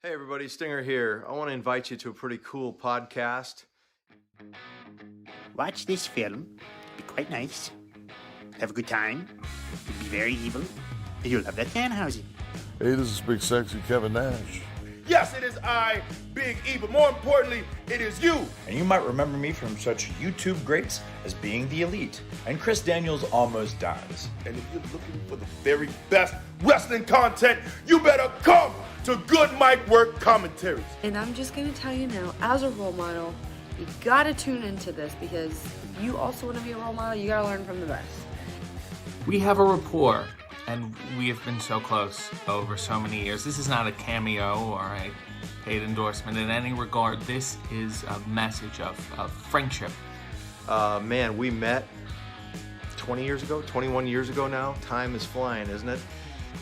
Hey everybody, Stinger here. I want to invite you to a pretty cool podcast. Watch this film. Be quite nice. Have a good time. Be very evil. And you'll love that Danhausen. Hey, this is Big Sexy Kevin Nash. Yes, it is I, Big E, but more importantly, it is you. And you might remember me from such YouTube greats as Being the Elite and Chris Daniels Almost Dies. And if you're looking for the very best wrestling content, you better come to Good Mic Work Commentaries. And I'm just going to tell you now, as a role model, you got to tune into this because if you also want to be a role model, you got to learn from the best. We have a rapport, and we have been so close over so many years. This is not a cameo or a paid endorsement in any regard. This is a message of friendship. Man, we met 20 years ago, 21 years ago now. Time is flying, isn't it?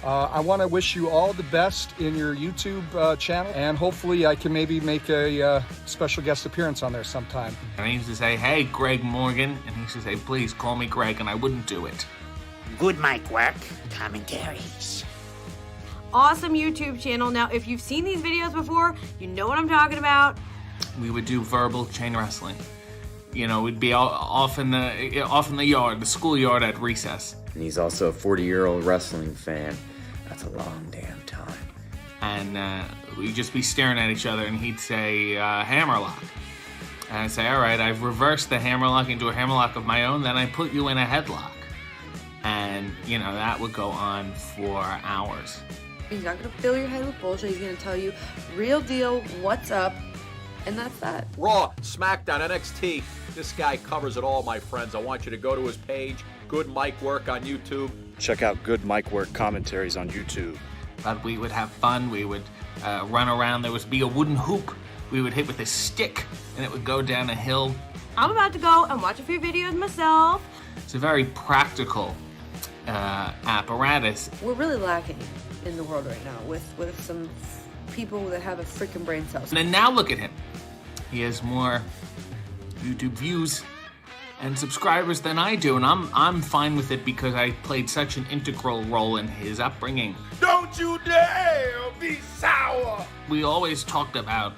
I want to wish you all the best in your YouTube channel, and hopefully I can maybe make a special guest appearance on there sometime. And I used to say, hey, Greg Morgan, and he used to say, please call me Greg, and I wouldn't do it. Good Mic Work Commentaries. Awesome YouTube channel. Now, if you've seen these videos before, you know what I'm talking about. We would do verbal chain wrestling. You know, we'd be off in the yard, the schoolyard at recess. And he's also a 40-year-old wrestling fan. That's a long damn time. And we'd just be staring at each other, and he'd say, hammerlock. And I'd say, all right, I've reversed the hammerlock into a hammerlock of my own, then I put you in a headlock. And, you know, that would go on for hours. He's not going to fill your head with bullshit. He's going to tell you real deal, what's up, and that's that. Raw, Smackdown, NXT. This guy covers it all, my friends. I want you to go to his page, Good Mic Work on YouTube. Check out Good Mic Work Commentaries on YouTube. But we would have fun. We would run around. There would be a wooden hoop we would hit with a stick, and it would go down a hill. I'm about to go and watch a few videos myself. It's a very practical apparatus. We're really lacking in the world right now with some people that have a freaking brain cell. And then now look at him. He has more YouTube views and subscribers than I do, and I'm fine with it because I played such an integral role in his upbringing. Don't you dare be sour. We always talked about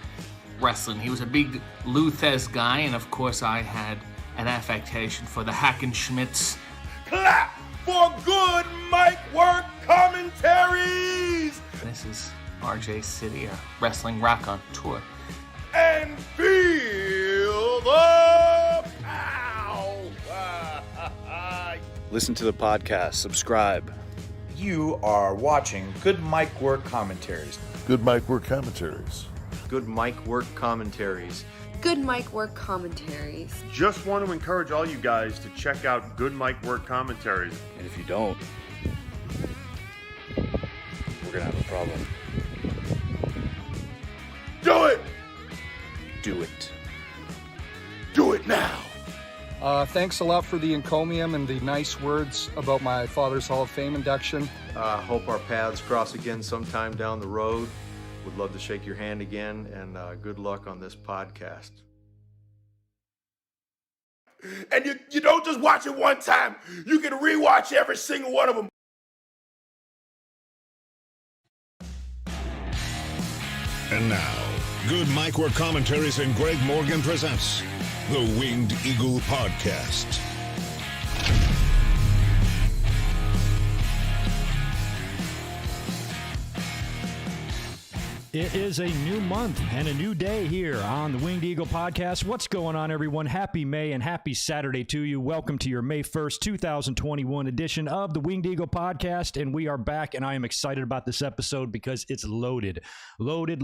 wrestling. He was a big Lou Thez guy, and of course I had an affectation for the Hackenschmidts. Clap for Good Mic Work Commentaries. This is RJ City, a wrestling rock on tour. And feel the power. Listen to the podcast, subscribe. You are watching Good Mic Work Commentaries. Good Mic Work Commentaries. Good Mic Work Commentaries. Good Mic Work Commentaries. Just want to encourage all you guys to check out Good Mic Work Commentaries. And if you don't, we're going to have a problem. Do it! Do it. Do it now! Thanks a lot for the encomium and the nice words about my father's Hall of Fame induction. Hope our paths cross again sometime down the road. Would love to shake your hand again, and good luck on this podcast. And you don't just watch it one time. You can rewatch every single one of them. And now, Good Mic Work Commentaries and Greg Morgan presents the Winged Eagle Podcast. It is a new month and a new day here on the Winged Eagle Podcast. What's going on, everyone? Happy May and happy Saturday to you. Welcome to your May 1st, 2021 edition of the Winged Eagle Podcast, and we are back, and I am excited about this episode because it's loaded. Loaded.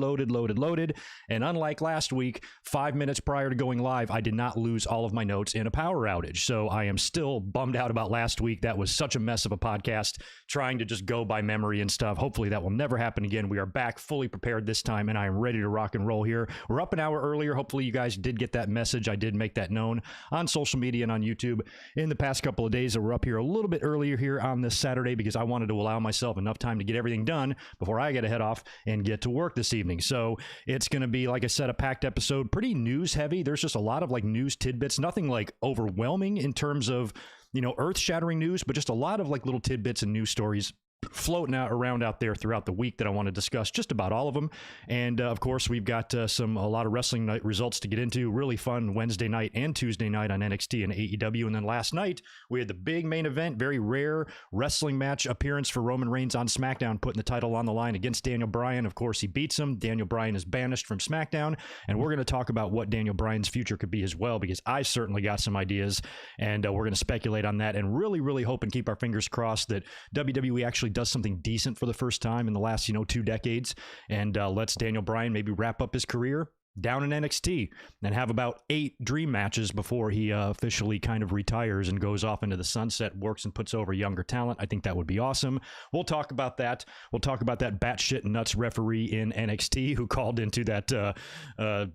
And unlike last week, 5 minutes prior to going live, I did not lose all of my notes in a power outage, so I am still bummed out about last week. That was such a mess of a podcast, trying to just go by memory and stuff. Hopefully that will never happen again. We are back fully prepared this time, and I am ready to rock and roll here. We're up an hour earlier. Hopefully you guys did get that message. I did make that known on social media and on YouTube in the past couple of days that we're up here a little bit earlier here on this Saturday because I wanted to allow myself enough time to get everything done before I get to head off and get to work this evening. So it's going to be, like I said, a packed episode, pretty news heavy. There's just a lot of like news tidbits, nothing like overwhelming in terms of, you know, earth shattering news, but just a lot of like little tidbits and news stories floating around out there throughout the week that I want to discuss just about all of them. And of course, we've got a lot of wrestling night results to get into. Really fun Wednesday night and Tuesday night on NXT and AEW. And then last night, we had the big main event, very rare wrestling match appearance for Roman Reigns on SmackDown, putting the title on the line against Daniel Bryan. Of course, he beats him. Daniel Bryan is banished from SmackDown. And we're going to talk about what Daniel Bryan's future could be as well, because I certainly got some ideas. And we're going to speculate on that and really, really hope and keep our fingers crossed that WWE actually does something decent for the first time in the last 2 decades, and lets Daniel Bryan maybe wrap up his career down in NXT and have about 8 dream matches before he officially kind of retires and goes off into the sunset, works and puts over younger talent. I think that would be awesome. We'll talk about that. We'll talk about that batshit nuts referee in NXT who called into that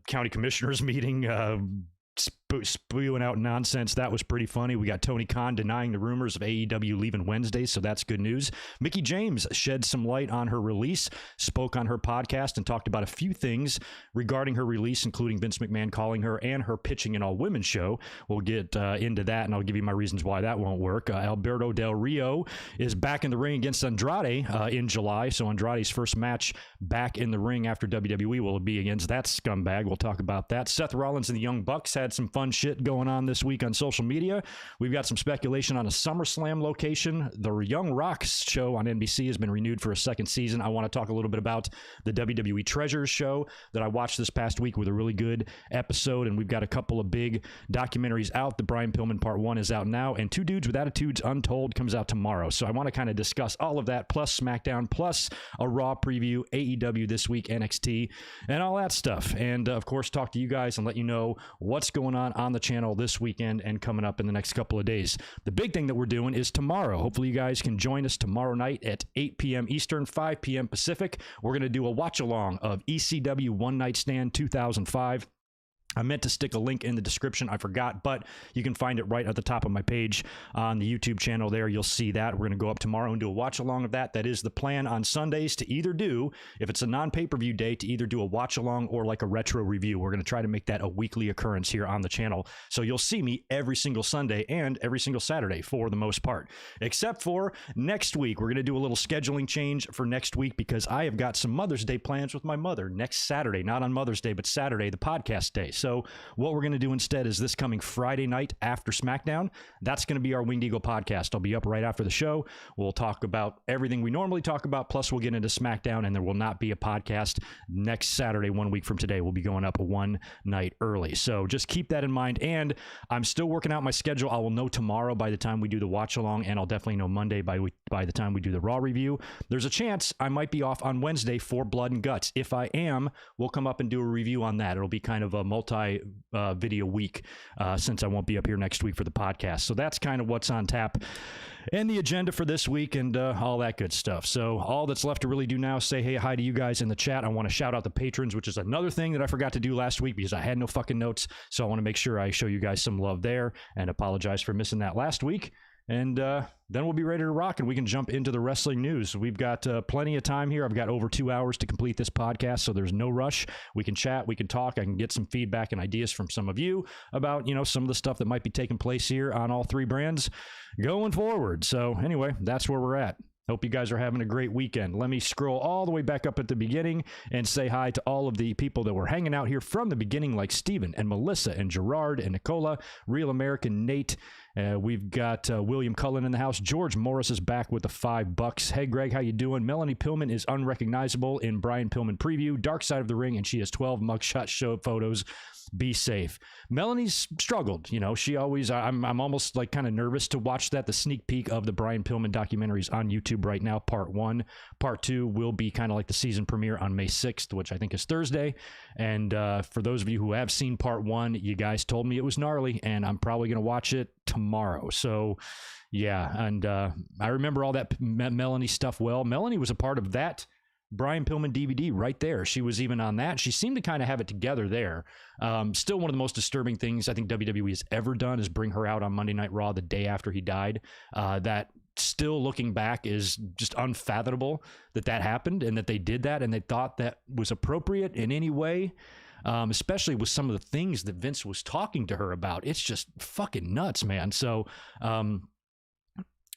county commissioners meeting spewing out nonsense. That was pretty funny. We got Tony Khan denying the rumors of AEW leaving Wednesday, so that's good news. Mickie James shed some light on her release, spoke on her podcast, and talked about a few things regarding her release, including Vince McMahon calling her and her pitching an all-women show. We'll get into that, and I'll give you my reasons why that won't work. Alberto Del Rio is back in the ring against Andrade in July, so Andrade's first match back in the ring after WWE will be against that scumbag. We'll talk about that. Seth Rollins and the Young Bucks had some fun shit going on this week on social media. We've got some speculation on a Summerslam location. The Young Rock's show on NBC has been renewed for a second season. I want to talk a little bit about the WWE Treasures show that I watched this past week with a really good episode, and we've got a couple of big documentaries out. The Brian Pillman Part 1 is out now, and Two Dudes with Attitudes Untold comes out tomorrow. So I want to kind of discuss all of that, plus SmackDown, plus a Raw preview, AEW this week, NXT, and all that stuff. And of course, talk to you guys and let you know what's going on the channel this weekend and coming up in the next couple of days. The big thing that we're doing is tomorrow. Hopefully you guys can join us tomorrow night at 8 p.m. Eastern, 5 p.m. Pacific. We're going to do a watch along of ECW One Night Stand 2005. I meant to stick a link in the description. I forgot, but you can find it right at the top of my page on the YouTube channel there. You'll see that. We're going to go up tomorrow and do a watch along of that. That is the plan on Sundays to either do, if it's a non-pay-per-view day, to either do a watch along or like a retro review. We're going to try to make that a weekly occurrence here on the channel. So you'll see me every single Sunday and every single Saturday for the most part, except for next week. We're going to do a little scheduling change for next week because I have got some Mother's Day plans with my mother next Saturday, not on Mother's Day, but Saturday, the podcast day. So what we're going to do instead is this coming Friday night after SmackDown, that's going to be our Winged Eagle podcast. I'll be up right after the show. We'll talk about everything we normally talk about, plus we'll get into SmackDown, and there will not be a podcast next Saturday, 1 week from today. We'll be going up one night early. So just keep that in mind. And I'm still working out my schedule. I will know tomorrow by the time we do the watch along, and I'll definitely know Monday by the time we do the Raw review. There's a chance I might be off on Wednesday for Blood and Guts. If I am, we'll come up and do a review on that. It'll be kind of a video week since I won't be up here next week for the podcast. So that's kind of what's on tap and the agenda for this week and all that good stuff. So all that's left to really do now is say hey, hi to you guys in the chat. I want to shout out the patrons, which is another thing that I forgot to do last week because I had no fucking notes. So I want to make sure I show you guys some love there and apologize for missing that last week. And then we'll be ready to rock and we can jump into the wrestling news. We've got plenty of time here. I've got over 2 hours to complete this podcast, so there's no rush. We can chat, we can talk. I can get some feedback and ideas from some of you about, some of the stuff that might be taking place here on all three brands going forward. So anyway, that's where we're at. Hope you guys are having a great weekend. Let me scroll all the way back up at the beginning and say hi to all of the people that were hanging out here from the beginning, like Steven and Melissa and Gerard and Nicola, Real American Nate. We've got William Cullen in the house. George Morris is back with the $5. Hey, Greg, how you doing? Melanie Pillman is unrecognizable in Brian Pillman preview. Dark Side of the Ring, and she has 12 mugshot show photos. Be safe. Melanie's struggled. She always, I'm almost like kind of nervous to watch that. The sneak peek of the Brian Pillman documentaries on YouTube right now, part 1. Part 2 will be kind of like the season premiere on May 6th, which I think is Thursday. And for those of you who have seen part 1, you guys told me it was gnarly, and I'm probably going to watch it tomorrow. So yeah. And I remember all that Melanie stuff well. Melanie was a part of that Brian Pillman DVD right there. She was even on that. She seemed to kind of have it together there. Still one of the most disturbing things I think WWE has ever done is bring her out on Monday Night Raw the day after he died. That still looking back is just unfathomable that happened and that they did that and they thought that was appropriate in any way. Especially with some of the things that Vince was talking to her about. It's just fucking nuts, man. So,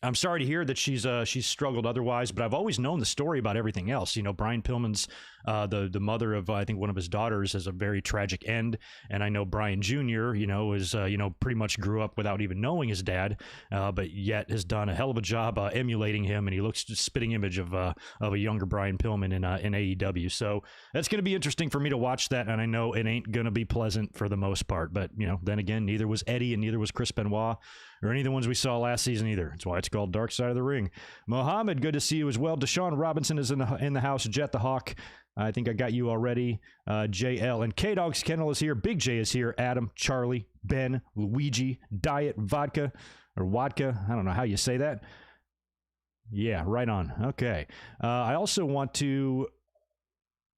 I'm sorry to hear that she's struggled otherwise, but I've always known the story about everything else. You know, Brian Pillman's the mother of I think one of his daughters has a very tragic end, and I know Bryan Jr. Is pretty much grew up without even knowing his dad, but yet has done a hell of a job emulating him, and he looks just spitting image of a younger Brian Pillman in AEW. So that's going to be interesting for me to watch that, and I know it ain't going to be pleasant for the most part. But then again, neither was Eddie and neither was Chris Benoit or any of the ones we saw last season either. That's why it's called Dark Side of the Ring. Mohammed, good to see you as well. Deshaun Robinson is in the house. Jet the Hawk, I think I got you already. JL and K-Dog's Kennel is here. Big J is here. Adam, Charlie, Ben, Luigi, Diet, Vodka, or Vodka. I don't know how you say that. Yeah, right on. Okay. I also want to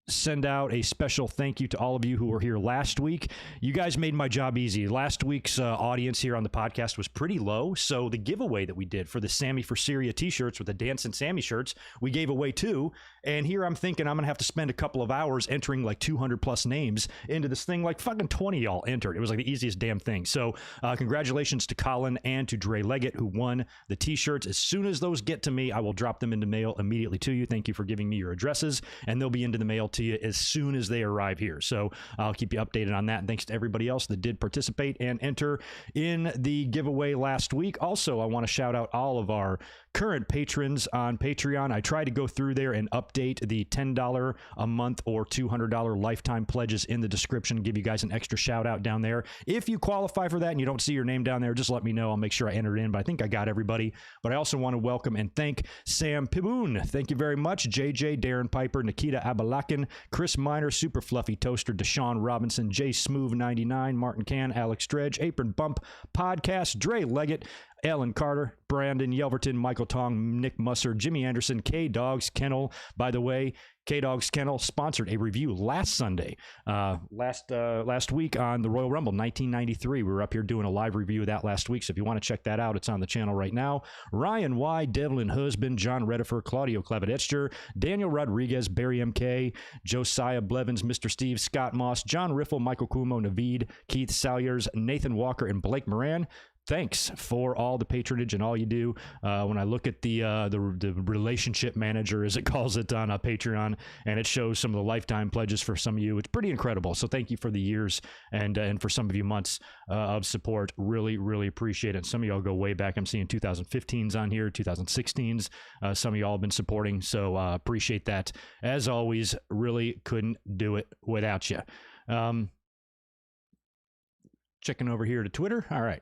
send out a special thank you to all of you who were here last week. You guys made my job easy. Last week's audience here on the podcast was pretty low, so the giveaway that we did for the Sammy for Syria t-shirts with the Dancing Sammy shirts, we gave away 2, and here I'm thinking I'm going to have to spend a couple of hours entering like 200 plus names into this thing. Like fucking 20 y'all entered. It was like the easiest damn thing. So congratulations to Colin and to Dre Leggett who won the t-shirts. As soon as those get to me, I will drop them into mail immediately to you. Thank you for giving me your addresses, and they'll be into the mail to you as soon as they arrive here. So I'll keep you updated on that. And thanks to everybody else that did participate and enter in the giveaway last week. Also, I want to shout out all of our current patrons on Patreon. I try to go through there and update the $10 a month or $200 lifetime pledges in the description. Give you guys an extra shout out down there. If you qualify for that and you don't see your name down there, just let me know. I'll make sure I enter it in, but I think I got everybody. But I also want to welcome and thank Sam Piboon. Thank you very much. JJ, Darren Piper, Nikita Abalakin, Chris Miner, Super Fluffy Toaster, Deshaun Robinson, J Smooth 99, Martin Can, Alex Dredge, Apron Bump Podcast, Dre Leggett, Ellen Carter, Brandon Yelverton, Michael Tong, Nick Musser, Jimmy Anderson, K-Dog's Kennel. By the way, K-Dog's Kennel sponsored a review last Sunday, last week on the Royal Rumble 1993. We were up here doing a live review of that last week, so if you want to check that out, it's on the channel right now. Ryan Y, Devlin Husband, John Redifer, Claudio Clavedetcher, Daniel Rodriguez, Barry MK, Josiah Blevins, Mr. Steve, Scott Moss, John Riffle, Michael Kumo, Naveed, Keith Salyers, Nathan Walker, and Blake Moran. Thanks for all the patronage and all you do. When I look at the relationship manager, as it calls it, on Patreon, and it shows some of the lifetime pledges for some of you, it's pretty incredible. So thank you for the years and for some of you months of support. Really, really appreciate it. Some of y'all go way back. I'm seeing 2015s on here, 2016s. Some of y'all have been supporting, so appreciate that. As always, really couldn't do it without you. Checking over here to Twitter. All right.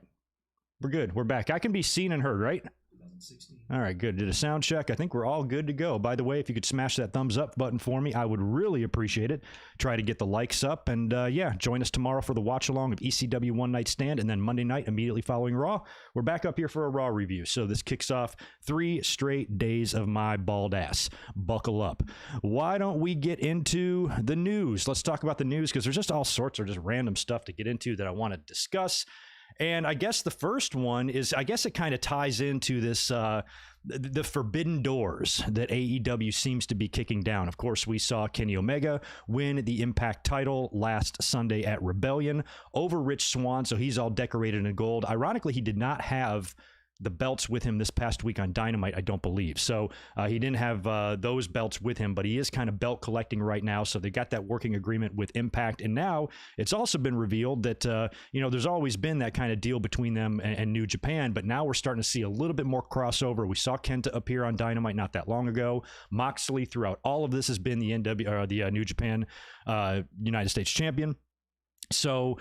We're good. We're back. I can be seen and heard, right? 2016. All right, good. Did a sound check. I think we're all good to go. By the way, if you could smash that thumbs up button for me, I would really appreciate it. Try to get the likes up. And yeah, join us tomorrow for the watch along of ECW One Night Stand. And then Monday night, immediately following Raw, we're back up here for a Raw review. So this kicks off 3 straight days of my bald ass. Buckle up. Why don't we get into the news? Let's talk about the news, because there's just all sorts of just random stuff to get into that I want to discuss. And I guess the first one is, I guess it kind of ties into this, the forbidden doors that AEW seems to be kicking down. Of course, we saw Kenny Omega win the Impact title last Sunday at Rebellion over Rich Swann, so he's all decorated in gold. Ironically, he did not have the belts with him this past week on Dynamite, I don't believe. So he didn't have those belts with him, but he is kind of belt collecting right now. So they got that working agreement with Impact. And now it's also been revealed that, there's always been that kind of deal between them and New Japan, but now we're starting to see a little bit more crossover. We saw Kenta appear on Dynamite not that long ago. Moxley throughout all of this has been the New Japan United States champion. So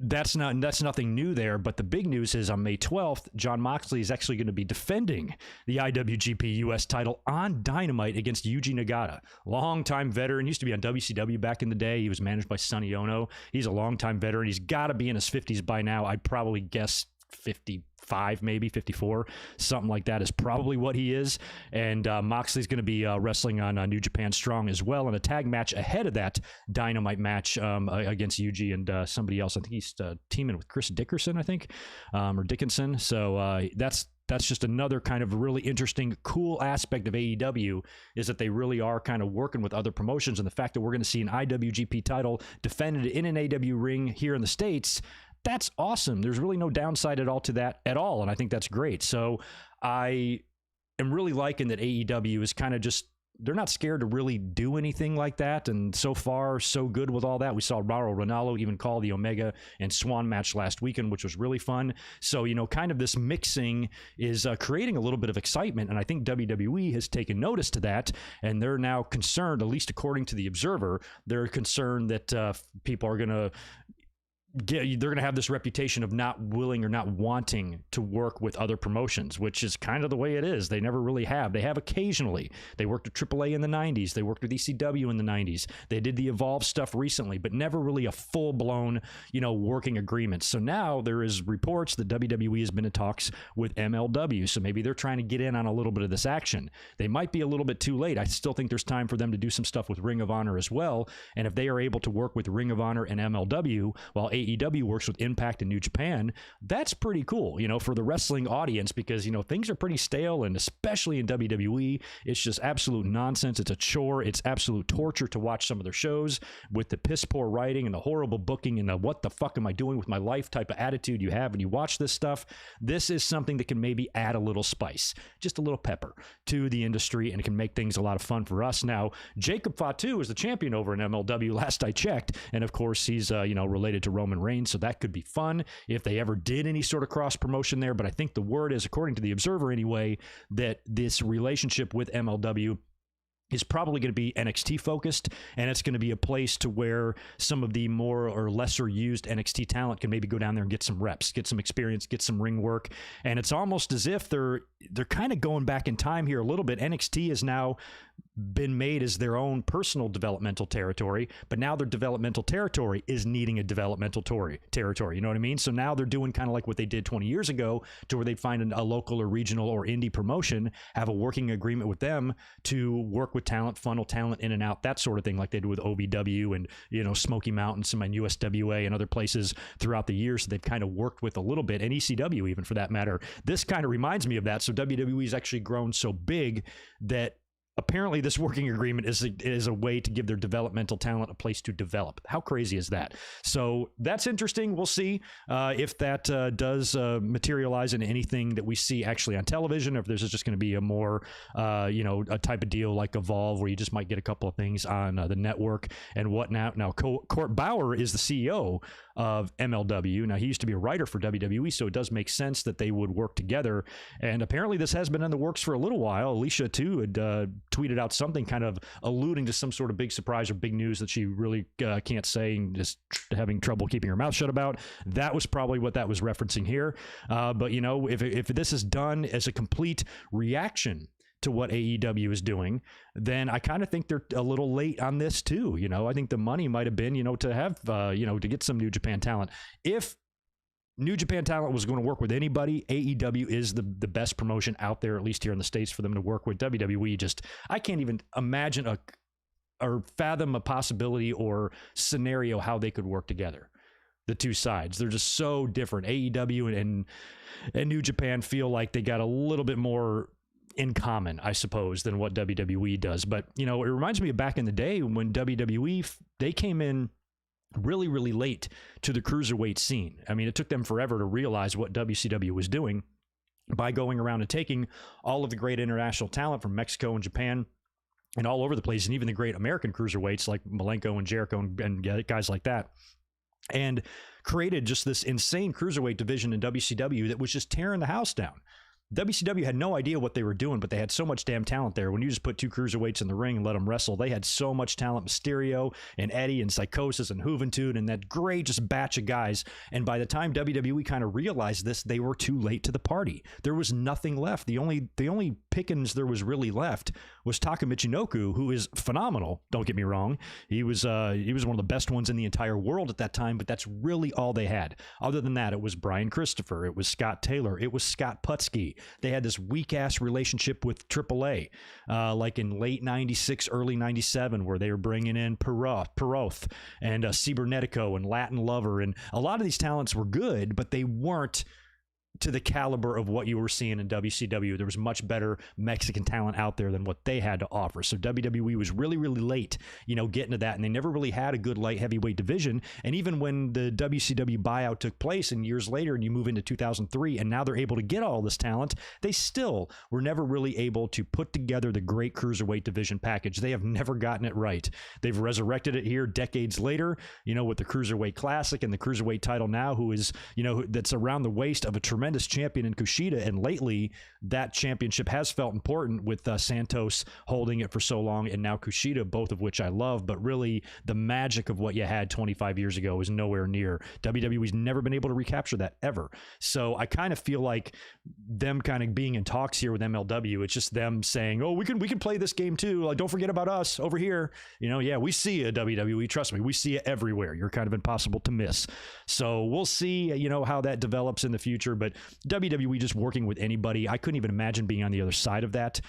that's nothing new there, but the big news is on May 12th, Jon Moxley is actually going to be defending the IWGP US title on Dynamite against Yuji Nagata. Longtime veteran, used to be on WCW back in the day. He was managed by Sonny Ono. He's a longtime veteran. He's got to be in his 50s by now. I'd probably guess 55, maybe 54, something like that is probably what he is. And Moxley's going to be wrestling on New Japan Strong as well in a tag match ahead of that Dynamite match against Yuji and somebody else. I think he's teaming with Chris Dickerson, I think, or Dickinson. So that's just another kind of really interesting, cool aspect of AEW, is that they really are kind of working with other promotions. And the fact that we're going to see an IWGP title defended in an AEW ring here in the States, that's awesome. There's really no downside at all to that at all, and I think that's great. So I am really liking that AEW is kind of just, they're not scared to really do anything like that, and so far, so good with all that. We saw Mauro Ranallo even call the Omega and Swan match last weekend, which was really fun. So, kind of this mixing is creating a little bit of excitement, and I think WWE has taken notice to that, and they're now concerned, at least according to the Observer, they're concerned that people are going to they're going to have this reputation of not willing or not wanting to work with other promotions, which is kind of the way it is. They never really have. They have occasionally. They worked with AAA in the 90s. They worked with ECW in the 90s. They did the Evolve stuff recently, but never really a full-blown, working agreement. So now there is reports that WWE has been in talks with MLW, so maybe they're trying to get in on a little bit of this action. They might be a little bit too late. I still think there's time for them to do some stuff with Ring of Honor as well, and if they are able to work with Ring of Honor and MLW while AEW works with Impact and New Japan, that's pretty cool, for the wrestling audience, because, things are pretty stale, and especially in WWE, it's just absolute nonsense. It's a chore. It's absolute torture to watch some of their shows with the piss poor writing and the horrible booking and the what the fuck am I doing with my life type of attitude you have when you watch this stuff. This is something that can maybe add a little spice, just a little pepper to the industry, and it can make things a lot of fun for us. Now, Jacob Fatu is the champion over in MLW last I checked, and of course he's related to Roman Reigns, so that could be fun if they ever did any sort of cross promotion there. But I think the word is, according to the Observer anyway, that this relationship with MLW is probably going to be NXT focused, and it's going to be a place to where some of the more or lesser used NXT talent can maybe go down there and get some reps, get some experience, get some ring work. And it's almost as if they're kind of going back in time here a little bit. NXT has now been made as their own personal developmental territory, but now their developmental territory is needing a developmental territory. You know what I mean? So now they're doing kind of like what they did 20 years ago, to where they'd find a local or regional or indie promotion, have a working agreement with them to work with talent, funnel talent in and out, that sort of thing, like they did with OVW and, Smoky Mountain, some in USWA and other places throughout the years. So they've kind of worked with a little bit, and ECW even for that matter. This kind of reminds me of that. So WWE has actually grown so big that apparently this working agreement is a way to give their developmental talent a place to develop. How crazy is that? So that's interesting. We'll see if that does materialize in anything that we see actually on television, or if there's just going to be a more, a type of deal like Evolve, where you just might get a couple of things on the network and whatnot. Now, Court Bauer is the CEO of MLW. Now, he used to be a writer for WWE, so it does make sense that they would work together. And apparently this has been in the works for a little while. Alicia, too, had tweeted out something kind of alluding to some sort of big surprise or big news that she really can't say, and just having trouble keeping her mouth shut about. That was probably what that was referencing here. But, if this is done as a complete reaction to what AEW is doing, then I kind of think they're a little late on this too. I think the money might have been, to have, to get some New Japan talent. If New Japan talent was going to work with anybody, AEW is the best promotion out there, at least here in the States, for them to work with. WWE I can't even imagine or fathom a possibility or scenario how they could work together. The two sides, they're just so different. AEW and New Japan feel like they got a little bit more in common, I suppose, than what WWE does. But, it reminds me of back in the day when WWE, they came in really, really late to the cruiserweight scene. I mean, it took them forever to realize what WCW was doing by going around and taking all of the great international talent from Mexico and Japan and all over the place, and even the great American cruiserweights like Malenko and Jericho and guys like that, and created just this insane cruiserweight division in WCW that was just tearing the house down. WCW had no idea what they were doing, but they had so much damn talent there. When you just put two cruiserweights in the ring and let them wrestle, they had so much talent. Mysterio and Eddie and Psychosis and Juventud and that great just batch of guys. And by the time WWE kind of realized this, they were too late to the party. There was nothing left. The only pickings there was really left was Taka Michinoku, who is phenomenal. Don't get me wrong. He was one of the best ones in the entire world at that time, but that's really all they had. Other than that, it was Bryan Christopher. It was Scott Taylor. It was Scott Putski. They had this weak-ass relationship with AAA, like in late 96, early 97, where they were bringing in Peroth and Cibernetico and Latin Lover. And a lot of these talents were good, but they weren't to the caliber of what you were seeing in WCW. There was much better Mexican talent out there than what they had to offer. So WWE was really, really late, getting to that. And they never really had a good light heavyweight division. And even when the WCW buyout took place and years later, and you move into 2003, and now they're able to get all this talent, they still were never really able to put together the great cruiserweight division package. They have never gotten it right. They've resurrected it here decades later, with the Cruiserweight Classic and the Cruiserweight title now, who is, that's around the waist of a tremendous champion in Kushida, and lately that championship has felt important with Santos holding it for so long, and now Kushida, both of which I love, but really the magic of what you had 25 years ago is nowhere near. WWE's never been able to recapture that ever. So I kind of feel like them kind of being in talks here with MLW, it's just them saying, oh, we can play this game too, like, don't forget about us over here. Yeah, we see you, WWE, trust me, we see it everywhere. You're kind of impossible to miss. So we'll see how that develops in the future, but WWE just working with anybody, I couldn't even imagine being on the other side of that,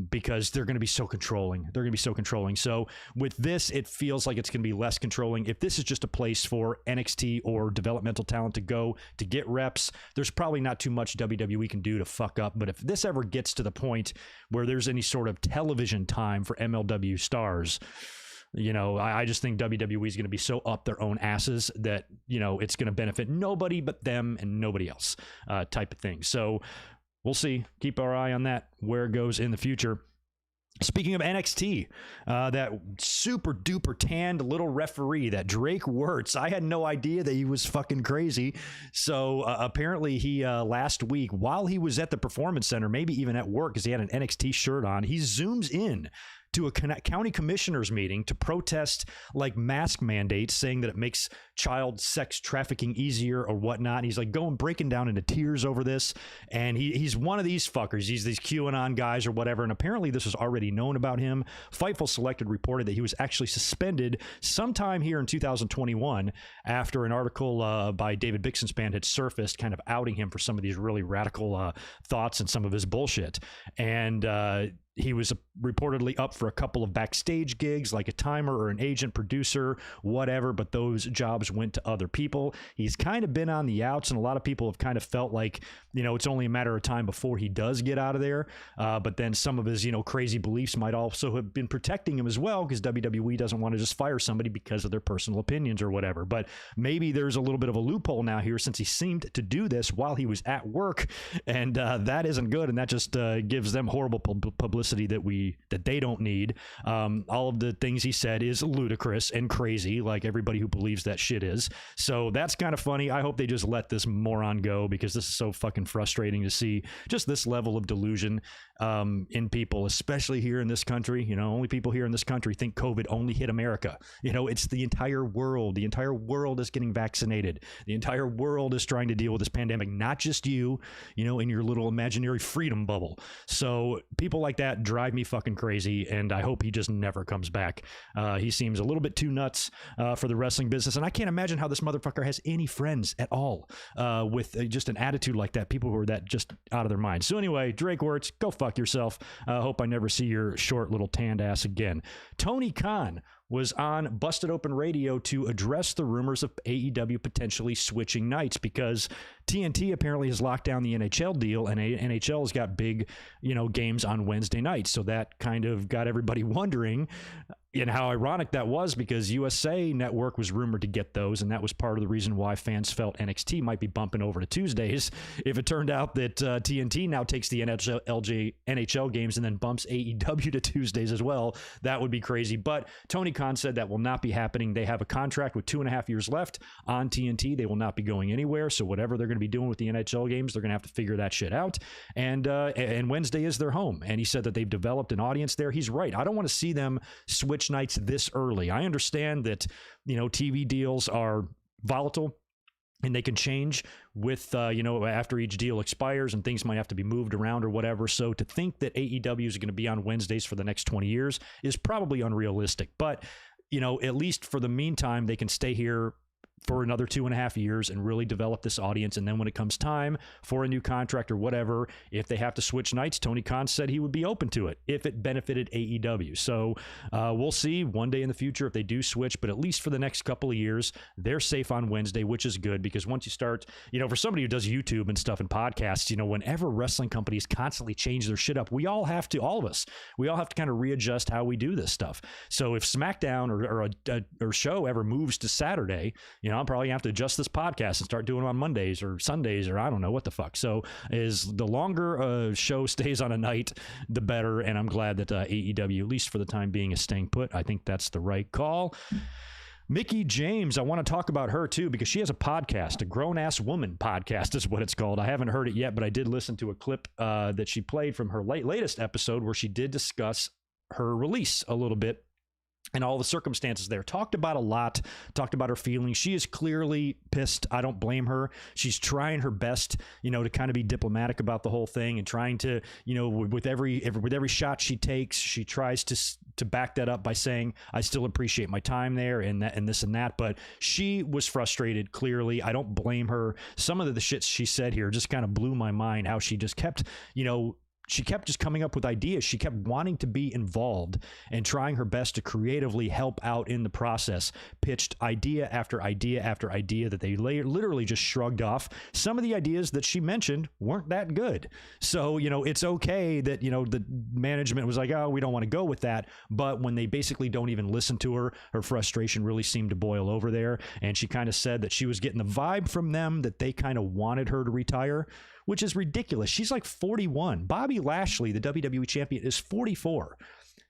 because they're going to be so controlling. So with this, it feels like it's going to be less controlling. If this is just a place for NXT or developmental talent to go to get reps, there's probably not too much WWE can do to fuck up. But if this ever gets to the point where there's any sort of television time for MLW stars, I just think WWE is going to be so up their own asses that, it's going to benefit nobody but them and nobody else, type of thing. So we'll see. Keep our eye on that, where it goes in the future. Speaking of NXT, that super duper tanned little referee, that Drake Wurtz, I had no idea that he was fucking crazy. So apparently he last week, while he was at the Performance Center, maybe even at work because he had an NXT shirt on, he zooms in to a county commissioners meeting to protest like mask mandates, saying that it makes child sex trafficking easier or whatnot. And he's like breaking down into tears over this. And he's one of these fuckers. He's these QAnon guys or whatever. And apparently this was already known about him. Fightful Selected reported that he was actually suspended sometime here in 2021 after an article by David Bixenspan had surfaced, kind of outing him for some of these really radical thoughts and some of his bullshit. And he was reportedly up for a couple of backstage gigs, like a timer or an agent, producer, whatever, but those jobs went to other people. He's kind of been on the outs, and a lot of people have kind of felt like, it's only a matter of time before he does get out of there. But then some of his, crazy beliefs might also have been protecting him as well, because WWE doesn't want to just fire somebody because of their personal opinions or whatever. But maybe there's a little bit of a loophole now here, since he seemed to do this while he was at work, and that isn't good, and that just gives them horrible publicity that they don't need. All of the things he said is ludicrous and crazy, like everybody who believes that shit is. So that's kind of funny. I hope they just let this moron go, because this is so fucking frustrating to see just this level of delusion in people, especially here in this country. Only people here in this country think COVID only hit America. It's the entire world. The entire world is getting vaccinated. The entire world is trying to deal with this pandemic, not just you, in your little imaginary freedom bubble. So people like that drive me fucking crazy, and I hope he just never comes back. He seems a little bit too nuts for the wrestling business, and I can't imagine how this motherfucker has any friends at all with just an attitude like that, people who are that just out of their minds. So anyway, Drake Wurtz, go fuck yourself. Hope I never see your short little tanned ass again. Tony Khan was on Busted Open Radio to address the rumors of AEW potentially switching nights, because TNT apparently has locked down the NHL deal, and NHL has got big, games on Wednesday nights. So that kind of got everybody wondering, and how ironic that was, because USA Network was rumored to get those, and that was part of the reason why fans felt NXT might be bumping over to Tuesdays. If it turned out that TNT now takes the NHL games and then bumps AEW to Tuesdays as well, that would be crazy. But Tony Khan said that will not be happening. They have a contract with 2.5 years left on TNT. They will not be going anywhere. So whatever they're going to be doing with the NHL games, they're going to have to figure that shit out. And Wednesday is their home. And he said that they've developed an audience there. He's right. I don't want to see them switch nights this early. I understand that, TV deals are volatile and they can change with, after each deal expires, and things might have to be moved around or whatever. So to think that AEW is going to be on Wednesdays for the next 20 years is probably unrealistic. But, at least for the meantime, they can stay here for another 2.5 years and really develop this audience. And then when it comes time for a new contract or whatever, if they have to switch nights, Tony Khan said he would be open to it if it benefited AEW. So we'll see one day in the future if they do switch, but at least for the next couple of years, they're safe on Wednesday, which is good, because once you start, for somebody who does YouTube and stuff and podcasts, whenever wrestling companies constantly change their shit up, all of us kind of readjust how we do this stuff. So if SmackDown or show ever moves to Saturday, I'm probably gonna have to adjust this podcast and start doing it on Mondays or Sundays, or I don't know what the fuck. So the longer a show stays on a night, the better. And I'm glad that AEW, at least for the time being, is staying put. I think that's the right call. Mickie James, I want to talk about her too, because she has a podcast, a grown-ass woman podcast is what it's called. I haven't heard it yet, but I did listen to a clip that she played from her latest episode where she did discuss her release a little bit and all the circumstances there. Talked about a lot, talked about her feelings. She is clearly pissed. I don't blame her. She's trying her best, to kind of be diplomatic about the whole thing, and trying to, with every shot she takes, she tries to back that up by saying, I still appreciate my time there and that and this and that. But she was frustrated, clearly. I don't blame her. Some of the shit she said here just kind of blew my mind, how she just kept, she kept just coming up with ideas. She kept wanting to be involved and trying her best to creatively help out in the process. Pitched idea after idea after idea that they literally just shrugged off. Some of the ideas that she mentioned weren't that good. So, it's okay that, the management was like, oh, we don't want to go with that. But when they basically don't even listen to her, her frustration really seemed to boil over there. And she kind of said that she was getting the vibe from them that they kind of wanted her to retire, which is ridiculous. She's like 41. Bobby Lashley, the WWE champion, is 44.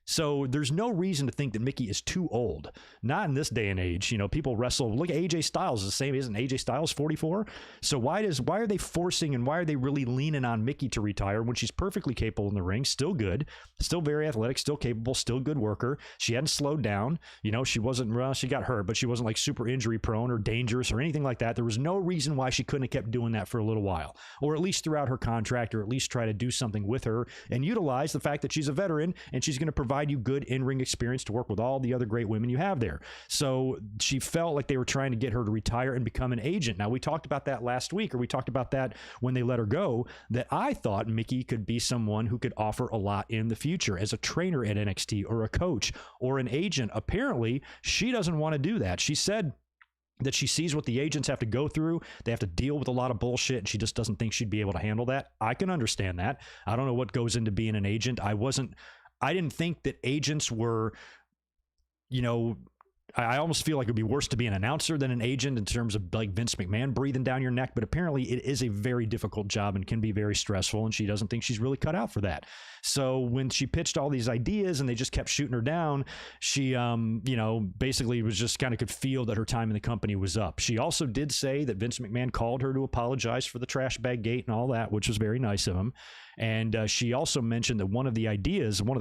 So there's no reason to think that Mickie is too old. Not in this day and age. People wrestle. Look at AJ Styles. The same. Isn't AJ Styles 44? So why are they forcing, and why are they really leaning on Mickie to retire when she's perfectly capable in the ring, still good, still very athletic, still capable, still good worker? She hadn't slowed down. She wasn't, she got hurt, but she wasn't like super injury prone or dangerous or anything like that. There was no reason why she couldn't have kept doing that for a little while, or at least throughout her contract, or at least try to do something with her and utilize the fact that she's a veteran and she's going to provide you good in-ring experience to work with all the other great women you have there. So she felt like they were trying to get her to retire and become an agent. Now, we talked about that last week, or we talked about that when they let her go, that I thought Mickie could be someone who could offer a lot in the future as a trainer at NXT, or a coach, or an agent. Apparently, she doesn't want to do that. She said that she sees what the agents have to go through. They have to deal with a lot of bullshit, and she just doesn't think she'd be able to handle that. I can understand that. I don't know what goes into being an agent. I didn't think that agents were, I almost feel like it would be worse to be an announcer than an agent in terms of like Vince McMahon breathing down your neck. But apparently it is a very difficult job and can be very stressful. And she doesn't think she's really cut out for that. So when she pitched all these ideas and they just kept shooting her down, she, basically was just kind of could feel that her time in the company was up. She also did say that Vince McMahon called her to apologize for the trash bag gate and all that, which was very nice of him. And she also mentioned that one of the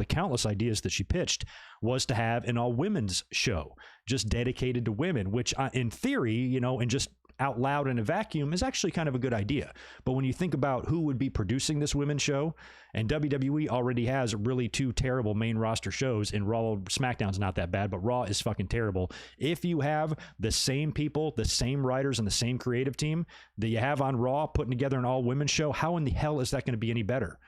countless ideas that she pitched was to have an all-women's show just dedicated to women, which in theory, and just out loud in a vacuum is actually kind of a good idea. But when you think about who would be producing this women's show, and WWE already has really two terrible main roster shows, and Raw, SmackDown's not that bad, but Raw is fucking terrible. If you have the same people, the same writers, and the same creative team that you have on Raw putting together an all-women's show, how in the hell is that going to be any better?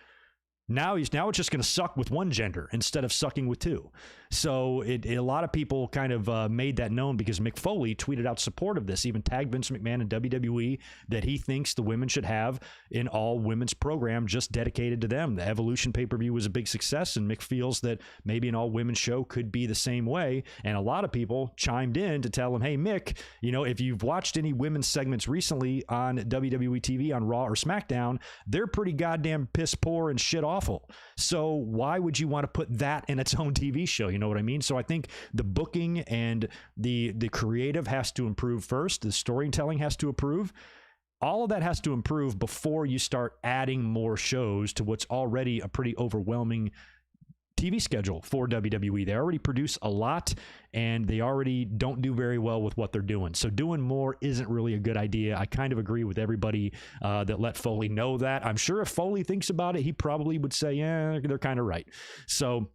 Now it's just going to suck with one gender instead of sucking with two. So a lot of people kind of made that known, because Mick Foley tweeted out support of this, even tagged Vince McMahon and WWE, that he thinks the women should have an all-women's program just dedicated to them. The Evolution pay-per-view was a big success, and Mick feels that maybe an all-women's show could be the same way. And a lot of people chimed in to tell him, hey, Mick, if you've watched any women's segments recently on WWE TV, on Raw or SmackDown, they're pretty goddamn piss poor and shit awful. So why would you want to put that in its own TV show? You know what I mean? So I think the booking and the creative has to improve first. The storytelling has to improve. All of that has to improve before you start adding more shows to what's already a pretty overwhelming TV schedule for WWE. They already produce a lot, and they already don't do very well with what they're doing. So doing more isn't really a good idea. I kind of agree with everybody that let Foley know that. I'm sure if Foley thinks about it, he probably would say, yeah, they're kind of right. So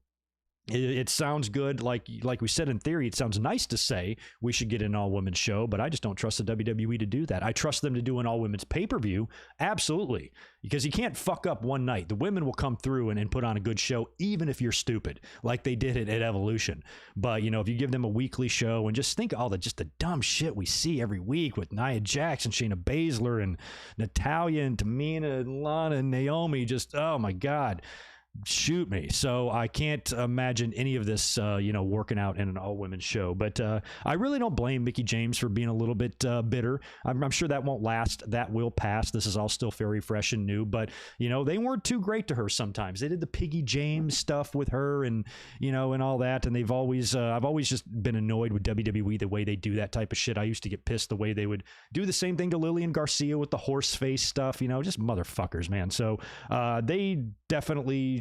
It sounds good, like we said in theory. It sounds nice to say we should get an all-women's show, but I just don't trust the WWE to do that. I trust them to do an all-women's pay-per-view, absolutely, because you can't fuck up one night. The women will come through and put on a good show, even if you're stupid, like they did at Evolution. But, you know, if you give them a weekly show and just think all just the dumb shit we see every week with Nia Jax and Shayna Baszler and Natalya and Tamina and Lana and Naomi, just, oh my God. Shoot me. So I can't imagine any of this, working out in an all-women's show. But I really don't blame Mickie James for being a little bit bitter. I'm sure that won't last. That will pass. This is all still very fresh and new. But, you know, they weren't too great to her sometimes. They did the Piggy James stuff with her and, you know, and all that. And they've always, I've always just been annoyed with WWE, the way they do that type of shit. I used to get pissed the way they would do the same thing to Lillian Garcia with the horse face stuff, you know, just motherfuckers, man. So they definitely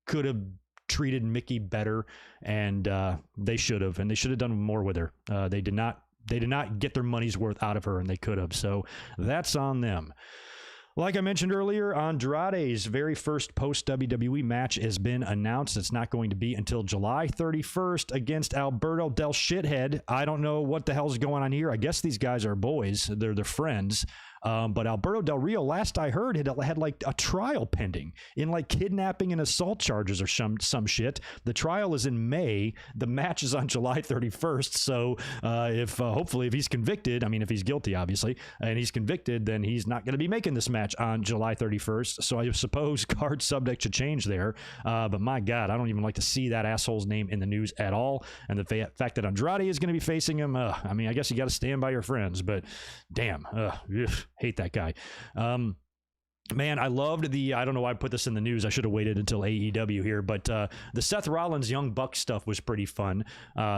could have treated Mickie better, and they should have, and they should have done more with her. They did not get their money's worth out of her, and they could have. So that's on them. Like I mentioned earlier, Andrade's very first post-WWE match has been announced. It's not going to be until July 31st against Alberto Del Shithead. I don't know what the hell's going on here. I guess these guys are boys. They're friends. But Alberto Del Rio, last I heard, had like a trial pending in like kidnapping and assault charges or some shit. The trial is in May. The match is on July 31st. So hopefully if he's convicted, I mean, if he's guilty, obviously, and he's convicted, then he's not going to be making this match on July 31st. So I suppose card subject to change there. But my God, I don't even like to see that asshole's name in the news at all. And the fact that Andrade is going to be facing him, I mean, I guess you got to stand by your friends, but damn, hate that guy. Man, I loved I don't know why I put this in the news. I should have waited until AEW here, but the Seth Rollins Young Bucks stuff was pretty fun.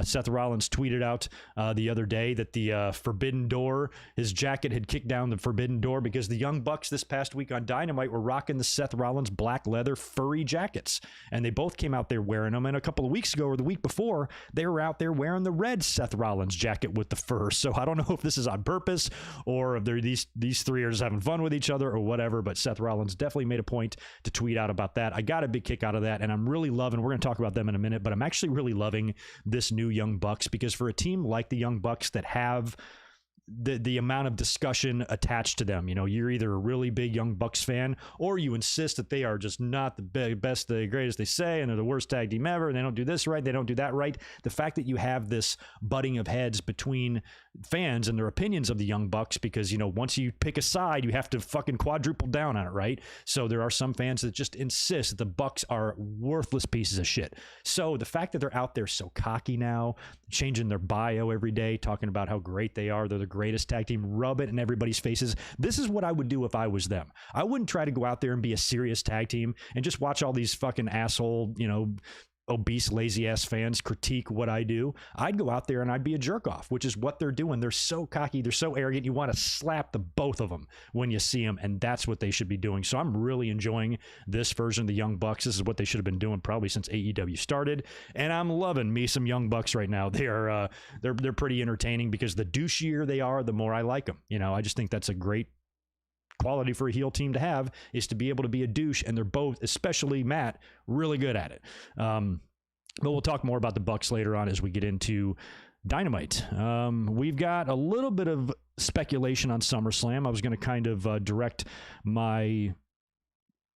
Seth Rollins tweeted out the other day that the Forbidden Door, his jacket had kicked down the Forbidden Door because the Young Bucks this past week on Dynamite were rocking the Seth Rollins black leather furry jackets, and they both came out there wearing them. And a couple of weeks ago or the week before, they were out there wearing the red Seth Rollins jacket with the fur. So I don't know if this is on purpose or if they're these three are just having fun with each other or whatever, but Seth Rollins definitely made a point to tweet out about that. I got a big kick out of that, and I'm really loving, we're going to talk about them in a minute, but I'm actually really loving this new Young Bucks, because for a team like the Young Bucks that have the amount of discussion attached to them, you know, you're either a really big Young Bucks fan or you insist that they are just not the best, the greatest they say, and they're the worst tag team ever, and they don't do this right, they don't do that right. The fact that you have this butting of heads between fans and their opinions of the Young Bucks, because, you know, once you pick a side, you have to fucking quadruple down on it, right? So there are some fans that just insist that the Bucks are worthless pieces of shit. So the fact that they're out there so cocky now, changing their bio every day, talking about how great they are, they're the greatest tag team, rub it in everybody's faces. This is what I would do if I was them. I wouldn't try to go out there and be a serious tag team and just watch all these fucking asshole, you know, obese, lazy ass fans critique what I do. I'd go out there and I'd be a jerk off, which is what they're doing. They're so cocky. They're so arrogant. You want to slap the both of them when you see them. And that's what they should be doing. So I'm really enjoying this version of the Young Bucks. This is what they should have been doing probably since AEW started. And I'm loving me some Young Bucks right now. They're pretty entertaining, because the douchier they are, the more I like them. You know, I just think that's a great quality for a heel team to have, is to be able to be a douche, and they're both, especially Matt, really good at it. But we'll talk more about the Bucks later on as we get into Dynamite. We've got a little bit of speculation on SummerSlam. I was going to kind of direct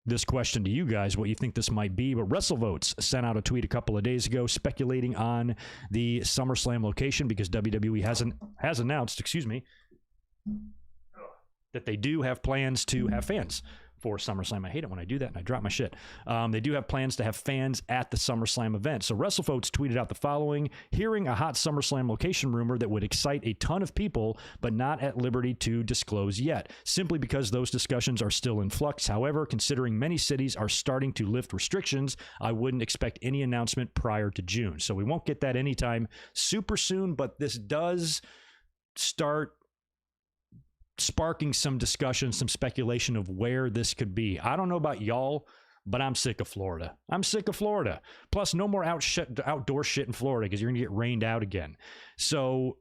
this question to you guys, what you think this might be, but WrestleVotes sent out a tweet a couple of days ago speculating on the SummerSlam location, because WWE has announced, that they do have plans to have fans for SummerSlam. I hate it when I do that and I drop my shit. They do have plans to have fans at the SummerSlam event. So WrestleVotes tweeted out the following: hearing a hot SummerSlam location rumor that would excite a ton of people, but not at liberty to disclose yet, simply because those discussions are still in flux. However, considering many cities are starting to lift restrictions, I wouldn't expect any announcement prior to June. So we won't get that anytime super soon, but this does start sparking some discussion, some speculation of where this could be. I don't know about y'all, but I'm sick of Florida. Plus, no more outdoor shit in Florida, because you're going to get rained out again. So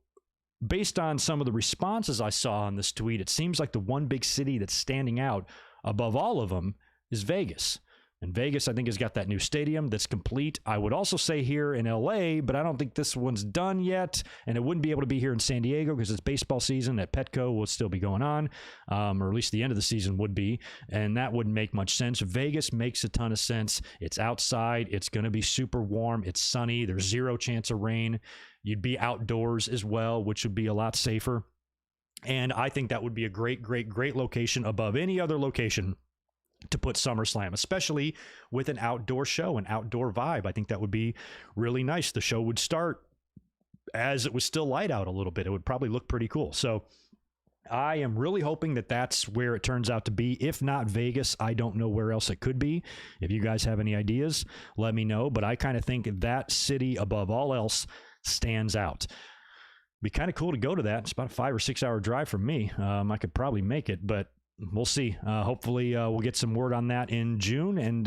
based on some of the responses I saw on this tweet, it seems like the one big city that's standing out above all of them is Vegas. And Vegas, I think, has got that new stadium that's complete. I would also say here in LA, but I don't think this one's done yet. And it wouldn't be able to be here in San Diego because it's baseball season at Petco will still be going on, or at least the end of the season would be. And that wouldn't make much sense. Vegas makes a ton of sense. It's outside. It's going to be super warm. It's sunny. There's zero chance of rain. You'd be outdoors as well, which would be a lot safer. And I think that would be a great, great, great location above any other location to put SummerSlam, especially with an outdoor show, an outdoor vibe. I think that would be really nice. The show would start as it was still light out a little bit. It would probably look pretty cool. So I am really hoping that that's where it turns out to be. If not Vegas, I don't know where else it could be. If you guys have any ideas, let me know. But I kind of think that city above all else stands out. Be kind of cool to go to that. It's about a 5 or 6 hour drive from me. I could probably make it, but we'll see. Hopefully we'll get some word on that in June, and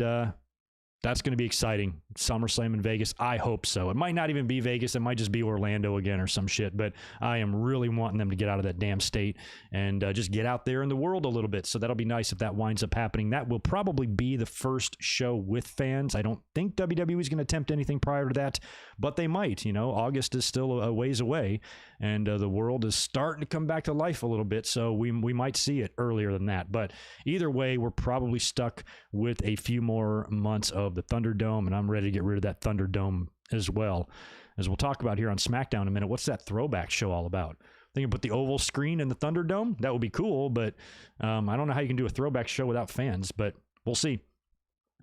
that's going to be exciting. SummerSlam in Vegas. I hope so. It might not even be Vegas. It might just be Orlando again or some shit, but I am really wanting them to get out of that damn state and just get out there in the world a little bit. So that'll be nice if that winds up happening. That will probably be the first show with fans. I don't think WWE is going to attempt anything prior to that, but they might. You know, August is still a ways away, and the world is starting to come back to life a little bit, so we might see it earlier than that. But either way, we're probably stuck with a few more months of the Thunderdome, and I'm ready to get rid of that Thunderdome as well. As we'll talk about here on Smackdown in a minute, what's that throwback show all about? They can put the oval screen in the Thunderdome. That would be cool, but I don't know how you can do a throwback show without fans, but we'll see.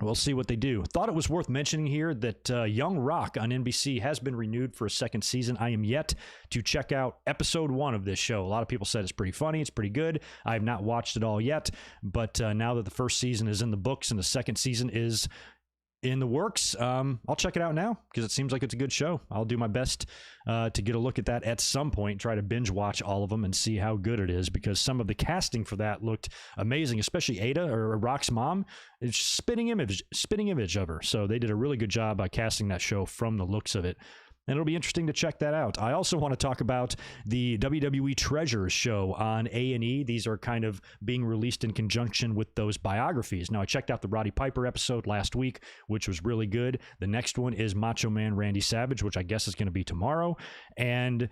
We'll see what they do. Thought it was worth mentioning here that Young Rock on NBC has been renewed for a second season. I am yet to check out episode 1 of this show. A lot of people said it's pretty funny. It's pretty good. I have not watched it all yet, but now that the first season is in the books and the second season is in the works, I'll check it out now because it seems like it's a good show. I'll do my best to get a look at that at some point, try to binge watch all of them and see how good it is, because some of the casting for that looked amazing, especially Ada, or Rock's mom. It's spitting image of her. So they did a really good job by casting that show from the looks of it. And it'll be interesting to check that out. I also want to talk about the WWE Treasures show on A&E. These are kind of being released in conjunction with those biographies. Now, I checked out the Roddy Piper episode last week, which was really good. The next one is Macho Man Randy Savage, which I guess is going to be tomorrow. And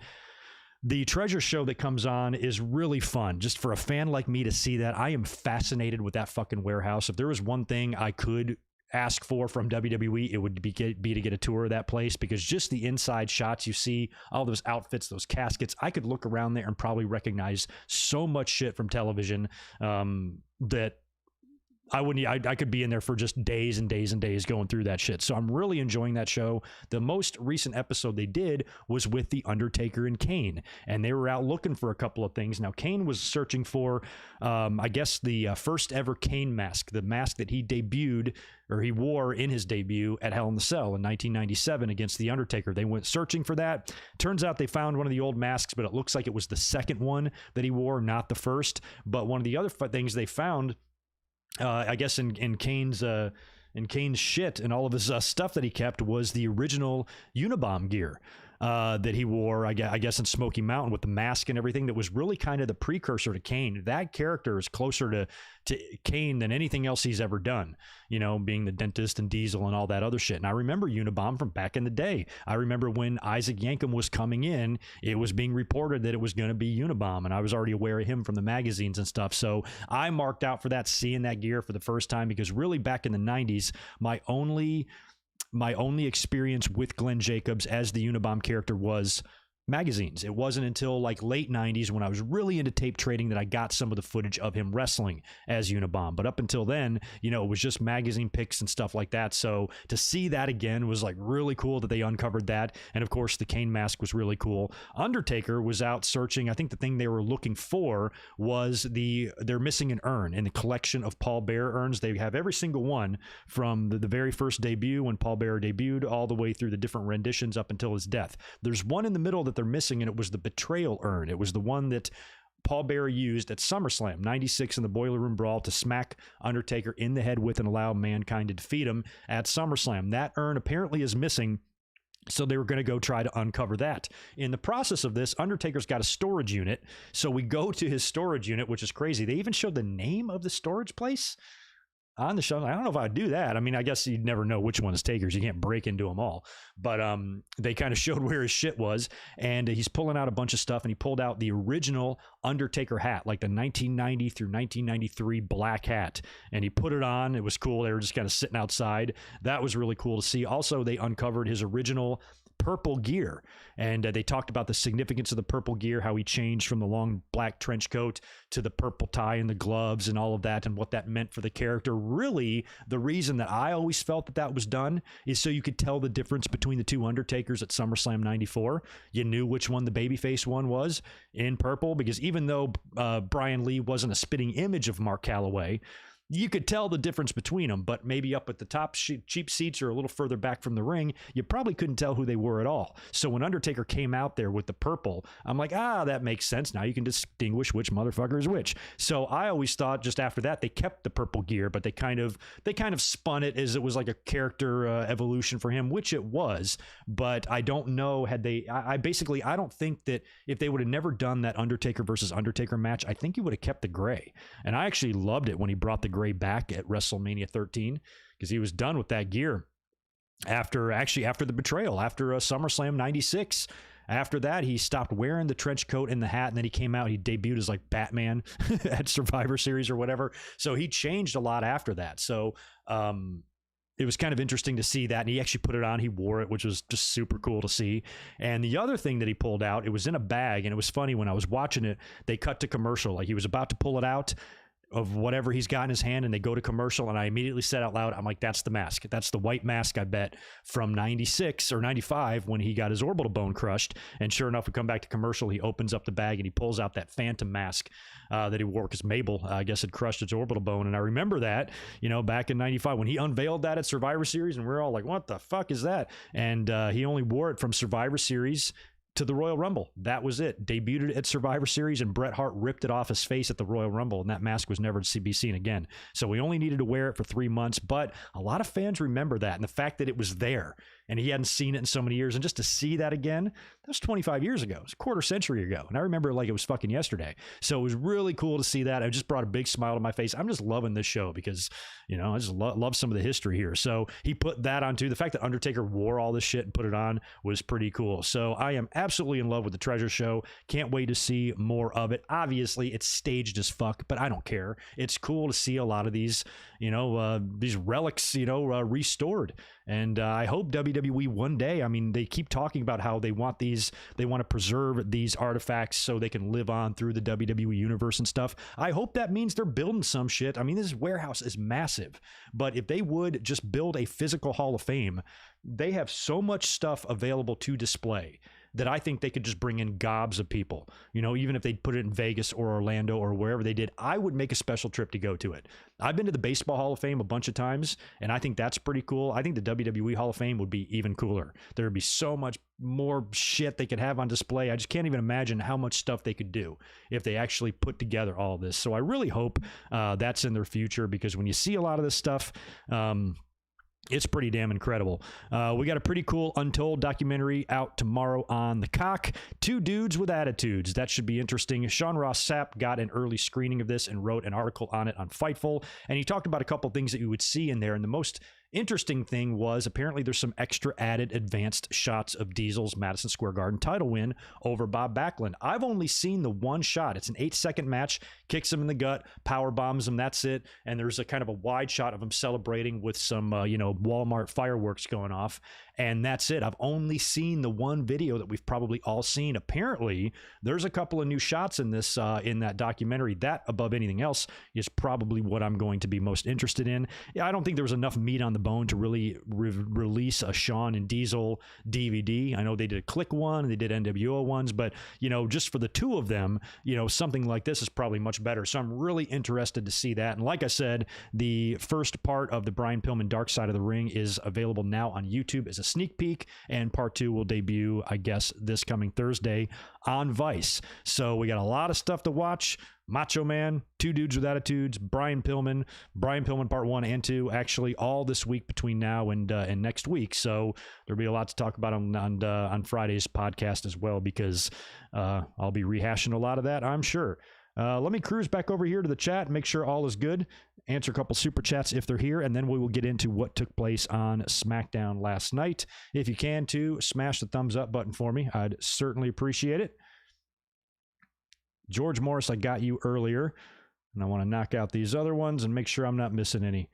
the Treasure show that comes on is really fun. Just for a fan like me to see that, I am fascinated with that fucking warehouse. If there was one thing I could ask for from WWE, it would be to get a tour of that place, because just the inside shots you see, all those outfits, those caskets, I could look around there and probably recognize so much shit from television that I could be in there for just days and days and days going through that shit. So I'm really enjoying that show. The most recent episode they did was with The Undertaker and Kane, and they were out looking for a couple of things. Now, Kane was searching for, I guess, the first ever Kane mask, the mask that he debuted, or he wore in his debut at Hell in the Cell in 1997 against The Undertaker. They went searching for that. Turns out they found one of the old masks, but it looks like it was the second one that he wore, not the first. But one of the other things they found, I guess in Kane's shit and all of his stuff that he kept, was the original Unabomb gear that he wore, I guess, in Smoky Mountain with the mask and everything. That was really kind of the precursor to Kane. That character is closer to Kane than anything else he's ever done, you know, being the dentist and Diesel and all that other shit. And I remember Unabomb from back in the day. I remember when Isaac Yankem was coming in, it was being reported that it was going to be Unabomb, and I was already aware of him from the magazines and stuff. So I marked out for that, seeing that gear for the first time, because really back in the 90s, my only experience with Glenn Jacobs as the Unabomb character was magazines. It wasn't until like late 90s when I was really into tape trading that I got some of the footage of him wrestling as Unabomb. But up until then, you know, it was just magazine pics and stuff like that. So to see that again was like really cool that they uncovered that. And of course, the Kane mask was really cool. Undertaker was out searching. I think the thing they were looking for was they're missing an urn in the collection of Paul Bearer urns. They have every single one from the very first debut when Paul Bearer debuted all the way through the different renditions up until his death. There's one in the middle that they're missing, and it was the betrayal urn. It was the one that Paul Bearer used at SummerSlam 96 in the Boiler Room Brawl to smack Undertaker in the head with and allow Mankind to defeat him at SummerSlam. That urn apparently is missing, so they were going to go try to uncover that. In the process of this, Undertaker's got a storage unit, so we go to his storage unit, which is crazy. They even showed the name of the storage place. on the show. I don't know if I'd do that. I mean, I guess you'd never know which one is Taker's. You can't break into them all. But they kind of showed where his shit was. And he's pulling out a bunch of stuff. And he pulled out the original Undertaker hat, like the 1990 through 1993 black hat. And he put it on. It was cool. They were just kind of sitting outside. That was really cool to see. Also, they uncovered his original purple gear, and they talked about the significance of the purple gear, how he changed from the long black trench coat to the purple tie and the gloves and all of that, and what that meant for the character. Really, the reason that I always felt that that was done is so you could tell the difference between the two Undertakers at SummerSlam 94. You knew which one the babyface one was in purple, because even though Bryan Lee wasn't a spitting image of Mark Calloway, you could tell the difference between them, but maybe up at the top cheap seats or a little further back from the ring, you probably couldn't tell who they were at all. So when Undertaker came out there with the purple, I'm like, that makes sense. Now you can distinguish which motherfucker is which. So I always thought just after that, they kept the purple gear, but they kind of spun it as it was like a character evolution for him, which it was. But I don't know, had they, I don't think that if they would have never done that Undertaker versus Undertaker match, I think he would have kept the gray. And I actually loved it when he brought the gray back at WrestleMania 13, because he was done with that gear after the betrayal, after SummerSlam 96. After that, he stopped wearing the trench coat and the hat, and then he came out, he debuted as like Batman at Survivor Series or whatever. So he changed a lot after that. So it was kind of interesting to see that, and he actually put it on. He wore it, which was just super cool to see. And the other thing that he pulled out, it was in a bag, and it was funny when I was watching it, they cut to commercial. Like he was about to pull it out of whatever he's got in his hand, and they go to commercial, and I immediately said out loud, I'm like, that's the mask. That's the white mask, I bet, from 96 or 95 when he got his orbital bone crushed. And sure enough, we come back to commercial, he opens up the bag and he pulls out that phantom mask that he wore because Mabel, I guess, had crushed its orbital bone. And I remember that, back in 95 when he unveiled that at Survivor Series, and we're all like, what the fuck is that? And he only wore it from Survivor Series to the Royal Rumble. That was it. Debuted at Survivor Series, and Bret Hart ripped it off his face at the Royal Rumble, and that mask was never to be seen again. So we only needed to wear it for 3 months, but a lot of fans remember that, and the fact that it was there, and he hadn't seen it in so many years, and just to see that again, that was 25 years ago. It was a quarter century ago, and I remember it like it was fucking yesterday. So it was really cool to see that. It just brought a big smile to my face. I'm just loving this show because, I just love some of the history here. So he put that on too. The fact that Undertaker wore all this shit and put it on was pretty cool. So I am absolutely in love with the Treasure Show. Can't wait to see more of it. Obviously, it's staged as fuck, but I don't care. It's cool to see a lot of these, these relics, restored. And I hope WWE one day, they keep talking about how they want to preserve these artifacts so they can live on through the WWE universe and stuff. I hope that means they're building some shit. This warehouse is massive, but if they would just build a physical Hall of Fame, they have so much stuff available to display that I think they could just bring in gobs of people. Even if they put it in Vegas or Orlando or wherever they did, I would make a special trip to go to it. I've been to the Baseball Hall of Fame a bunch of times, and I think that's pretty cool. I think the WWE Hall of Fame would be even cooler. There would be so much more shit they could have on display. I just can't even imagine how much stuff they could do if they actually put together all this. So I really hope that's in their future, because when you see a lot of this stuff, it's pretty damn incredible. We got a pretty cool Untold documentary out tomorrow on the Cock. Two Dudes with Attitudes. That should be interesting. Sean Ross Sapp got an early screening of this and wrote an article on it on Fightful. And he talked about a couple things that you would see in there. And the most interesting thing was apparently there's some extra added advanced shots of Diesel's Madison Square Garden title win over Bob Backlund. I've only seen the one shot. It's an 8-second match, kicks him in the gut, power bombs him, that's it. And there's a kind of a wide shot of him celebrating with some Walmart fireworks going off, and that's it. I've only seen the one video that we've probably all seen. Apparently there's a couple of new shots in this in that documentary. That, above anything else, is probably what I'm going to be most interested in. I don't think there was enough meat on the bone to really release a Shawn and Diesel DVD. I know they did a Click one and they did NWO ones, but just for the two of them, something like this is probably much better. So I'm really interested to see that. And like I said, the first part of the Brian Pillman Dark Side of the Ring is available now on YouTube as a sneak peek, and part 2 will debut, I guess, this coming Thursday on Vice. So we got a lot of stuff to watch. Macho Man, Two Dudes with Attitudes, Brian Pillman part 1 and 2, actually all this week between now and next week. So there'll be a lot to talk about on Friday's podcast as well, because I'll be rehashing a lot of that, I'm sure. Let me cruise back over here to the chat and make sure all is good. Answer a couple super chats if they're here, and then we will get into what took place on SmackDown last night. If you can, too, smash the thumbs up button for me. I'd certainly appreciate it. George Morris, I got you earlier, and I want to knock out these other ones and make sure I'm not missing any.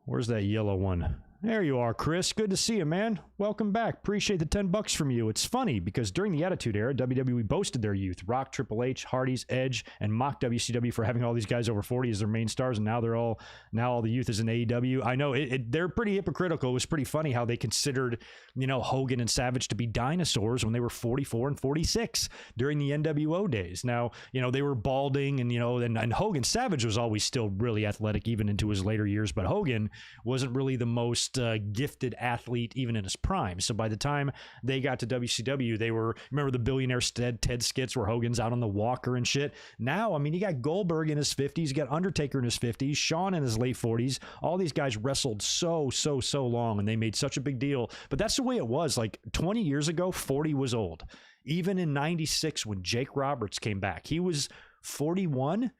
Where's that yellow one? There you are, Chris. Good to see you, man. Welcome back. Appreciate the $10 from you. It's funny because during the Attitude Era, WWE boasted their youth. Rock, Triple H, Hardy's, Edge, and mocked WCW for having all these guys over 40 as their main stars, and now all the youth is in AEW. I know they're pretty hypocritical. It was pretty funny how they considered, Hogan and Savage to be dinosaurs when they were 44 and 46 during the NWO days. Now, they were balding, and Hogan, Savage was always still really athletic even into his later years, but Hogan wasn't really the most gifted athlete even in his prime. So by the time they got to WCW, remember the Billionaire Ted skits where Hogan's out on the walker and shit. Now, you got Goldberg in his 50s, you got Undertaker in his 50s, Shawn in his late 40s. All these guys wrestled so long, and they made such a big deal. But that's the way it was. Like 20 years ago, 40 was old. Even in 96 when Jake Roberts came back, he was 41.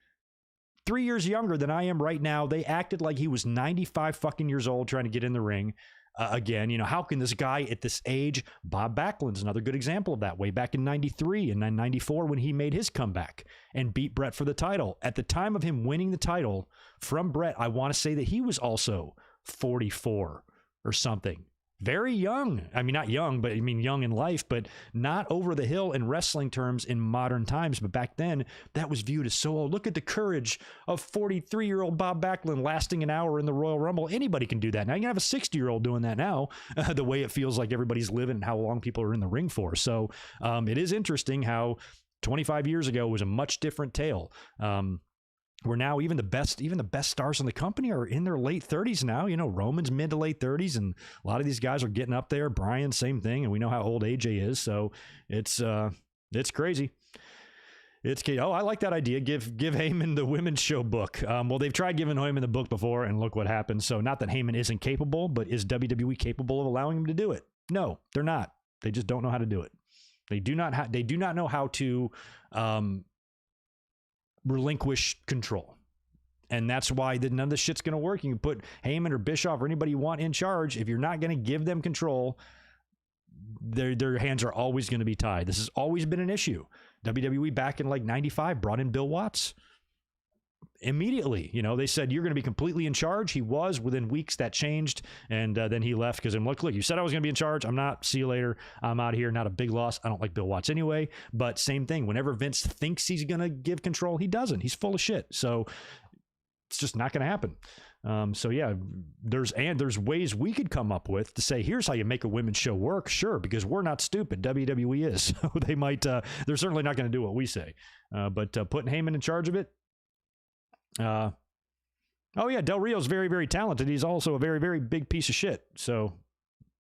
3 years younger than I am right now. They acted like he was 95 fucking years old trying to get in the ring. Again, how can this guy at this age? Bob Backlund's another good example of that. Way back in 93 and then 94 when he made his comeback and beat Brett for the title. At the time of him winning the title from Brett, I want to say that he was also 44 or something. Very young. Not young, but young in life, but not over the hill in wrestling terms in modern times. But back then, that was viewed as so old. Look at the courage of 43-year-old Bob Backlund lasting an hour in the Royal Rumble. Anybody can do that. Now, you can have a 60-year-old doing that now, the way it feels like everybody's living and how long people are in the ring for. So it is interesting how 25 years ago was a much different tale. Where now even the best stars in the company are in their late 30s now. Roman's mid to late 30s, and a lot of these guys are getting up there. Bryan, same thing, and we know how old AJ is. So it's crazy. I like that idea. Give Heyman the women's show book. Well, they've tried giving Heyman the book before, and look what happened. So not that Heyman isn't capable, but is WWE capable of allowing him to do it? No, they're not. They just don't know how to do it. They do not know how to relinquish control. And that's why none of this shit's going to work. You can put Heyman or Bischoff or anybody you want in charge. If you're not going to give them control, their hands are always going to be tied. This has always been an issue. WWE back in 95 brought in Bill Watts. Immediately, they said, you're going to be completely in charge. He was. Within weeks, that changed. And then he left because I'm like, look, you said I was going to be in charge. I'm not. See you later. I'm out of here. Not a big loss. I don't like Bill Watts anyway. But same thing. Whenever Vince thinks he's going to give control, he doesn't. He's full of shit. So it's just not going to happen. So yeah, there's ways we could come up with to say, here's how you make a women's show work. Sure, because we're not stupid. WWE is. So they might. They're certainly not going to do what we say. But putting Heyman in charge of it. Oh yeah, Del Rio's very, very talented. He's also a very, very big piece of shit. So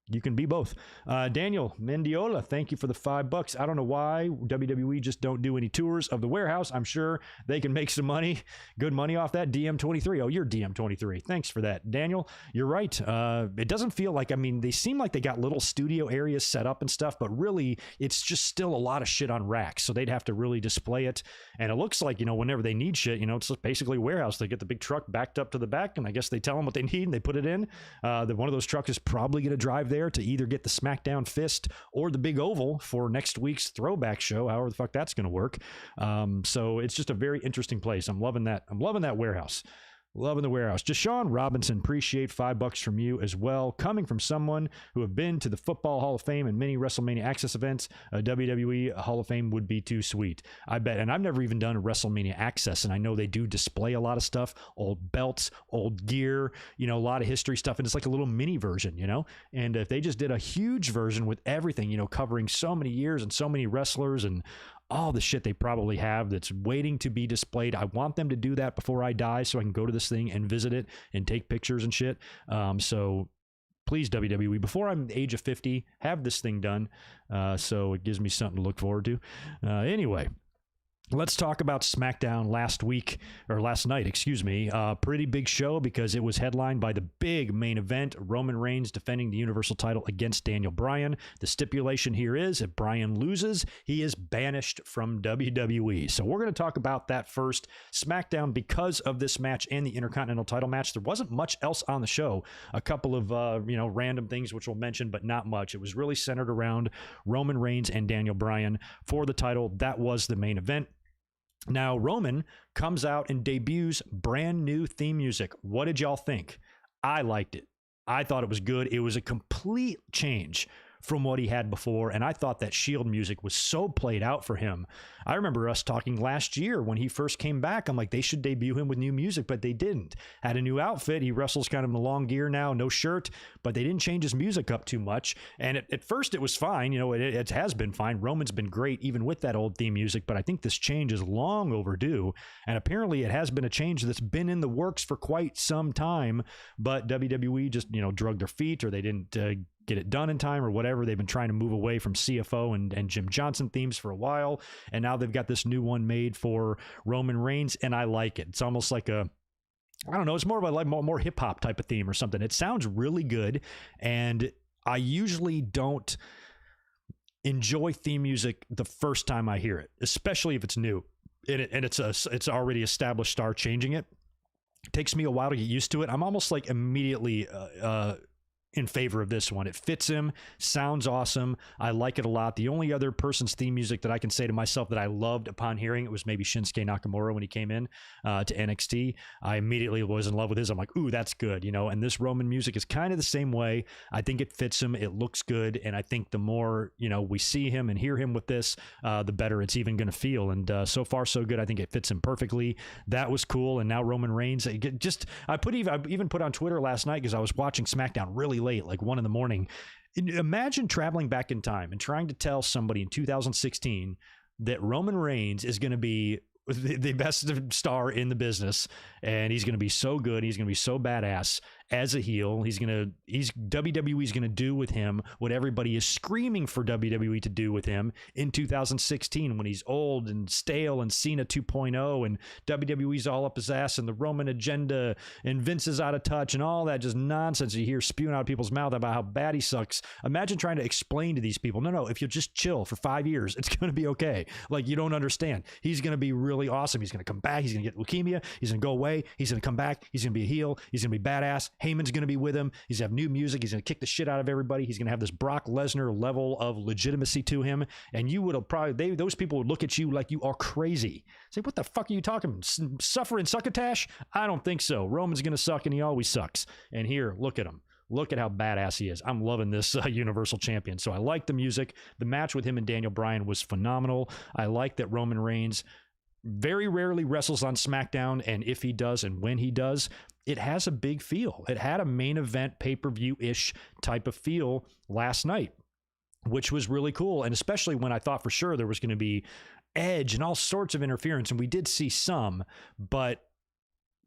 you can be both. Daniel Mendiola, thank you for the $5. I don't know why WWE just don't do any tours of the warehouse. I'm sure they can make some money, good money off that. DM23. Oh, you're DM23. Thanks for that, Daniel. You're right. It doesn't feel like, they seem like they got little studio areas set up and stuff, but really it's just still a lot of shit on racks. So they'd have to really display it. And it looks like, whenever they need shit, it's basically a warehouse. They get the big truck backed up to the back, and I guess they tell them what they need and they put it in. One of those trucks is probably going to drive there to either get the Smackdown Fist or the Big Oval for next week's throwback show, however the fuck that's going to work. So it's just a very interesting place. I'm loving that. I'm loving that warehouse. Loving the warehouse. Deshaun Robinson, appreciate $5 from you as well. Coming from someone who have been to the Football Hall of Fame and many WrestleMania Access events, a WWE Hall of Fame would be too sweet. I bet. And I've never even done a WrestleMania Access, and I know they do display a lot of stuff, old belts, old gear, a lot of history stuff, and it's like a little mini version, And if they just did a huge version with everything, covering so many years and so many wrestlers and all the shit they probably have that's waiting to be displayed. I want them to do that before I die so I can go to this thing and visit it and take pictures and shit. So please, WWE, before I'm the age of 50, have this thing done. So it gives me something to look forward to. Anyway, Let's talk about Smackdown last night. Pretty big show because it was headlined by the big main event, Roman Reigns defending the Universal title against Daniel Bryan. The stipulation here is if Bryan loses, he is banished from WWE. So we're going to talk about that first. Smackdown, because of this match and the Intercontinental title match, there wasn't much else on the show. A couple of random things which we'll mention, but not much. It was really centered around Roman Reigns and Daniel Bryan for the title. That was the main event. Now, Roman comes out and debuts brand new theme music. What did y'all think? I liked it. I thought it was good. It was a complete change from what he had before, and I thought that Shield music was so played out for him. I remember us talking last year when he first came back. I'm like, they should debut him with new music, but they didn't. Had a new outfit. He wrestles kind of in a long gear now, no shirt, but they didn't change his music up too much. And at first it was fine. It has been fine. Roman's been great even with that old theme music, but I think this change is long overdue. And apparently it has been a change that's been in the works for quite some time, but WWE just, drug their feet, or they didn't get it done in time or whatever. They've been trying to move away from CFO and Jim Johnson themes for a while, and now they've got this new one made for Roman Reigns, and I like it. It's almost like I don't know, it's more of a more hip-hop type of theme or something. It sounds really good, and I usually don't enjoy theme music the first time I hear it, especially if it's new and it's already established star changing it. It takes me a while to get used to it. I'm almost like immediately in favor of this one. It fits him, sounds awesome. I like it a lot. The only other person's theme music that I can say to myself that I loved upon hearing it was maybe Shinsuke Nakamura when he came in to NXT. I immediately was in love with his. I'm like, ooh, that's good, and this Roman music is kind of the same way. I think it fits him. It looks good, and I think the more, we see him and hear him with this, the better it's even going to feel. And so far, so good. I think it fits him perfectly. That was cool. And now Roman Reigns, I even put on Twitter last night because I was watching Smackdown really late, like 1 a.m. Imagine traveling back in time and trying to tell somebody in 2016 that Roman Reigns is going to be the best star in the business, and he's going to be so good, he's going to be so badass as a heel. WWE's going to do with him what everybody is screaming for WWE to do with him in 2016 when he's old and stale and Cena 2.0 and WWE's all up his ass and the Roman agenda and Vince is out of touch and all that just nonsense you hear spewing out of people's mouth about how bad he sucks. Imagine trying to explain to these people, no, if you'll just chill for 5 years, it's going to be okay. Like, you don't understand. He's going to be really awesome. He's going to come back. He's going to get leukemia. He's going to go away. He's going to come back. He's going to be a heel. He's going to be badass. Heyman's going to be with him. He's going to have new music. He's going to kick the shit out of everybody. He's going to have this Brock Lesnar level of legitimacy to him. And you would have those people would look at you like you are crazy. Say, what the fuck are you talking about? Suffer and succotash? I don't think so. Roman's going to suck, and he always sucks. And here, look at him. Look at how badass he is. I'm loving this Universal Champion. So I like the music. The match with him and Daniel Bryan was phenomenal. I like that Roman Reigns very rarely wrestles on SmackDown, and if he does and when he does, it has a big feel. It had a main event pay-per-view-ish type of feel last night, which was really cool, and especially when I thought for sure there was going to be Edge and all sorts of interference, and we did see some, but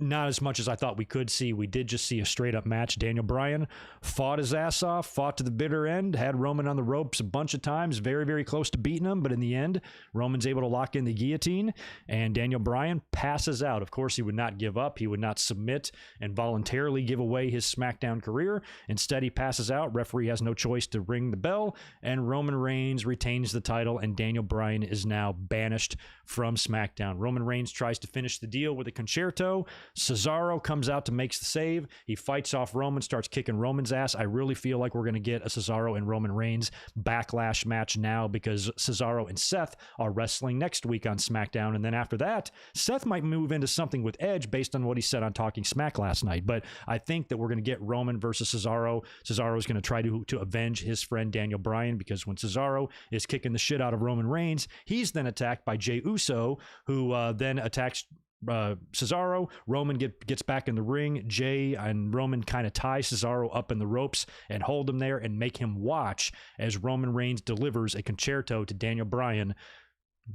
not as much as I thought we could see. We did just see a straight-up match. Daniel Bryan fought his ass off, fought to the bitter end, had Roman on the ropes a bunch of times, very, very close to beating him, but in the end, Roman's able to lock in the guillotine, and Daniel Bryan passes out. Of course, he would not give up. He would not submit and voluntarily give away his SmackDown career. Instead, he passes out. Referee has no choice to ring the bell, and Roman Reigns retains the title, and Daniel Bryan is now banished from SmackDown. Roman Reigns tries to finish the deal with a concerto. Cesaro comes out to make the save. He fights off Roman, starts kicking Roman's ass. I really feel like we're going to get a Cesaro and Roman Reigns backlash match now because Cesaro and Seth are wrestling next week on SmackDown. And then after that, Seth might move into something with Edge based on what he said on Talking Smack last night. But I think that we're going to get Roman versus Cesaro. Cesaro is going to try to avenge his friend Daniel Bryan, because when Cesaro is kicking the shit out of Roman Reigns, he's then attacked by Jey Uso, who then attacks Cesaro. Roman gets back in the ring. Jey and Roman kind of tie Cesaro up in the ropes and hold him there and make him watch as Roman Reigns delivers a concerto to Daniel Bryan,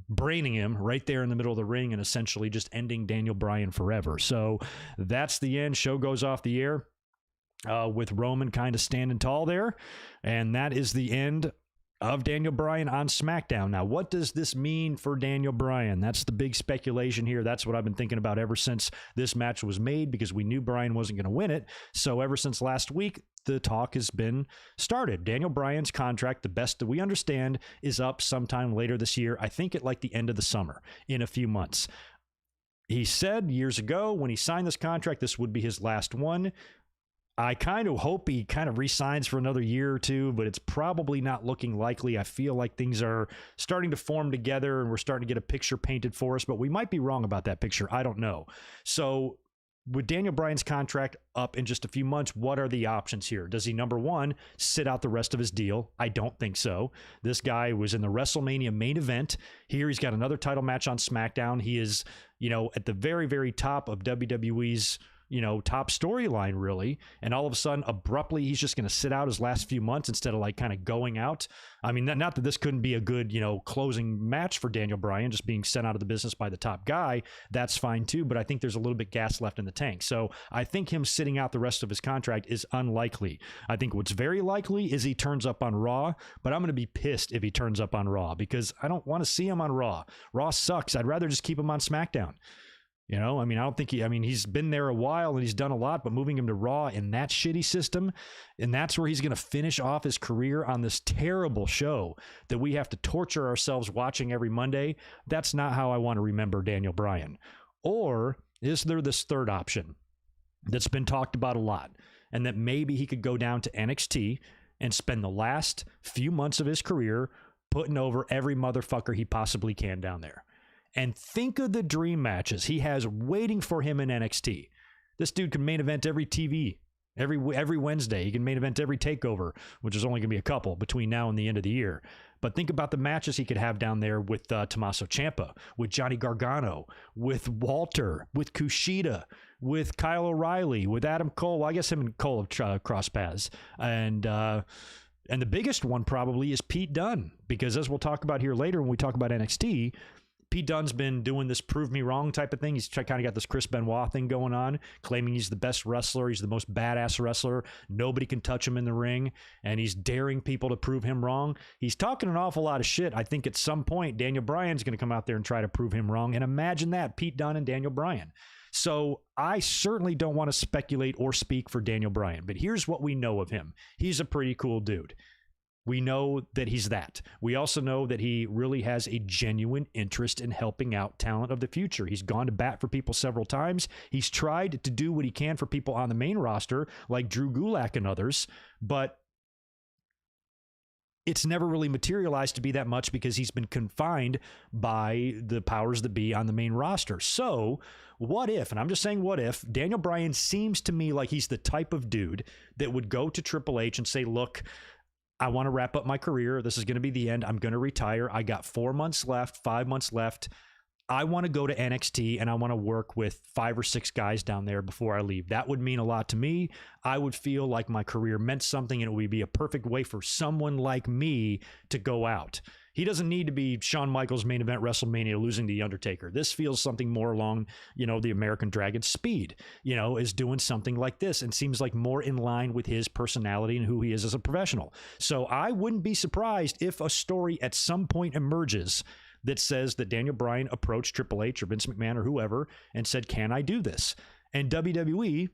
braining him right there in the middle of the ring and essentially just ending Daniel Bryan forever. So that's the end. Show goes off the air with Roman kind of standing tall there, and that is the end of Daniel Bryan on SmackDown. Now, what does this mean for Daniel Bryan? That's the big speculation here. That's what I've been thinking about ever since this match was made, because we knew Bryan wasn't going to win it. So ever since last week, the talk has been started. Daniel Bryan's contract, the best that we understand, is up sometime later this year. I think at like the end of the summer, in a few months. He said years ago when he signed this contract, this would be his last one. I kind of hope he kind of re-signs for another year or two, but it's probably not looking likely. I feel like things are starting to form together and we're starting to get a picture painted for us, but we might be wrong about that picture. I don't know. So with Daniel Bryan's contract up in just a few months, what are the options here? Does he, number one, sit out the rest of his deal? I don't think so. This guy was in the WrestleMania main event. Here he's got another title match on SmackDown. He is, at the very, very top of WWE's top storyline, really. And all of a sudden, abruptly, he's just going to sit out his last few months instead of like kind of going out. I mean, not that this couldn't be a good, closing match for Daniel Bryan, just being sent out of the business by the top guy. That's fine too. But I think there's a little bit gas left in the tank. So I think him sitting out the rest of his contract is unlikely. I think what's very likely is he turns up on Raw, but I'm going to be pissed if he turns up on Raw because I don't want to see him on Raw. Raw sucks. I'd rather just keep him on SmackDown. I don't think he's been there a while and he's done a lot, but moving him to Raw in that shitty system, and that's where he's going to finish off his career on this terrible show that we have to torture ourselves watching every Monday. That's not how I want to remember Daniel Bryan. Or is there this third option that's been talked about a lot, and that maybe he could go down to NXT and spend the last few months of his career putting over every motherfucker he possibly can down there? And think of the dream matches he has waiting for him in NXT. This dude can main event every TV, every Wednesday. He can main event every takeover, which is only going to be a couple between now and the end of the year. But think about the matches he could have down there with Tommaso Ciampa, with Johnny Gargano, with Walter, with Kushida, with Kyle O'Reilly, with Adam Cole. Well, I guess him and Cole have crossed paths. And the biggest one probably is Pete Dunne, because as we'll talk about here later when we talk about NXT, Pete Dunne's been doing this prove me wrong type of thing. He's kind of got this Chris Benoit thing going on, claiming he's the best wrestler. He's the most badass wrestler. Nobody can touch him in the ring, and he's daring people to prove him wrong. He's talking an awful lot of shit. I think at some point, Daniel Bryan's going to come out there and try to prove him wrong. And imagine that, Pete Dunne and Daniel Bryan. So I certainly don't want to speculate or speak for Daniel Bryan, but here's what we know of him. He's a pretty cool dude. We know that he's that. We also know that he really has a genuine interest in helping out talent of the future. He's gone to bat for people several times. He's tried to do what he can for people on the main roster, like Drew Gulak and others, but it's never really materialized to be that much because he's been confined by the powers that be on the main roster. So what if, and I'm just saying what if, Daniel Bryan seems to me like he's the type of dude that would go to Triple H and say, look, I want to wrap up my career. This is going to be the end. I'm going to retire. I got 4 months left, 5 months left. I want to go to NXT and I want to work with 5 or 6 guys down there before I leave. That would mean a lot to me. I would feel like my career meant something and it would be a perfect way for someone like me to go out. He doesn't need to be Shawn Michaels main event WrestleMania losing to The Undertaker. This feels something more along, the American Dragon Speed, is doing something like this and seems like more in line with his personality and who he is as a professional. So I wouldn't be surprised if a story at some point emerges that says that Daniel Bryan approached Triple H or Vince McMahon or whoever and said, can I do this? And WWE,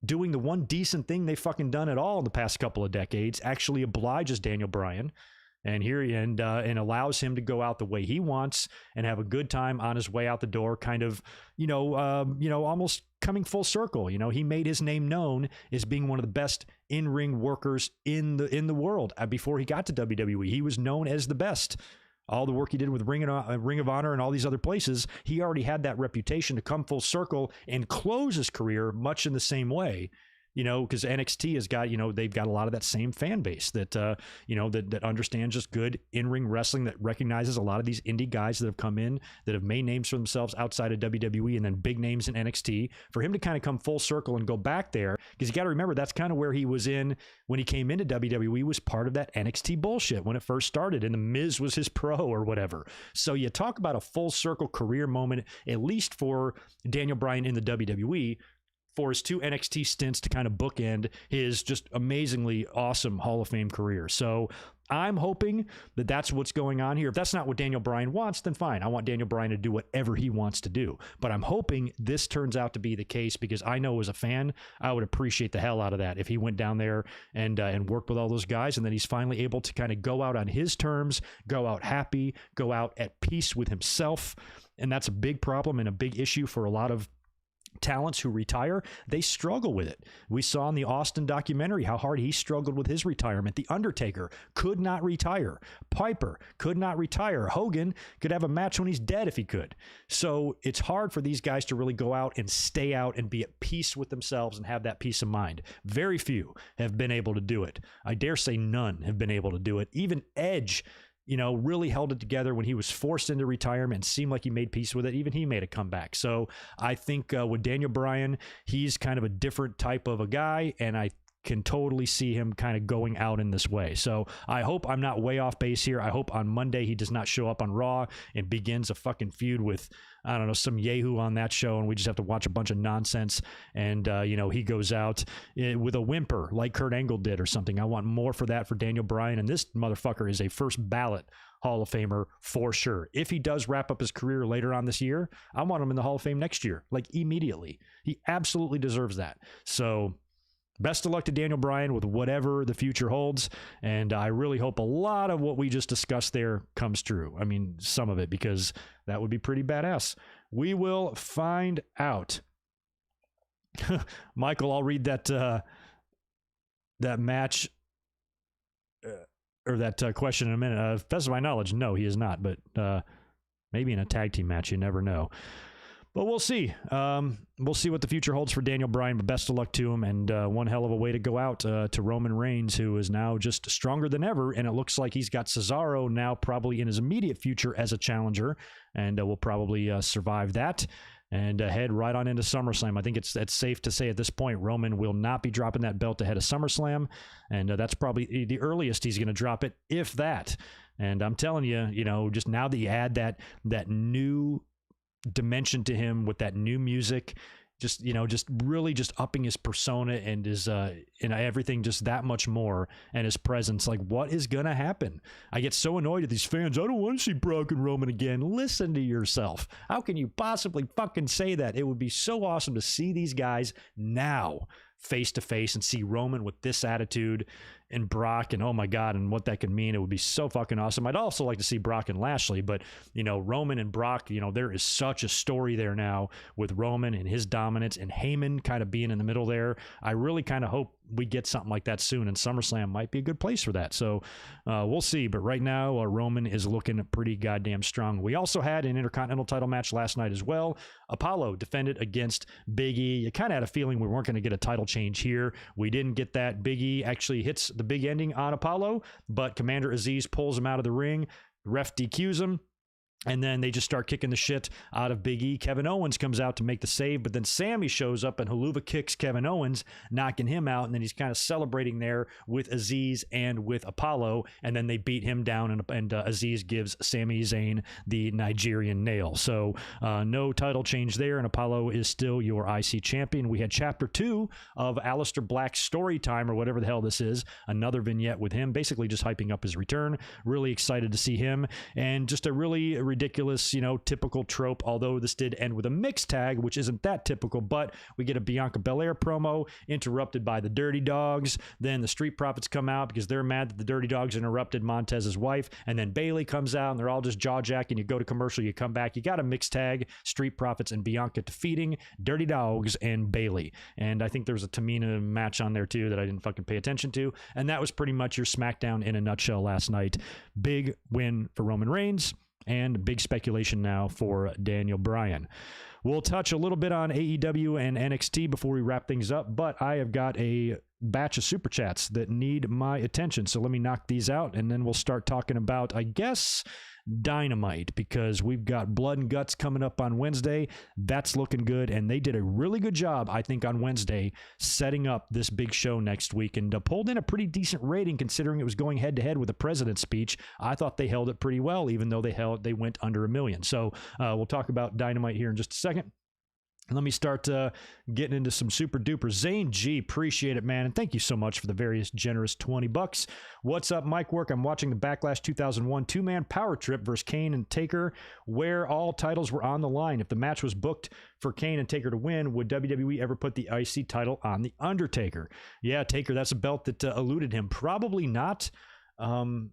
doing the one decent thing they've fucking done at all in the past couple of decades, actually obliges Daniel Bryan and allows him to go out the way he wants and have a good time on his way out the door, kind of, almost coming full circle. He made his name known as being one of the best in-ring workers in the world. Before he got to WWE, he was known as the best. All the work he did with Ring of Honor and all these other places, he already had that reputation to come full circle and close his career much in the same way. Because NXT has got, they've got a lot of that same fan base that, that understands just good in-ring wrestling, that recognizes a lot of these indie guys that have come in, that have made names for themselves outside of WWE and then big names in NXT. For him to kind of come full circle and go back there, because you got to remember, that's kind of where he was in when he came into WWE, was part of that NXT bullshit when it first started, and The Miz was his pro or whatever. So you talk about a full circle career moment, at least for Daniel Bryan in the WWE, for his 2 NXT stints to kind of bookend his just amazingly awesome Hall of Fame career. So I'm hoping that that's what's going on here. If that's not what Daniel Bryan wants, then fine. I want Daniel Bryan to do whatever he wants to do. But I'm hoping this turns out to be the case, because I know as a fan, I would appreciate the hell out of that if he went down there and worked with all those guys, and then he's finally able to kind of go out on his terms, go out happy, go out at peace with himself. And that's a big problem and a big issue for a lot of talents who retire. They struggle with it. We saw in the Austin documentary how hard he struggled with his retirement. The Undertaker could not retire. Piper could not retire. Hogan could have a match when he's dead if he could. So it's hard for these guys to really go out and stay out and be at peace with themselves and have that peace of mind. Very few have been able to do it. I dare say none have been able to do it. Even Edge, really held it together when he was forced into retirement and seemed like he made peace with it. Even he made a comeback. So I think with Daniel Bryan, he's kind of a different type of a guy, and I can totally see him kind of going out in this way. So I hope I'm not way off base here. I hope on Monday he does not show up on Raw and begins a fucking feud with, I don't know, some yahoo on that show, and we just have to watch a bunch of nonsense. And, he goes out with a whimper like Kurt Angle did or something. I want more for that for Daniel Bryan. And this motherfucker is a first ballot Hall of Famer for sure. If he does wrap up his career later on this year, I want him in the Hall of Fame next year, like immediately. He absolutely deserves that. So best of luck to Daniel Bryan with whatever the future holds. And I really hope a lot of what we just discussed there comes true. I mean, some of it, because that would be pretty badass. We will find out. Michael, I'll read that match or that question in a minute. Best of my knowledge, no, he is not. But maybe in a tag team match, you never know. But we'll see. We'll see what the future holds for Daniel Bryan, but best of luck to him. And one hell of a way to go out to Roman Reigns, who is now just stronger than ever. And it looks like he's got Cesaro now probably in his immediate future as a challenger, and will probably survive that and head right on into SummerSlam. I think it's safe to say at this point, Roman will not be dropping that belt ahead of SummerSlam. And that's probably the earliest he's going to drop it, if that. And I'm telling you, just now that you add that new dimension to him with that new music, just really just upping his persona and his everything just that much more, and his presence. Like, what is gonna happen? I get so annoyed at these fans. I don't want to see Brock and Roman again. Listen to yourself. How can you possibly fucking say that? It would be so awesome to see these guys now face to face and see Roman with this attitude and Brock, and oh my God, and what that could mean. It would be so fucking awesome. I'd also like to see Brock and Lashley, but Roman and Brock, there is such a story there now with Roman and his dominance, and Heyman kind of being in the middle there. I really kind of hope we get something like that soon, and SummerSlam might be a good place for that. So we'll see. But right now, Roman is looking pretty goddamn strong. We also had an Intercontinental title match last night as well. Apollo defended against Big E. You kind of had a feeling we weren't going to get a title change here. We didn't get that. Big E actually hits the big ending on Apollo, but Commander Aziz pulls him out of the ring. The ref DQs him. And then they just start kicking the shit out of Big E. Kevin Owens comes out to make the save, but then Sammy shows up and Haluva kicks Kevin Owens, knocking him out. And then he's kind of celebrating there with Aziz and with Apollo. And then they beat him down, and Aziz gives Sami Zayn the Nigerian nail. So no title change there, and Apollo is still your IC champion. We had Chapter 2 of Aleister Black's story time, or whatever the hell this is. Another vignette with him, basically just hyping up his return. Really excited to see him. And just a really ridiculous, typical trope, although this did end with a mixed tag, which isn't that typical, but we get a Bianca Belair promo interrupted by the Dirty Dogs. Then the Street Profits come out because they're mad that the Dirty Dogs interrupted Montez's wife, and then Bayley comes out and they're all just jaw-jacking. You go to commercial, you come back, you got a mixed tag, Street Profits and Bianca defeating Dirty Dogs and Bayley. And I think there was a Tamina match on there too that I didn't fucking pay attention to, and that was pretty much your SmackDown in a nutshell last night. Big win for Roman Reigns, and big speculation now for Daniel Bryan. We'll touch a little bit on AEW and NXT before we wrap things up, but I have got a batch of super chats that need my attention. So let me knock these out, and then we'll start talking about, I guess, Dynamite, because we've got Blood and Guts coming up on Wednesday. That's looking good, and they did a really good job, I think, on Wednesday setting up this big show next week, and pulled in a pretty decent rating considering it was going head-to-head with the president's speech. I thought they held it pretty well, even though they went under 1 million. So we'll talk about Dynamite here in just a second. Let me start getting into some super duper. Zane G, appreciate it, man. And thank you so much for the various generous $20. What's up, Mike Work? I'm watching the Backlash 2001 two-man power trip versus Kane and Taker, where all titles were on the line. If the match was booked for Kane and Taker to win, would WWE ever put the IC title on The Undertaker? Yeah, Taker, that's a belt that eluded him. Probably not. I'm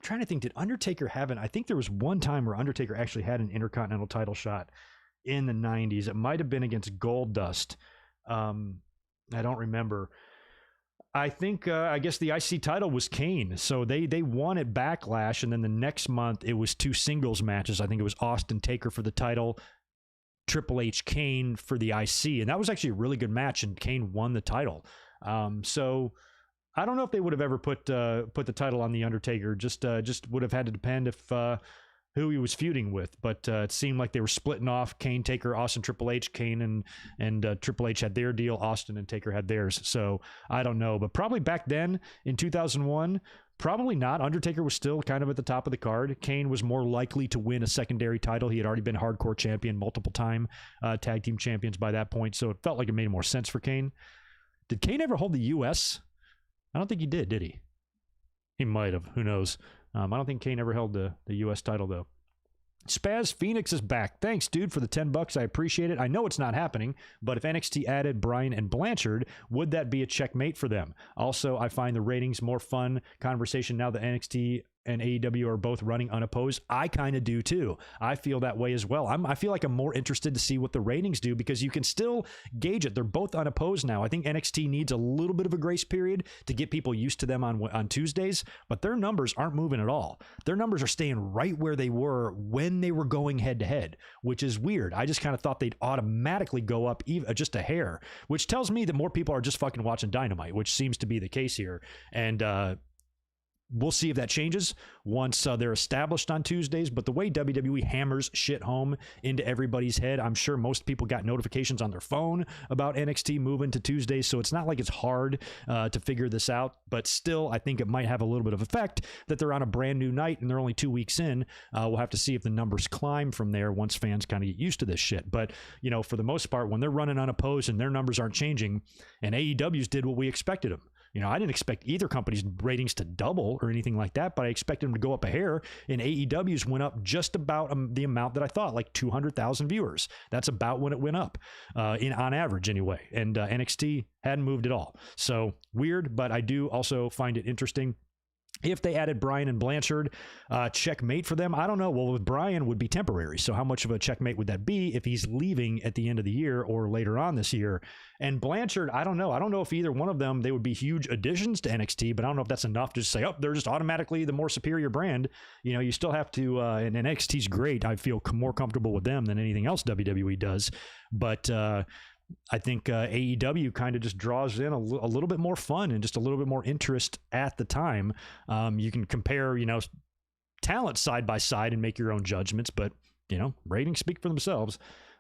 trying to think, did Undertaker have I think there was one time where Undertaker actually had an Intercontinental title shot in the 90s. It might have been against Goldust. I don't remember. I think, I guess the IC title was Kane. So they won at Backlash, and then the next month it was 2 singles matches. I think it was Austin Taker for the title, Triple H Kane for the IC. And that was actually a really good match, and Kane won the title. So I don't know if they would have ever put the title on the Undertaker. Just would have had to depend if who he was feuding with. But it seemed like they were splitting off. Kane, Taker, Austin, Triple H. Kane and Triple H had their deal. Austin and Taker had theirs. So I don't know. But probably back then in 2001, probably not. Undertaker was still kind of at the top of the card. Kane was more likely to win a secondary title. He had already been hardcore champion, multiple time tag team champions by that point. So it felt like it made more sense for Kane. Did Kane ever hold the U.S.? I don't think he did he? He might have. Who knows? I don't think Kane ever held the U.S. title, though. Spaz Phoenix is back. Thanks, dude, for the $10. I appreciate it. I know it's not happening, but if NXT added Bryan and Blanchard, would that be a checkmate for them? Also, I find the ratings more fun conversation now that NXT and AEW are both running unopposed. I kind of do too. I feel that way as well. I feel like I'm more interested to see what the ratings do because you can still gauge it. They're both unopposed now. I think NXT needs a little bit of a grace period to get people used to them on Tuesdays, but their numbers aren't moving at all. Their numbers are staying right where they were when they were going head to head, which is weird. I just kind of thought they'd automatically go up just a hair, which tells me that more people are just fucking watching Dynamite, which seems to be the case here. And we'll see if that changes once they're established on Tuesdays. But the way WWE hammers shit home into everybody's head, I'm sure most people got notifications on their phone about NXT moving to Tuesdays. So it's not like it's hard to figure this out. But still, I think it might have a little bit of effect that they're on a brand new night and they're only 2 weeks in. We'll have to see if the numbers climb from there once fans kind of get used to this shit. But, you know, for the most part, when they're running unopposed and their numbers aren't changing, and AEW's did what we expected them. You know, I didn't expect either company's ratings to double or anything like that, but I expected them to go up a hair, and AEW's went up just about the amount that I thought, like 200,000 viewers. That's about when it went up, on average anyway. And NXT hadn't moved at all. So weird, but I do also find it interesting. If they added Bryan and Blanchard, checkmate for them, I don't know. Well, with Bryan would be temporary. So how much of a checkmate would that be if he's leaving at the end of the year or later on this year? And Blanchard, I don't know. I don't know if either one of them, they would be huge additions to NXT, but I don't know if that's enough to just say, oh, they're just automatically the more superior brand. You know, you still have to, and NXT's great. I feel more comfortable with them than anything else WWE does. But, I think AEW kind of just draws in a little bit more fun and just a little bit more interest at the time. You can compare, you know, talent side by side and make your own judgments, but, you know, ratings speak for themselves.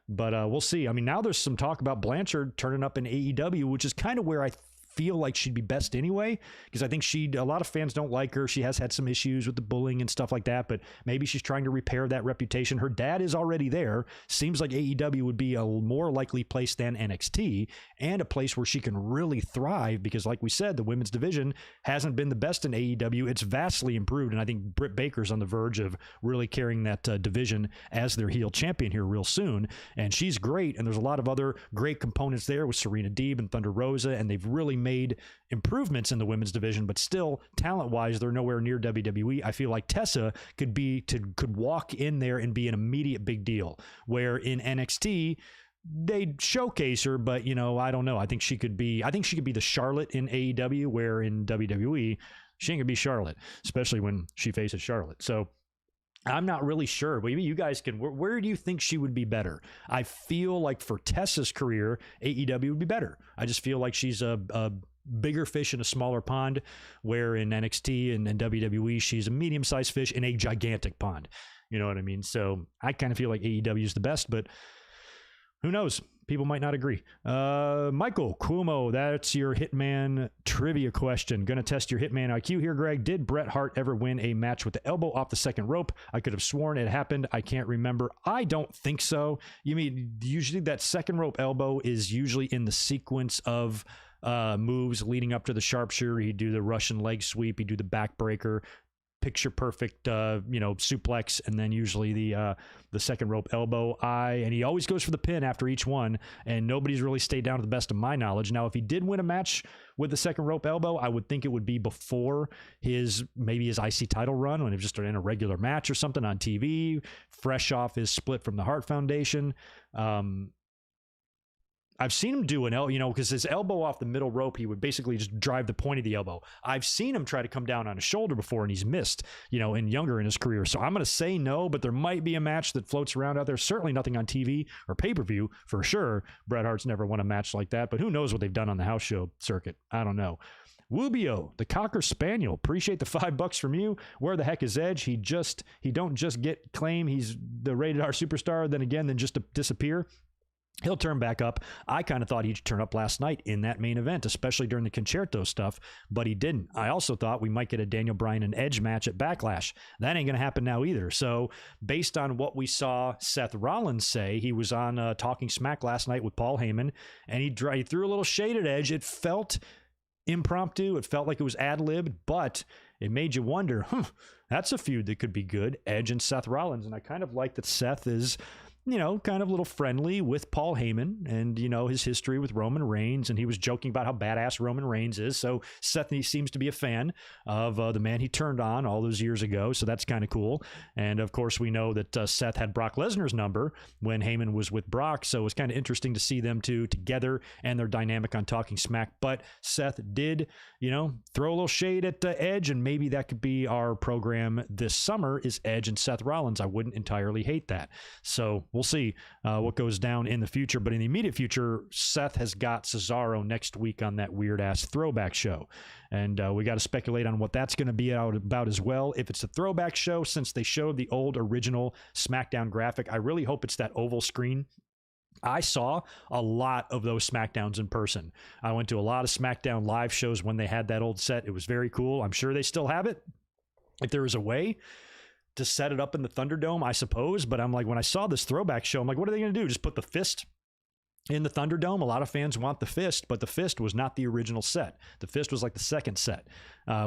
But we'll see. I mean, now there's some talk about Blanchard turning up in AEW, which is kind of where I feel like she'd be best anyway, because I think a lot of fans don't like her. She has had some issues with the bullying and stuff like that, but maybe she's trying to repair that reputation. Her dad is already there. Seems like AEW would be a more likely place than NXT, and a place where she can really thrive, because like we said, the women's division hasn't been the best in AEW. It's vastly improved, and I think Britt Baker's on the verge of really carrying that division as their heel champion here real soon, and she's great, and there's a lot of other great components there with Serena Deeb and Thunder Rosa, and they've really made improvements in the women's division, but still talent-wise, they're nowhere near WWE. I feel like Tessa could walk in there and be an immediate big deal, where in NXT, they'd showcase her, but, you know, I don't know. I think she could be the Charlotte in AEW, where in WWE, she ain't gonna be Charlotte, especially when she faces Charlotte. So I'm not really sure. Maybe you guys can. Where do you think she would be better? I feel like for Tessa's career, AEW would be better. I just feel like she's a bigger fish in a smaller pond, where in NXT and WWE, she's a medium-sized fish in a gigantic pond. You know what I mean? So I kind of feel like AEW is the best, but who knows? People might not agree. Michael Cuomo, that's your Hitman trivia question. Going to test your Hitman IQ here, Greg. Did Bret Hart ever win a match with the elbow off the second rope? I could have sworn it happened. I can't remember. I don't think so. You mean usually that second rope elbow is usually in the sequence of moves leading up to the sharpshooter. He'd do the Russian leg sweep. He'd do the backbreaker. Picture perfect, suplex, and then usually the second rope elbow. And he always goes for the pin after each one, and nobody's really stayed down to the best of my knowledge. Now, if he did win a match with the second rope elbow, I would think it would be before maybe his IC title run, when he was just in a regular match or something on TV, fresh off his split from the Hart Foundation. I've seen him do because his elbow off the middle rope, he would basically just drive the point of the elbow. I've seen him try to come down on his shoulder before, and he's missed, and younger in his career. So I'm going to say no, but there might be a match that floats around out there. Certainly nothing on TV or pay-per-view for sure. Bret Hart's never won a match like that, but who knows what they've done on the house show circuit. I don't know. Wubio, the Cocker Spaniel. Appreciate the $5 from you. Where the heck is Edge? He don't just claim he's the rated R superstar, then just to disappear. He'll turn back up. I kind of thought he'd turn up last night in that main event, especially during the Concerto stuff, but he didn't. I also thought we might get a Daniel Bryan and Edge match at Backlash. That ain't going to happen now either. So based on what we saw Seth Rollins say, he was on Talking Smack last night with Paul Heyman, and he threw a little shade at Edge. It felt impromptu. It felt like it was ad-libbed, but it made you wonder, that's a feud that could be good, Edge and Seth Rollins. And I kind of like that Seth is kind of a little friendly with Paul Heyman and, his history with Roman Reigns. And he was joking about how badass Roman Reigns is. So Seth seems to be a fan of the man he turned on all those years ago. So that's kind of cool. And of course, we know that Seth had Brock Lesnar's number when Heyman was with Brock. So it was kind of interesting to see them two together and their dynamic on Talking Smack. But Seth did, throw a little shade at Edge. And maybe that could be our program this summer is Edge and Seth Rollins. I wouldn't entirely hate that. So we'll see what goes down in the future. But in the immediate future, Seth has got Cesaro next week on that weird-ass throwback show. And we got to speculate on what that's going to be about as well. If it's a throwback show, since they showed the old original SmackDown graphic, I really hope it's that oval screen. I saw a lot of those SmackDowns in person. I went to a lot of SmackDown live shows when they had that old set. It was very cool. I'm sure they still have it. If there is a way to set it up in the Thunderdome, I suppose. But I'm like, when I saw this throwback show, I'm like, what are they going to do? Just put the fist in the Thunderdome? A lot of fans want the fist, but the fist was not the original set. The fist was like the second set,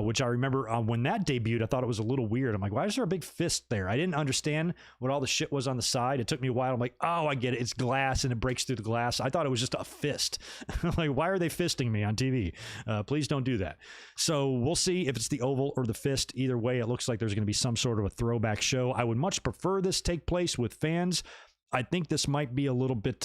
which I remember when that debuted, I thought it was a little weird. I'm like, why is there a big fist there? I didn't understand what all the shit was on the side. It took me a while. I'm like, oh, I get it. It's glass and it breaks through the glass. I thought it was just a fist. Like, why are they fisting me on TV? Please don't do that. So we'll see if it's the oval or the fist. Either way, it looks like there's going to be some sort of a throwback show. I would much prefer this take place with fans. I think this might be a little bit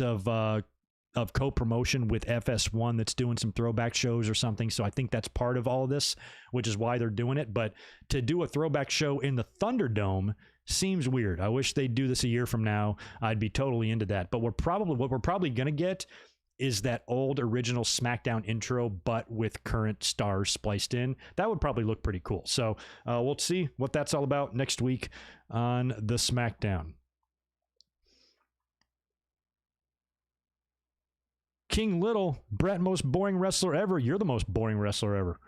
of co-promotion with FS1 that's doing some throwback shows or something. So I think that's part of all of this, which is why they're doing it. But to do a throwback show in the Thunderdome seems weird. I wish they'd do this a year from now. I'd be totally into that. But what we're probably going to get is that old original SmackDown intro, but with current stars spliced in. That would probably look pretty cool. So we'll see what that's all about next week on the SmackDown. King Little, Brett, most boring wrestler ever. You're the most boring wrestler ever.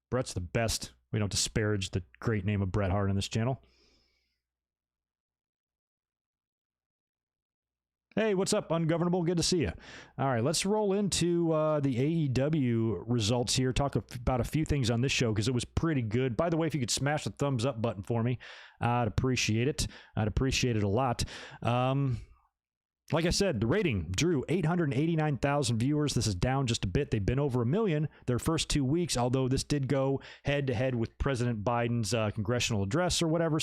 Brett's the best. We don't disparage the great name of Bret Hart on this channel. Hey, what's up, Ungovernable? Good to see you. All right, let's roll into the AEW results here. Talk about a few things on this show because it was pretty good. By the way, if you could smash the thumbs up button for me, I'd appreciate it. I'd appreciate it a lot. Like I said, the rating drew 889,000 viewers. This is down just a bit. They've been over 1 million their first 2 weeks, although this did go head-to-head with President Biden's congressional address or whatever,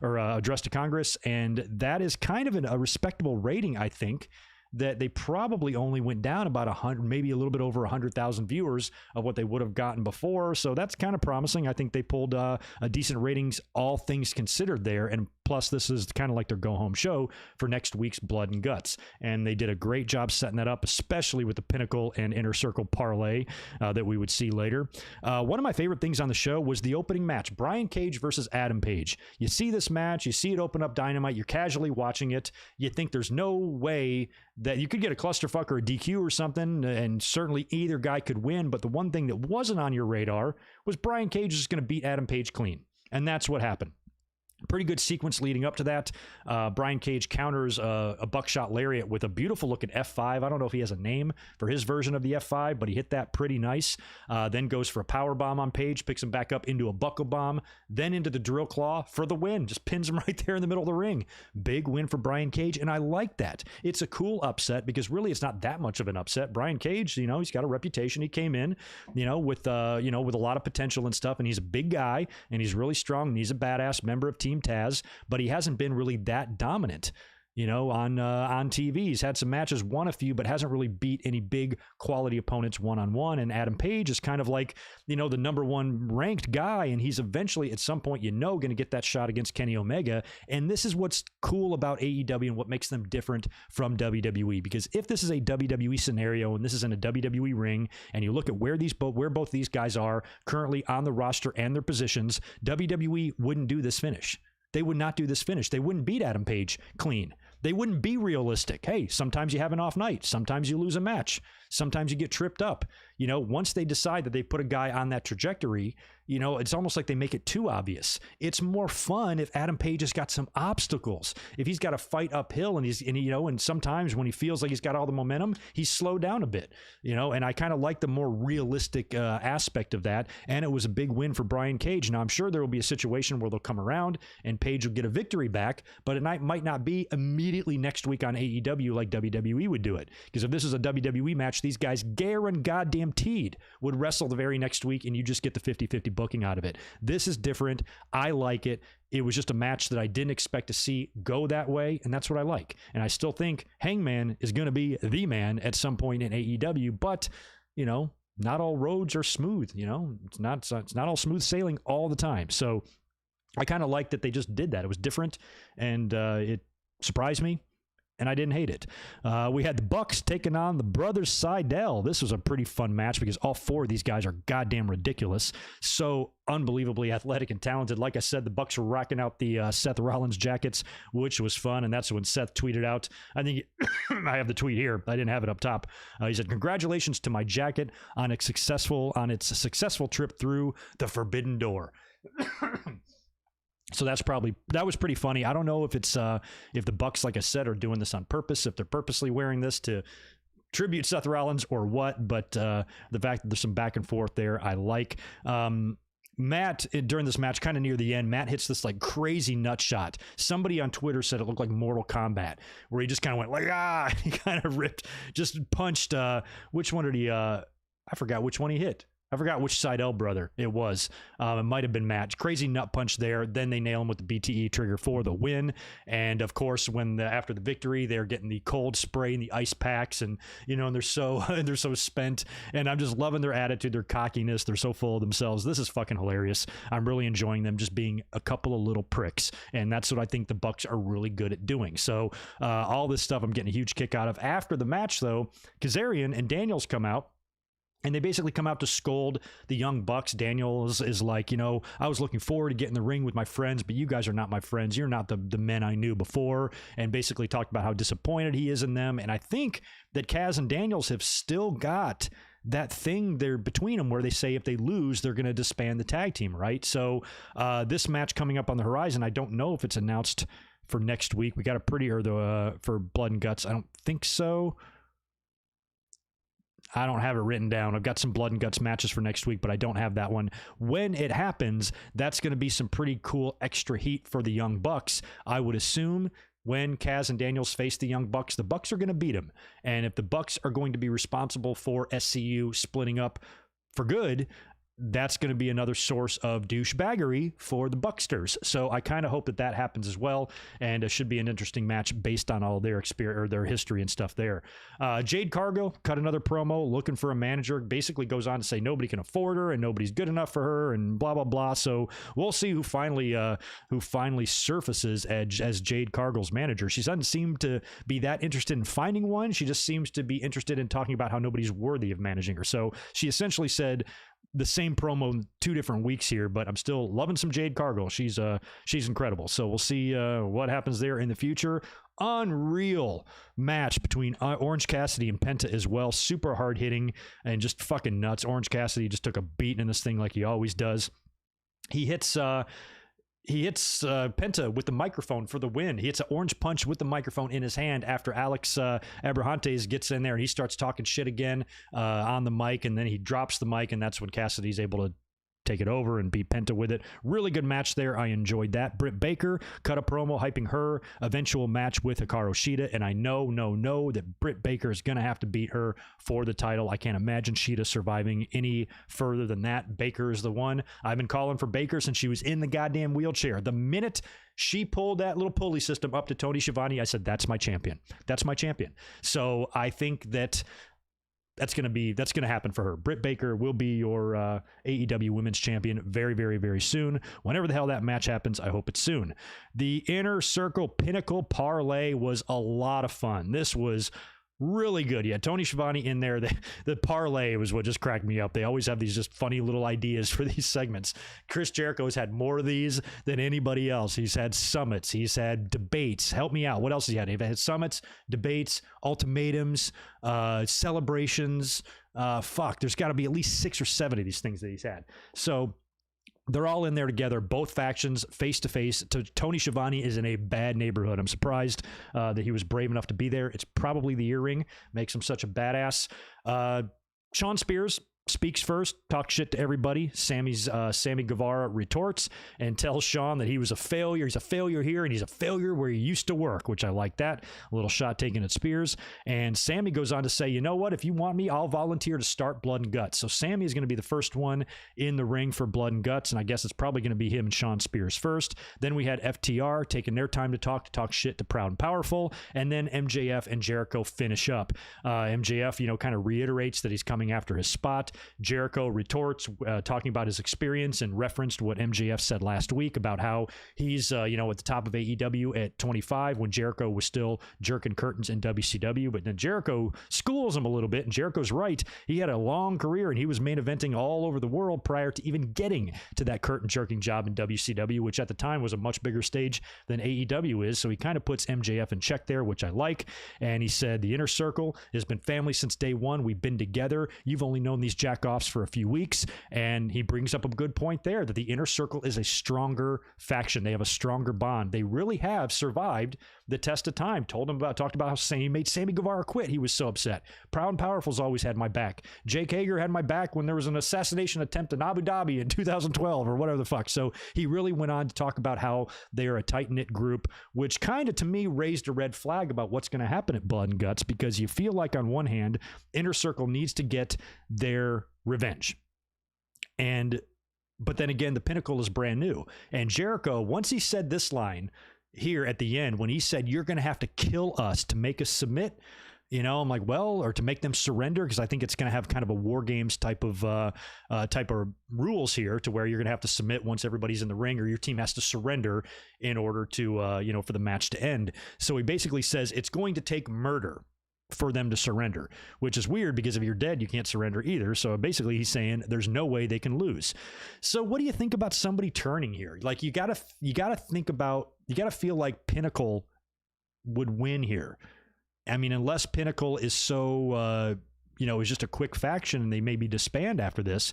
address to Congress, and that is kind of a respectable rating, I think, that they probably only went down about 100, maybe a little bit over 100,000 viewers of what they would have gotten before. So that's kind of promising. I think they pulled a decent ratings, all things considered there. And Plus, this is kind of like their go-home show for next week's Blood and Guts. And they did a great job setting that up, especially with the Pinnacle and Inner Circle parlay that we would see later. One of my favorite things on the show was the opening match, Brian Cage versus Adam Page. You see this match, you see it open up Dynamite, you're casually watching it, you think there's no way that you could get a clusterfuck or a DQ or something, and certainly either guy could win, but the one thing that wasn't on your radar was Brian Cage is going to beat Adam Page clean. And that's what happened. Pretty good sequence leading up to that. Brian Cage counters a buckshot lariat with a beautiful looking F5. I don't know if he has a name for his version of the F5, but he hit that pretty nice. Then goes for a power bomb on Page, picks him back up into a buckle bomb, then into the drill claw for the win. Just pins him right there in the middle of the ring. Big win for Brian Cage, and I like that. It's a cool upset because really it's not that much of an upset. Brian Cage, he's got a reputation. He came in, with a lot of potential and stuff, and he's a big guy, and he's really strong, and he's a badass member of Team Taz, but he hasn't been really that dominant, on TV. He's had some matches, won a few, but hasn't really beat any big quality opponents one-on-one. And Adam Page is kind of like, the number one ranked guy, and he's eventually at some point, going to get that shot against Kenny Omega. And this is what's cool about AEW and what makes them different from WWE, because if this is a WWE scenario and this is in a WWE ring, and you look at where both these guys are currently on the roster and their positions, WWE wouldn't do this finish. They would not do this finish. They wouldn't beat Adam Page clean. They wouldn't be realistic. Hey, sometimes you have an off night. Sometimes you lose a match. Sometimes you get tripped up. Once they decide that they put a guy on that trajectory, it's almost like they make it too obvious. It's more fun if Adam Page has got some obstacles. If he's got to fight uphill and sometimes when he feels like he's got all the momentum, he's slowed down a bit, and I kind of like the more realistic aspect of that. And it was a big win for Brian Cage. Now, I'm sure there will be a situation where they'll come around and Page will get a victory back, but it might not be immediately next week on AEW like WWE would do it. Because if this is a WWE match, these guys guaranteed would wrestle the very next week, and you just get the 50-50 booking out of it. This is different. I like it. It was just a match that I didn't expect to see go that way, and that's what I like. And I still think Hangman is going to be the man at some point in AEW, but, not all roads are smooth. It's not all smooth sailing all the time. So I kind of like that they just did that. It was different, and it surprised me, and I didn't hate it. We had the Bucks taking on the Brothers Seidel. This was a pretty fun match because all four of these guys are goddamn ridiculous. So unbelievably athletic and talented. Like I said, the Bucks were rocking out the Seth Rollins jackets, which was fun, and that's when Seth tweeted out, I think I have the tweet here. I didn't have it up top. He said, "Congratulations to my jacket on its successful trip through the Forbidden Door." So that was pretty funny. I don't know if it's if the Bucks, like I said, are doing this on purpose, if they're purposely wearing this to tribute Seth Rollins or what, but the fact that there's some back and forth there, I like. Matt, during this match, kind of near the end, Matt hits this like crazy nut shot. Somebody on Twitter said it looked like Mortal Kombat, where he just kind of went like, he kind of just punched, which one did he, I forgot which one he hit. I forgot which Seidel brother it was. It might have been Matt. Crazy nut punch there. Then they nail him with the BTE trigger for the win. And of course, after the victory, they're getting the cold spray and the ice packs, and and they're so spent. And I'm just loving their attitude, their cockiness. They're so full of themselves. This is fucking hilarious. I'm really enjoying them just being a couple of little pricks, and that's what I think the Bucks are really good at doing. So all this stuff I'm getting a huge kick out of. After the match, though, Kazarian and Daniels come out. And they basically come out to scold the Young Bucks. Daniels is like, I was looking forward to getting in the ring with my friends, but you guys are not my friends. You're not the men I knew before. And basically talked about how disappointed he is in them. And I think that Kaz and Daniels have still got that thing there between them where they say if they lose, they're going to disband the tag team, right? So this match coming up on the horizon, I don't know if it's announced for next week. We got for Blood and Guts. I don't think so. I don't have it written down. I've got some Blood and Guts matches for next week, but I don't have that one. When it happens, that's going to be some pretty cool extra heat for the Young Bucks. I would assume when Kaz and Daniels face the Young Bucks are going to beat them. And if the Bucks are going to be responsible for SCU splitting up for good, that's going to be another source of douchebaggery for the Bucksters. So I kind of hope that happens as well, and it should be an interesting match based on all their experience or their history and stuff there. Jade Cargill cut another promo looking for a manager, basically goes on to say nobody can afford her and nobody's good enough for her and blah, blah, blah. So we'll see who finally surfaces as Jade Cargill's manager. She doesn't seem to be that interested in finding one. She just seems to be interested in talking about how nobody's worthy of managing her. So she essentially said the same promo 2 different weeks here, but I'm still loving some Jade Cargill. She's incredible. So we'll see what happens there in the future. Unreal match between Orange Cassidy and Penta as well. Super hard hitting and just fucking nuts. Orange Cassidy just took a beating in this thing like he always does. He hits Penta with the microphone for the win. He hits an orange punch with the microphone in his hand after Alex Abrahantes gets in there and he starts talking shit again on the mic, and then he drops the mic, and that's when Cassidy's able to take it over and beat Penta with it. Really good match there. I enjoyed that. Britt Baker cut a promo hyping her eventual match with Hikaru Shida, and I know that Britt Baker is going to have to beat her for the title. I can't imagine Shida surviving any further than that. Baker is the one. I've been calling for Baker since she was in the goddamn wheelchair. The minute she pulled that little pulley system up to Tony Schiavone, I said, that's my champion. That's my champion. So I think that's going to happen for her. Britt Baker will be your AEW Women's Champion very, very, very soon. Whenever the hell that match happens, I hope it's soon. The Inner Circle Pinnacle Parlay was a lot of fun. This was really good. Yeah, Tony Schiavone in there. The parlay was what just cracked me up. They always have these just funny little ideas for these segments. Chris Jericho has had more of these than anybody else. He's had summits. He's had debates. Help me out. What else has he had? He's had summits, debates, ultimatums, celebrations. There's got to be at least 6 or 7 of these things that he's had. So they're all in there together, both factions, face to face. Tony Schiavone is in a bad neighborhood. I'm surprised that he was brave enough to be there. It's probably the earring, makes him such a badass. Shawn Spears speaks first, talks shit to everybody. Sammy Guevara retorts and tells Shawn that he was a failure. He's a failure here, and he's a failure where he used to work, which I like that. A little shot taken at Spears. And Sammy goes on to say, you know what? If you want me, I'll volunteer to start Blood and Guts. So Sammy is going to be the first one in the ring for Blood and Guts, and I guess it's probably going to be him and Shawn Spears first. Then we had FTR taking their time to talk shit to Proud and Powerful, and then MJF and Jericho finish up. MJF, kind of reiterates that he's coming after his spot. Jericho retorts, talking about his experience and referenced what MJF said last week about how he's, at the top of AEW at 25 when Jericho was still jerking curtains in WCW. But then Jericho schools him a little bit, and Jericho's right. He had a long career, and he was main eventing all over the world prior to even getting to that curtain jerking job in WCW, which at the time was a much bigger stage than AEW is. So he kind of puts MJF in check there, which I like. And he said, the Inner Circle has been family since day one. We've been together. You've only known these jack-offs for a few weeks. And he brings up a good point there that the Inner Circle is a stronger faction. They have a stronger bond. They really have survived the test of time. Talked about how he made Sammy Guevara quit. He was so upset. Proud and Powerful's always had my back. Jake Hager had my back when there was an assassination attempt in Abu Dhabi in 2012 or whatever the fuck. So he really went on to talk about how they are a tight-knit group, which kind of to me raised a red flag about what's going to happen at Blood and Guts, because you feel like on one hand, Inner Circle needs to get their revenge. But then again, the Pinnacle is brand new. And Jericho, once he said this line here at the end, when he said, you're going to have to kill us to make us submit, I'm like, well, or to make them surrender, because I think it's going to have kind of a War Games type of rules here, to where you're going to have to submit once everybody's in the ring, or your team has to surrender in order to, for the match to end. So he basically says it's going to take murder for them to surrender, which is weird because if you're dead, you can't surrender either. So basically he's saying there's no way they can lose. So what do you think about somebody turning here? Like you gotta feel like Pinnacle would win here. I mean, unless Pinnacle is so, is just a quick faction and they maybe disband after this,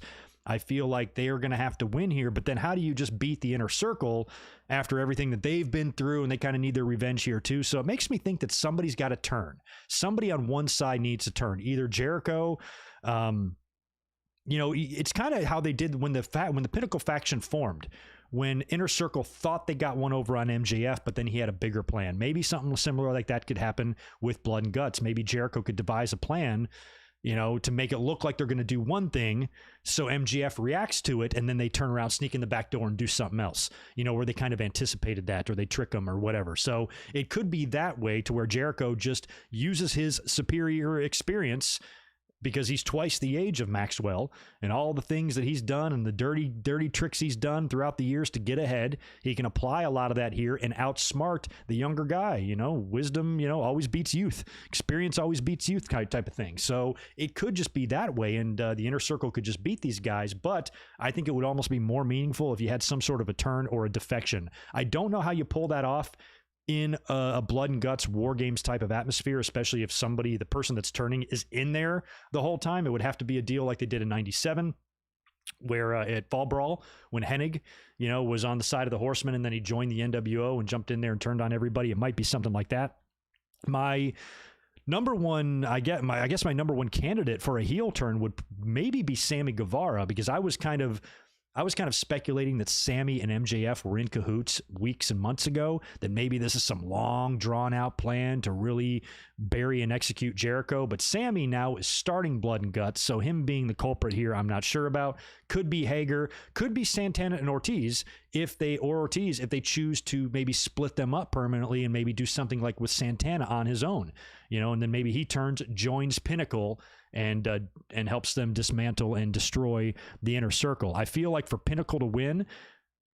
I feel like they are going to have to win here. But then how do you just beat the Inner Circle after everything that they've been through, and they kind of need their revenge here too? So it makes me think that somebody's got to turn. Somebody on one side needs to turn. Either Jericho, it's kind of how they did when the Pinnacle faction formed. When Inner Circle thought they got one over on MJF, but then he had a bigger plan. Maybe something similar like that could happen with Blood and Guts. Maybe Jericho could devise a plan to make it look like they're going to do one thing. So MJF reacts to it, and then they turn around, sneak in the back door, and do something else, where they kind of anticipated that, or they trick them or whatever. So it could be that way, to where Jericho just uses his superior experience, because he's twice the age of Maxwell, and all the things that he's done and the dirty tricks he's done throughout the years to get ahead. He can apply a lot of that here and outsmart the younger guy. Wisdom, always beats youth. Experience always beats youth type of thing. So it could just be that way, and the Inner Circle could just beat these guys. But I think it would almost be more meaningful if you had some sort of a turn or a defection. I don't know how you pull that off in a blood and guts war games type of atmosphere, especially if the person that's turning, is in there the whole time. It would have to be a deal like they did in 97, where at Fall Brawl, when Hennig, was on the side of the Horsemen, and then he joined the NWO and jumped in there and turned on everybody. It might be something like that. My number one, I guess my number one candidate for a heel turn would maybe be Sammy Guevara, because I was kind of speculating that Sammy and MJF were in cahoots weeks and months ago, that maybe this is some long, drawn-out plan to really bury and execute Jericho. But Sammy now is starting blood and guts, so him being the culprit here, I'm not sure about. Could be Hager, could be Santana and Ortiz, if they choose to maybe split them up permanently and maybe do something like with Santana on his own, and then maybe he turns, joins Pinnacle, and helps them dismantle and destroy the Inner Circle. I feel like for Pinnacle to win,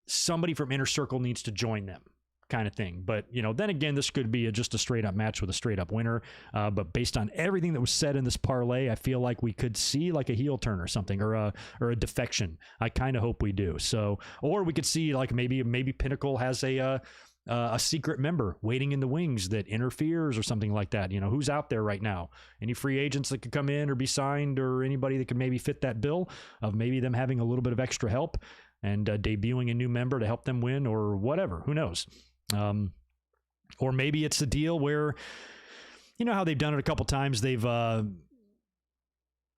somebody from Inner Circle needs to join them, kind of thing. But then again, this could be just a straight up match with a straight up winner. But based on everything that was said in this parlay, I feel like we could see like a heel turn or something, or a defection. I kind of hope we do. So, or we could see like maybe Pinnacle has a secret member waiting in the wings that interferes or something like that. Who's out there right now? Any free agents that could come in or be signed, or anybody that could maybe fit that bill of maybe them having a little bit of extra help and debuting a new member to help them win, or whatever. Who knows? Or maybe it's a deal where, how they've done it a couple times. They've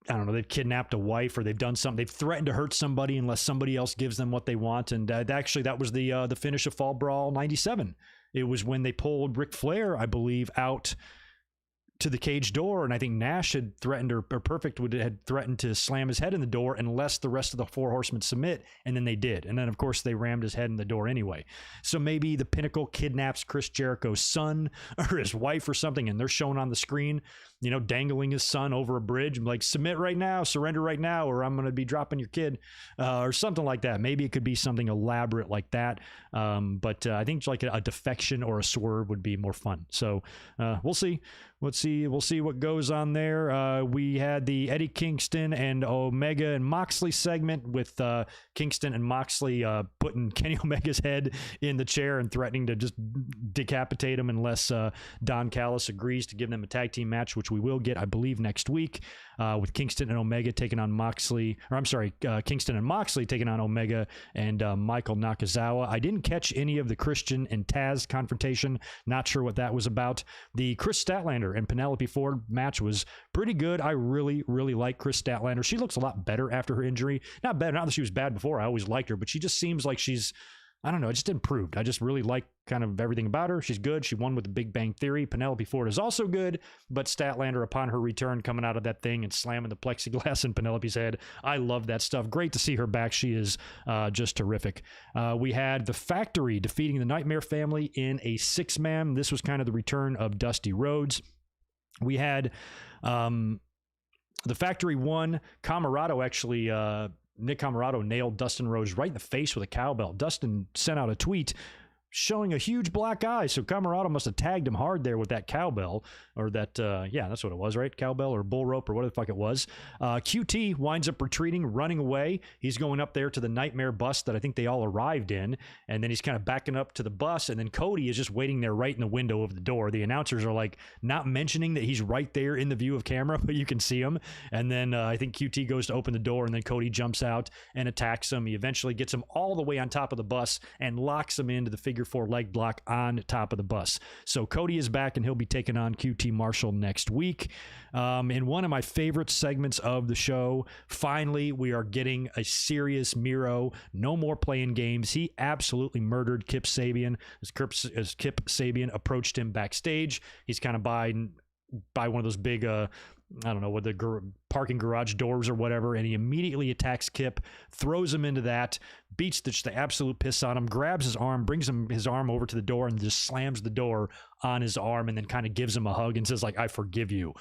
they've kidnapped a wife, or they've done something. They've threatened to hurt somebody unless somebody else gives them what they want. And actually, that was the finish of Fall Brawl 97. It was when they pulled Ric Flair, I believe, out to the cage door, and I think Nash had threatened, or Perfect had threatened to slam his head in the door unless the rest of the Four Horsemen submit, and then they did. And then, of course, they rammed his head in the door anyway. So maybe the Pinnacle kidnaps Chris Jericho's son or his wife or something, and they're shown on the screen, dangling his son over a bridge, like, submit right now, surrender right now, or I'm going to be dropping your kid, or something like that. Maybe it could be something elaborate like that. But I think like a defection or a swerve would be more fun. So we'll see. We'll see what goes on there. We had the Eddie Kingston and Omega and Moxley segment with Kingston and Moxley putting Kenny Omega's head in the chair and threatening to just decapitate him unless Don Callis agrees to give them a tag team match, which we will get, I believe, next week, with Kingston and Omega taking on Kingston and Moxley taking on Omega and Michael Nakazawa. I didn't catch any of the Christian and Taz confrontation. Not sure what that was about. The Chris Statlander and Penelope Ford match was pretty good. I really, really like Chris Statlander. She looks a lot better after her injury. Not that she was bad before. I always liked her, but she just seems like she's, I don't know, just improved. I just really like kind of everything about her. She's good. She won with the Big Bang Theory. Penelope Ford is also good, but Statlander, upon her return, coming out of that thing and slamming the plexiglass in Penelope's head, I love that stuff. Great to see her back. She is just terrific. We had The Factory defeating the Nightmare Family in a 6-man. This was kind of the return of Dusty Rhodes. We had The Factory won. Camarado actually, Nick Camarado nailed Dustin Rhodes right in the face with a cowbell. Dustin sent out a tweet showing a huge black eye, so Camarado must have tagged him hard there with that cowbell, or that, that's what it was, right? Cowbell or bull rope or whatever the fuck it was. QT winds up retreating, running away. He's going up there to the Nightmare bus that I think they all arrived in, and then he's kind of backing up to the bus, and then Cody is just waiting there right in the window of the door. The announcers are like not mentioning that he's right there in the view of camera, but you can see him. And then I think QT goes to open the door, and then Cody jumps out and attacks him. He eventually gets him all the way on top of the bus and locks him into the figure 4 leg block on top of the bus. So Cody is back, and he'll be taking on QT Marshall next week. In one of my favorite segments of the show, finally we are getting a serious Miro. No more playing games. He absolutely murdered Kip Sabian as Kip Sabian approached him backstage. He's kind of by one of those big I don't know, with the parking garage doors or whatever, and he immediately attacks Kip, throws him into that, beats the absolute piss on him, grabs his arm, brings his arm over to the door, and just slams the door on his arm, and then kind of gives him a hug and says, like, I forgive you.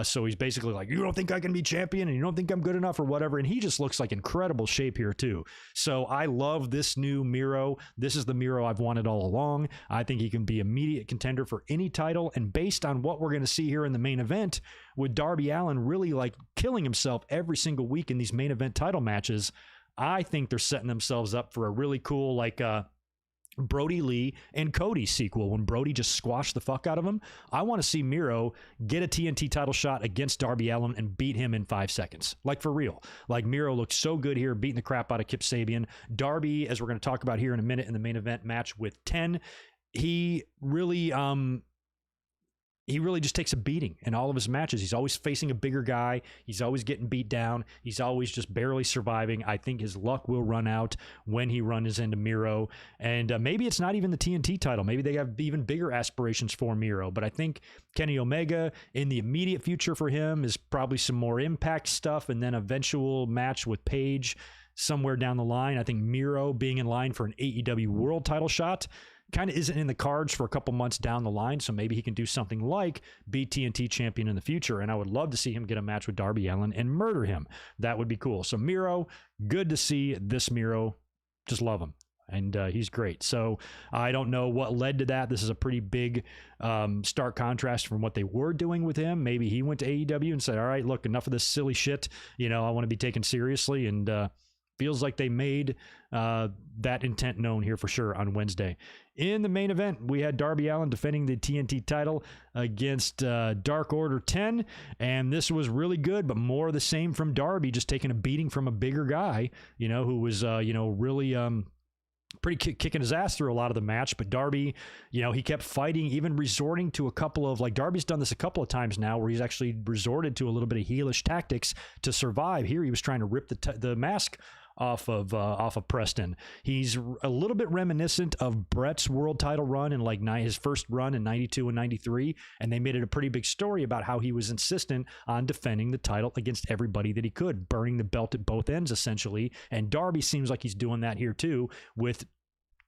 So he's basically like, you don't think I can be champion, and you don't think I'm good enough or whatever, and he just looks like incredible shape here too. So I love this new Miro. This is the Miro I've wanted all along. I think he can be immediate contender for any title, and based on what we're going to see here in the main event, with Darby Allin really like killing himself every single week in these main event title matches, I think they're setting themselves up for a really cool, like, Brody Lee and Cody sequel when Brody just squashed the fuck out of him. I want to see Miro get a TNT title shot against Darby Allin and beat him in 5 seconds. Like, for real. Like, Miro looked so good here, beating the crap out of Kip Sabian. Darby, as we're going to talk about here in a minute in the main event match with 10, he really just takes a beating in all of his matches. He's always facing a bigger guy. He's always getting beat down. He's always just barely surviving. I think his luck will run out when he runs into Miro. And maybe it's not even the TNT title. Maybe they have even bigger aspirations for Miro. But I think Kenny Omega in the immediate future for him is probably some more Impact stuff, and then eventual match with Paige somewhere down the line. I think Miro being in line for an AEW World title shot kind of isn't in the cards for a couple months down the line, so maybe he can do something like be TNT champion in the future, and I would love to see him get a match with Darby Allin and murder him. That would be cool. So Miro, good to see this Miro. Just love him, and he's great. So I don't know what led to that. This is a pretty big stark contrast from what they were doing with him. Maybe he went to AEW and said, all right, look, enough of this silly shit. You know, I want to be taken seriously, and feels like they made that intent known here for sure on Wednesday. In the main event, we had Darby Allin defending the TNT title against Dark Order 10, and this was really good, but more of the same from Darby, just taking a beating from a bigger guy, you know, who was, really pretty kicking his ass through a lot of the match. But Darby, you know, he kept fighting, even resorting to a couple of, like, Darby's done this a couple of times now where he's actually resorted to a little bit of heelish tactics to survive. Here he was trying to rip the mask off of Preston. He's a little bit reminiscent of Brett's world title run in like his first run in 92 and 93, and they made it a pretty big story about how he was insistent on defending the title against everybody that he could, burning the belt at both ends essentially. And Darby seems like he's doing that here too, with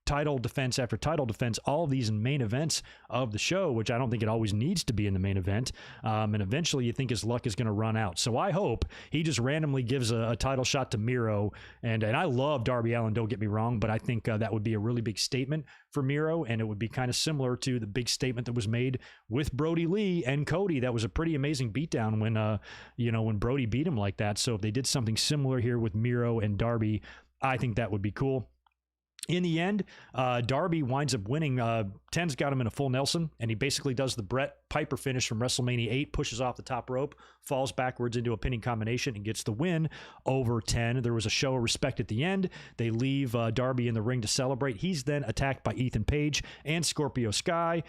title defense after title defense, all of these in main events of the show, which I don't think it always needs to be in the main event. And eventually you think his luck is going to run out. So I hope he just randomly gives a title shot to Miro. And I love Darby Allin, don't get me wrong, but I think that would be a really big statement for Miro. And it would be kind of similar to the big statement that was made with Brody Lee and Cody. That was a pretty amazing beatdown when Brody beat him like that. So if they did something similar here with Miro and Darby, I think that would be cool. In the end, Darby winds up winning. 10's got him in a full Nelson, and he basically does the Brett Piper finish from WrestleMania 8, pushes off the top rope, falls backwards into a pinning combination, and gets the win over 10. There was a show of respect at the end. They leave Darby in the ring to celebrate. He's then attacked by Ethan Page and Scorpio Sky.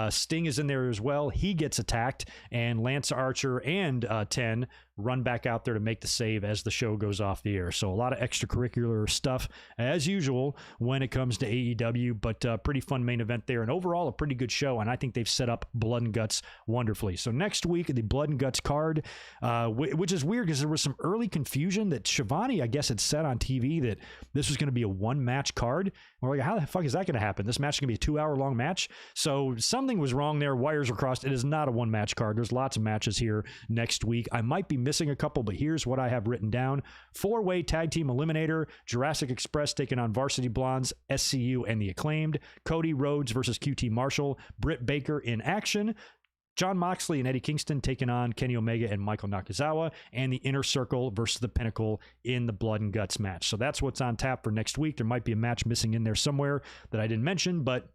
Sting is in there as well. He gets attacked, and Lance Archer and 10 run back out there to make the save as the show goes off the air. So a lot of extracurricular stuff as usual when it comes to AEW, but pretty fun main event there, and overall a pretty good show, and I think they've set up Blood and Guts wonderfully. So next week, the Blood and Guts card, which is weird because there was some early confusion that Shivani, I guess, had said on TV that this was going to be a one-match card. We're like, how the fuck is that going to happen? This match is going to be a 2-hour-long match? So something was wrong there. Wires were crossed. It is not a one-match card. There's lots of matches here next week. I might be missing a couple, but here's what I have written down. 4-way tag team eliminator, Jurassic Express taking on Varsity Blondes, SCU, and the Acclaimed. Cody Rhodes versus QT Marshall. Britt Baker in action. Jon Moxley and Eddie Kingston taking on Kenny Omega and Michael Nakazawa, and the Inner Circle versus the Pinnacle in the Blood and Guts match. So that's what's on tap for next week. There might be a match missing in there somewhere that I didn't mention, but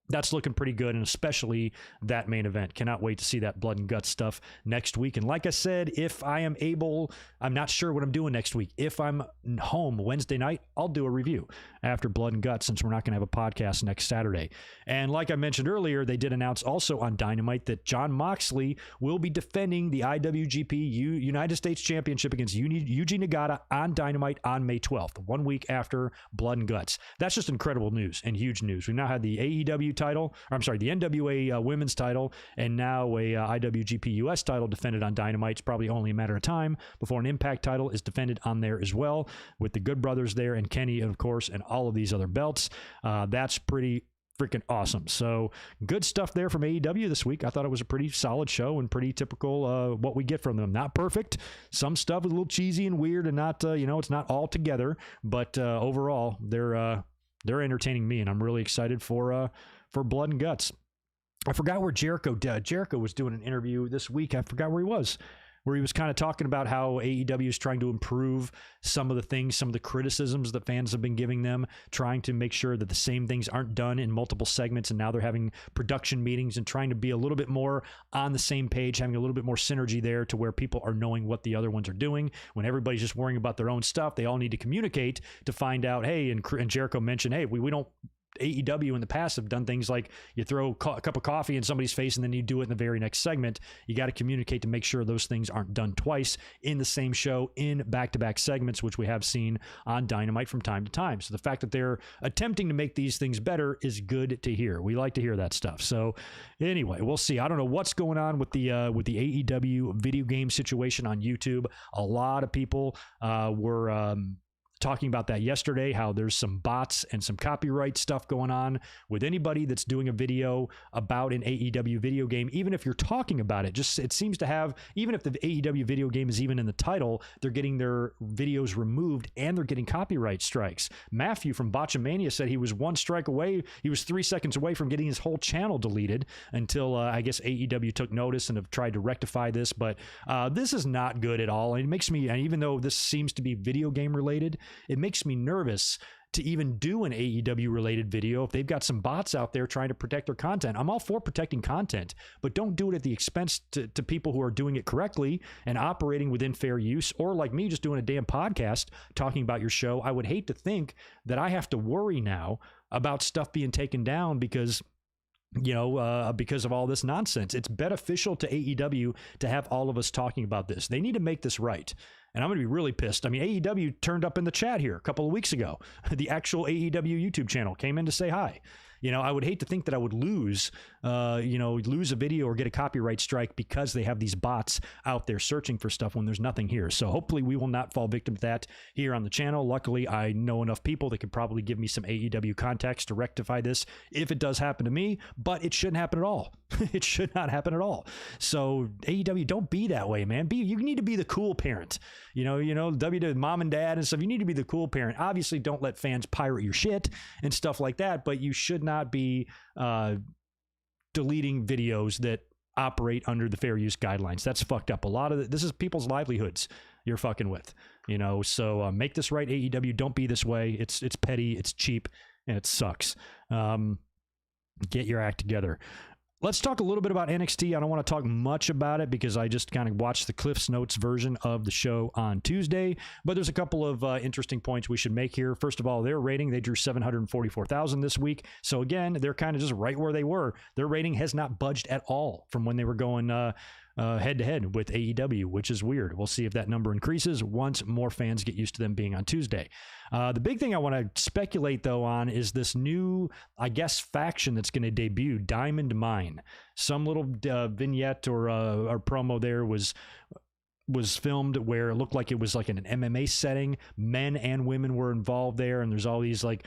that's looking pretty good, and especially that main event. Cannot wait to see that Blood and Guts stuff next week. And like I said, if I am able, I'm not sure what I'm doing next week. If I'm home Wednesday night, I'll do a review after Blood and Guts, since we're not going to have a podcast next Saturday. And like I mentioned earlier, they did announce also on Dynamite that Jon Moxley will be defending the IWGP United States Championship against Yuji Nagata on Dynamite on May 12th, 1 week after Blood and Guts. That's just incredible news and huge news. We've now had the AEW title, or I'm sorry, the NWA women's title, and now a IWGP US title defended on Dynamite. It's probably only a matter of time before an Impact title is defended on there as well, with the Good Brothers there and Kenny, of course, and all of these other belts. That's pretty freaking awesome. So good stuff there from AEW this week. I thought it was a pretty solid show and pretty typical what we get from them. Not perfect. Some stuff is a little cheesy and weird and not, it's not all together, but overall they're entertaining me, and I'm really excited for Blood and Guts. I forgot where Jericho was doing an interview this week. I forgot where he was kind of talking about how AEW is trying to improve some of the things, some of the criticisms that fans have been giving them, trying to make sure that the same things aren't done in multiple segments, and now they're having production meetings and trying to be a little bit more on the same page, having a little bit more synergy there to where people are knowing what the other ones are doing. When everybody's just worrying about their own stuff, they all need to communicate to find out, hey, and Jericho mentioned, hey, we don't, AEW in the past have done things like you throw a cup of coffee in somebody's face and then you do it in the very next segment. You got to communicate to make sure those things aren't done twice in the same show in back-to-back segments, which we have seen on Dynamite from time to time. So the fact that they're attempting to make these things better is good to hear. We like to hear that stuff. So anyway, we'll see. I don't know what's going on with the AEW video game situation on YouTube. A lot of people were talking about that yesterday, how there's some bots and some copyright stuff going on with anybody that's doing a video about an AEW video game. Even if you're talking about it, it seems to have, even if the AEW video game is even in the title, they're getting their videos removed and they're getting copyright strikes. Matthew from Botchamania said he was 1 strike away. He was 3 seconds away from getting his whole channel deleted until I guess AEW took notice and have tried to rectify this. But this is not good at all. And it makes me, and even though this seems to be video game related, it makes me nervous to even do an AEW related video if they've got some bots out there trying to protect their content. I'm all for protecting content, but don't do it at the expense to people who are doing it correctly and operating within fair use, or like me, just doing a damn podcast talking about your show. I would hate to think that I have to worry now about stuff being taken down because of all this nonsense. It's beneficial to AEW to have all of us talking about this. They need to make this right. And I'm going to be really pissed. I mean, AEW turned up in the chat here a couple of weeks ago. The actual AEW YouTube channel came in to say hi. I would hate to think that I would lose a video or get a copyright strike because they have these bots out there searching for stuff when there's nothing here. So hopefully we will not fall victim to that here on the channel. Luckily, I know enough people that could probably give me some AEW context to rectify this if it does happen to me, but it shouldn't happen at all. It should not happen at all. So AEW, don't be that way, man. You need to be the cool parent. Mom and dad and stuff. You need to be the cool parent. Obviously, don't let fans pirate your shit and stuff like that, but you should not be deleting videos that operate under the fair use guidelines. That's fucked up. A lot of this is people's livelihoods you're fucking with, so make this right, AEW. Don't be this way. It's petty, it's cheap, and it sucks. Get your act together. Let's talk a little bit about NXT. I don't want to talk much about it because I just kind of watched the Cliff's Notes version of the show on Tuesday, but there's a couple of interesting points we should make here. First of all, their rating, they drew 744,000 this week. So again, they're kind of just right where they were. Their rating has not budged at all from when they were going head-to-head with AEW, which is weird. We'll see if that number increases once more fans get used to them being on Tuesday. The big thing I want to speculate, though, on is this new, I guess, faction that's going to debut, Diamond Mine. Some little vignette or promo there was filmed where it looked like it was like in an MMA setting. Men and women were involved there, and there's all these like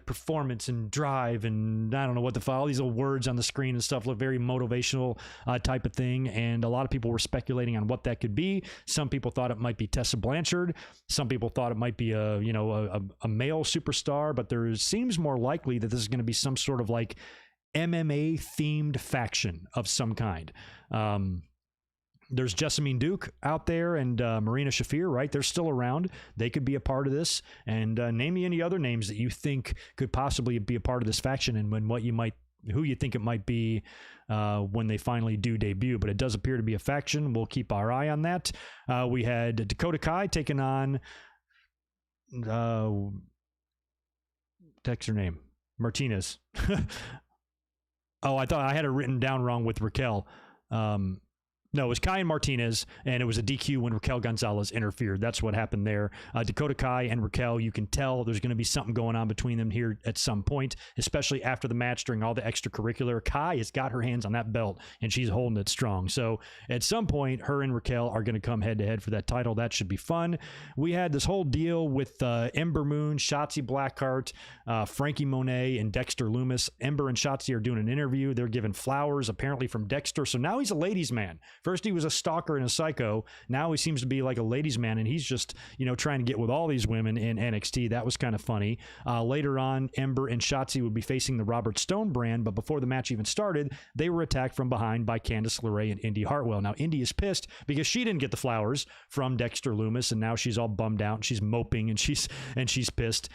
performance and drive and I don't know what all these little words on the screen and stuff look very motivational type of thing. And a lot of people were speculating on what that could be. Some people thought it might be Tessa Blanchard. Some people thought it might be a male superstar, but there seems more likely that this is going to be some sort of like MMA themed faction of some kind. There's Jessamine Duke out there and Marina Shafir, right? They're still around. They could be a part of this. And name me any other names that you think could possibly be a part of this faction and who you think it might be when they finally do debut. But it does appear to be a faction. We'll keep our eye on that. We had Dakota Kai taking on, text her name, Martinez. Oh, I thought I had it written down wrong with Raquel. No, it was Kai and Martinez, and it was a DQ when Raquel Gonzalez interfered. That's what happened there. Dakota Kai and Raquel, you can tell there's going to be something going on between them here at some point, especially after the match during all the extracurricular. Kai has got her hands on that belt, and she's holding it strong. So at some point, her and Raquel are going to come head-to-head for that title. That should be fun. We had this whole deal with Ember Moon, Shotzi Blackheart, Frankie Monet, and Dexter Lumis. Ember and Shotzi are doing an interview. They're giving flowers, apparently, from Dexter. So now he's a ladies' man. First, he was a stalker and a psycho. Now he seems to be like a ladies' man, and he's just, trying to get with all these women in NXT. That was kind of funny. Later on, Ember and Shotzi would be facing the Robert Stone brand, but before the match even started, they were attacked from behind by Candice LeRae and Indy Hartwell. Now, Indy is pissed because she didn't get the flowers from Dexter Lumis, and now she's all bummed out, and she's moping, and she's pissed.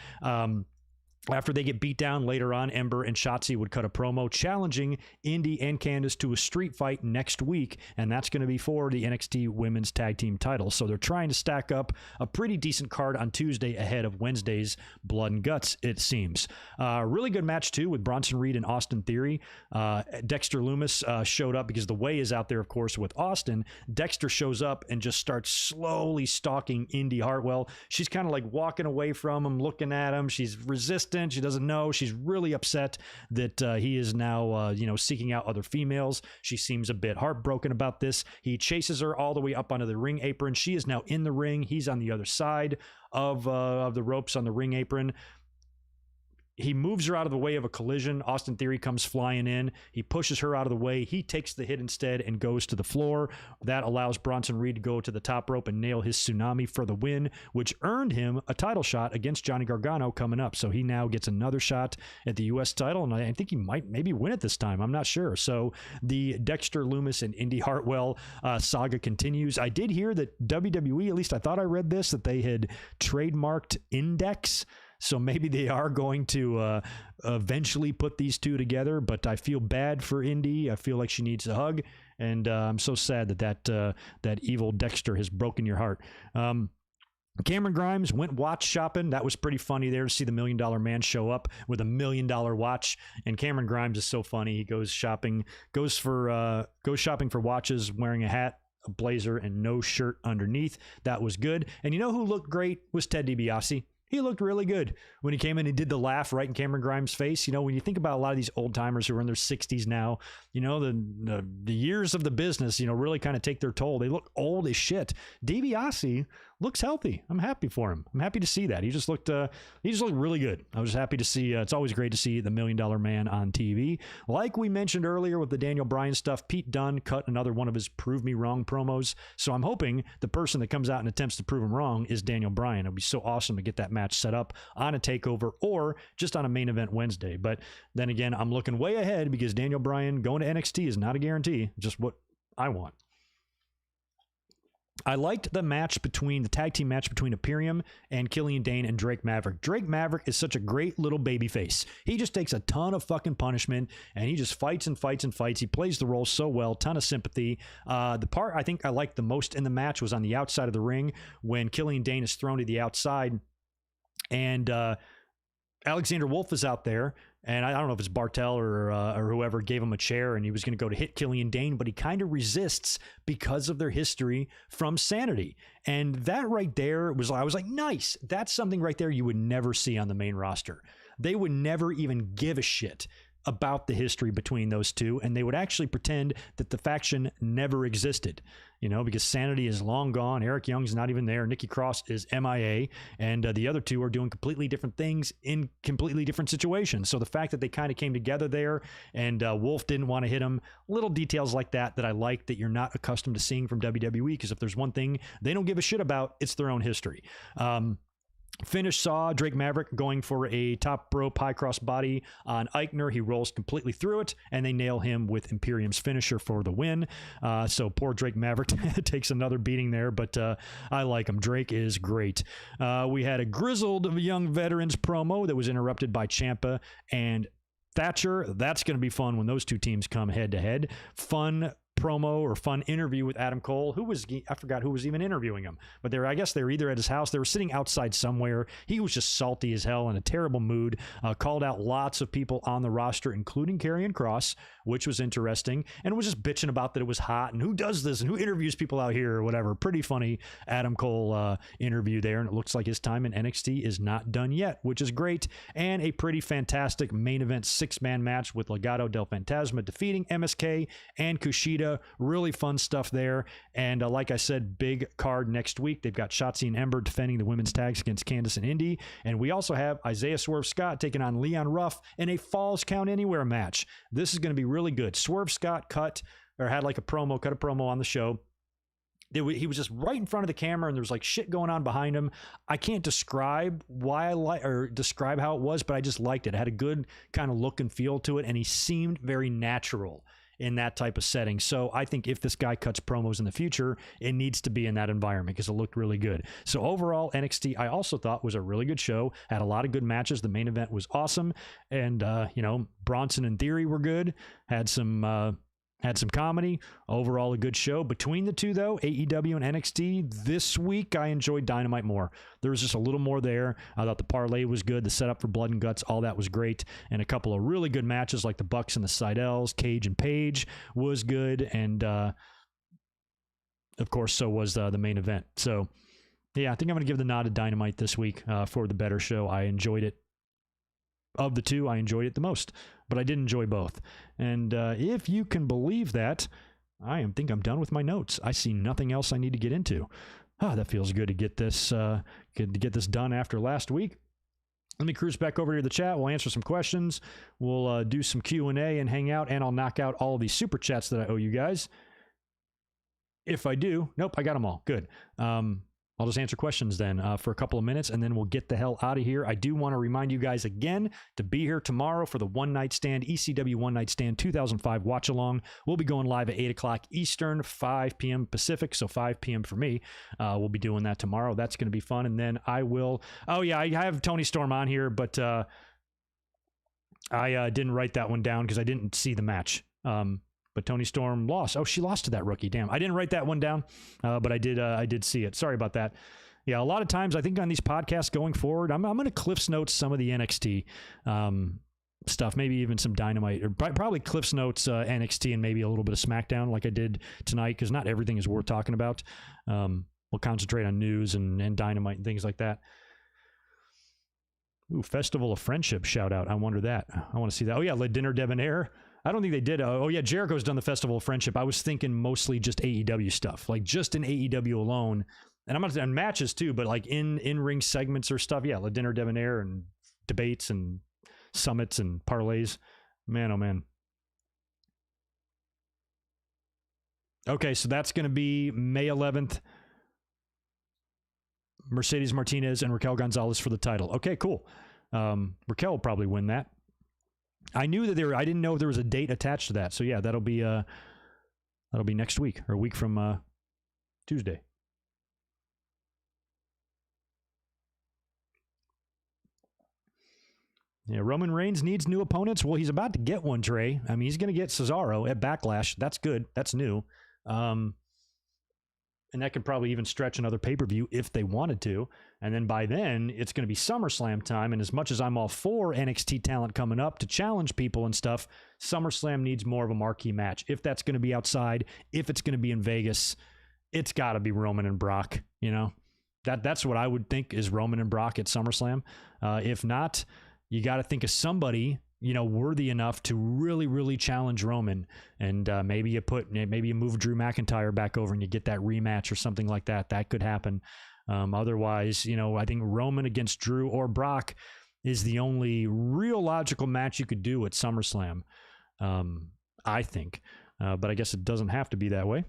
After they get beat down later on, Ember and Shotzi would cut a promo challenging Indy and Candice to a street fight next week, and that's going to be for the NXT Women's Tag Team titles. So they're trying to stack up a pretty decent card on Tuesday ahead of Wednesday's Blood and Guts, it seems. Really good match, too, with Bronson Reed and Austin Theory. Dexter Lumis showed up because the Way is out there, of course, with Austin. Dexter shows up and just starts slowly stalking Indy Hartwell. She's kind of like walking away from him, looking at him. She's resistant. She doesn't know. She's really upset that he is now, seeking out other females. She seems a bit heartbroken about this. He chases her all the way up onto the ring apron. She is now in the ring. He's on the other side of the ropes on the ring apron. He moves her out of the way of a collision. Austin Theory comes flying in. He pushes her out of the way. He takes the hit instead and goes to the floor. That allows Bronson Reed to go to the top rope and nail his tsunami for the win, which earned him a title shot against Johnny Gargano coming up. So he now gets another shot at the U.S. title, and I think he might maybe win it this time. I'm not sure. So the Dexter Lumis and Indy Hartwell saga continues. I did hear that WWE, at least I thought I read this, that they had trademarked Index. So maybe they are going to eventually put these two together, but I feel bad for Indy. I feel like she needs a hug, and I'm so sad that evil Dexter has broken your heart. Cameron Grimes went watch shopping. That was pretty funny there to see the $1 Million Man show up with $1 million watch. And Cameron Grimes is so funny. He goes shopping for watches, wearing a hat, a blazer, and no shirt underneath. That was good. And you know who looked great was Ted DiBiase. He looked really good when he came in and did the laugh right in Cameron Grimes' face. When you think about a lot of these old timers who are in their 60s now, the years of the business, really kind of take their toll. They look old as shit. DiBiase looks healthy. I'm happy for him. I'm happy to see that. He just looked really good. I was just happy to see. It's always great to see the $1 Million Man on TV. Like we mentioned earlier with the Daniel Bryan stuff, Pete Dunne cut another one of his Prove Me Wrong promos. So I'm hoping the person that comes out and attempts to prove him wrong is Daniel Bryan. It'd be so awesome to get that match set up on a takeover or just on a main event Wednesday. But then again, I'm looking way ahead because Daniel Bryan going to NXT is not a guarantee, just what I want. I liked the tag team match between Imperium and Killian Dane and Drake Maverick. Drake Maverick is such a great little baby face. He just takes a ton of fucking punishment, and he just fights and fights and fights. He plays the role so well, ton of sympathy. The part I think I liked the most in the match was on the outside of the ring when Killian Dane is thrown to the outside, and Alexander Wolf is out there, and I don't know if it's Bartel or whoever gave him a chair, and he was going to go to hit Killian Dane, but he kind of resists because of their history from Sanity. And that right there I was like, nice. That's something right there you would never see on the main roster. They would never even give a shit about the history between those two, and they would actually pretend that the faction never existed, because Sanity is long gone. Eric Young's not even there. Nikki Cross is MIA, and the other two are doing completely different things in completely different situations. So the fact that they kind of came together there, and Wolf didn't want to hit him, little details like that I like that you're not accustomed to seeing from WWE, because if there's one thing they don't give a shit about, it's their own history. Finish saw Drake Maverick going for a top rope high cross body on Eichner. He rolls completely through it, and they nail him with Imperium's finisher for the win. So poor Drake Maverick takes another beating there, but I like him. Drake is great. We had a grizzled young veterans promo that was interrupted by Ciampa and Thatcher. That's going to be fun when those two teams come head to head. Fun promo or fun interview with Adam Cole. I forgot who was even interviewing him, but I guess they were either at his house, they were sitting outside somewhere. He was just salty as hell, in a terrible mood, called out lots of people on the roster, including Karrion Kross, which was interesting, and was just bitching about that it was hot and who does this and who interviews people out here or whatever. Pretty funny Adam Cole interview there, and it looks like his time in NXT is not done yet, which is great, and a pretty fantastic main event 6-man match with Legado del Fantasma defeating MSK and Kushida. Really fun stuff there, and like I said, big card next week. They've got Shotzi and Ember defending the women's tags against Candice and Indy, and we also have Isaiah Swerve Scott taking on Leon Ruff in a Falls Count Anywhere match. This is going to be really good. Swerve Scott cut a promo on the show. He was just right in front of the camera, and there was like shit going on behind him. I can't describe describe how it was, but I just liked it. It had a good kind of look and feel to it, and he seemed very natural in that type of setting. So I think if this guy cuts promos in the future, it needs to be in that environment because it looked really good. So overall, NXT, I also thought was a really good show. Had a lot of good matches. The main event was awesome. And, Bronson and Theory were good. Had some comedy. Overall, a good show. Between the two, though, AEW and NXT, this week I enjoyed Dynamite more. There was just a little more there. I thought the parlay was good. The setup for Blood and Guts, all that was great. And a couple of really good matches like the Bucks and the Seidels, Cage and Page was good. And, of course, so was the main event. So, yeah, I think I'm going to give the nod to Dynamite this week for the better show. I enjoyed it. Of the two, I enjoyed it the most, but I did enjoy both. And if you can believe that, I think I'm done with my notes. I see nothing else I need to get into. That feels good to get this done after last week. Let me cruise back over here to the chat. We'll answer some questions. We'll do some Q&A and hang out, and I'll knock out all of these super chats that I owe you guys. If I do, nope, I got them all. Good. I'll just answer questions then for a couple of minutes, and then we'll get the hell out of here. I do want to remind you guys again to be here tomorrow for the One Night Stand, ECW One Night Stand 2005 Watch Along. We'll be going live at 8 o'clock Eastern, 5 p.m. Pacific, so 5 p.m. for me. We'll be doing that tomorrow. That's going to be fun. And then I will... Oh, yeah, I have Tony Storm on here, but I didn't write that one down because I didn't see the match. But Tony Storm lost. Oh, she lost to that rookie. Damn. I didn't write that one down, but I did see it. Sorry about that. Yeah, a lot of times I think on these podcasts going forward, I'm going to Cliff's Notes some of the NXT stuff, maybe even some Dynamite, or probably Cliff's Notes NXT and maybe a little bit of Smackdown like I did tonight, because not everything is worth talking about. We'll concentrate on news and Dynamite and things like that. Ooh, Festival of Friendship shout out. I wonder that. I want to see that. Oh, yeah, Le Dinner Debonair. I don't think they did. Oh, yeah, Jericho's done the Festival of Friendship. I was thinking mostly just AEW stuff, like just in AEW alone. And I'm not on matches too, but like in-ring segments or stuff. Yeah, Le Dinner Debonair and debates and summits and parlays. Man, oh, man. Okay, so that's going to be May 11th. Mercedes Martinez and Raquel Gonzalez for the title. Okay, cool. Raquel will probably win that. I knew that I didn't know if there was a date attached to that. So yeah, that'll be next week, or a week from Tuesday. Yeah, Roman Reigns needs new opponents. Well, he's about to get one, Trey. I mean, he's going to get Cesaro at Backlash. That's good. That's new. And that could probably even stretch another pay-per-view if they wanted to. And then by then, it's going to be SummerSlam time. And as much as I'm all for NXT talent coming up to challenge people and stuff, SummerSlam needs more of a marquee match. If that's going to be outside, if it's going to be in Vegas, it's got to be Roman and Brock. You know, that's what I would think is Roman and Brock at SummerSlam. If not, you got to think of somebody, you know, worthy enough to really, really challenge Roman. And maybe you move Drew McIntyre back over and you get that rematch or something like that. That could happen. Otherwise, you know, I think Roman against Drew or Brock is the only real logical match you could do at SummerSlam, I think. But I guess it doesn't have to be that way.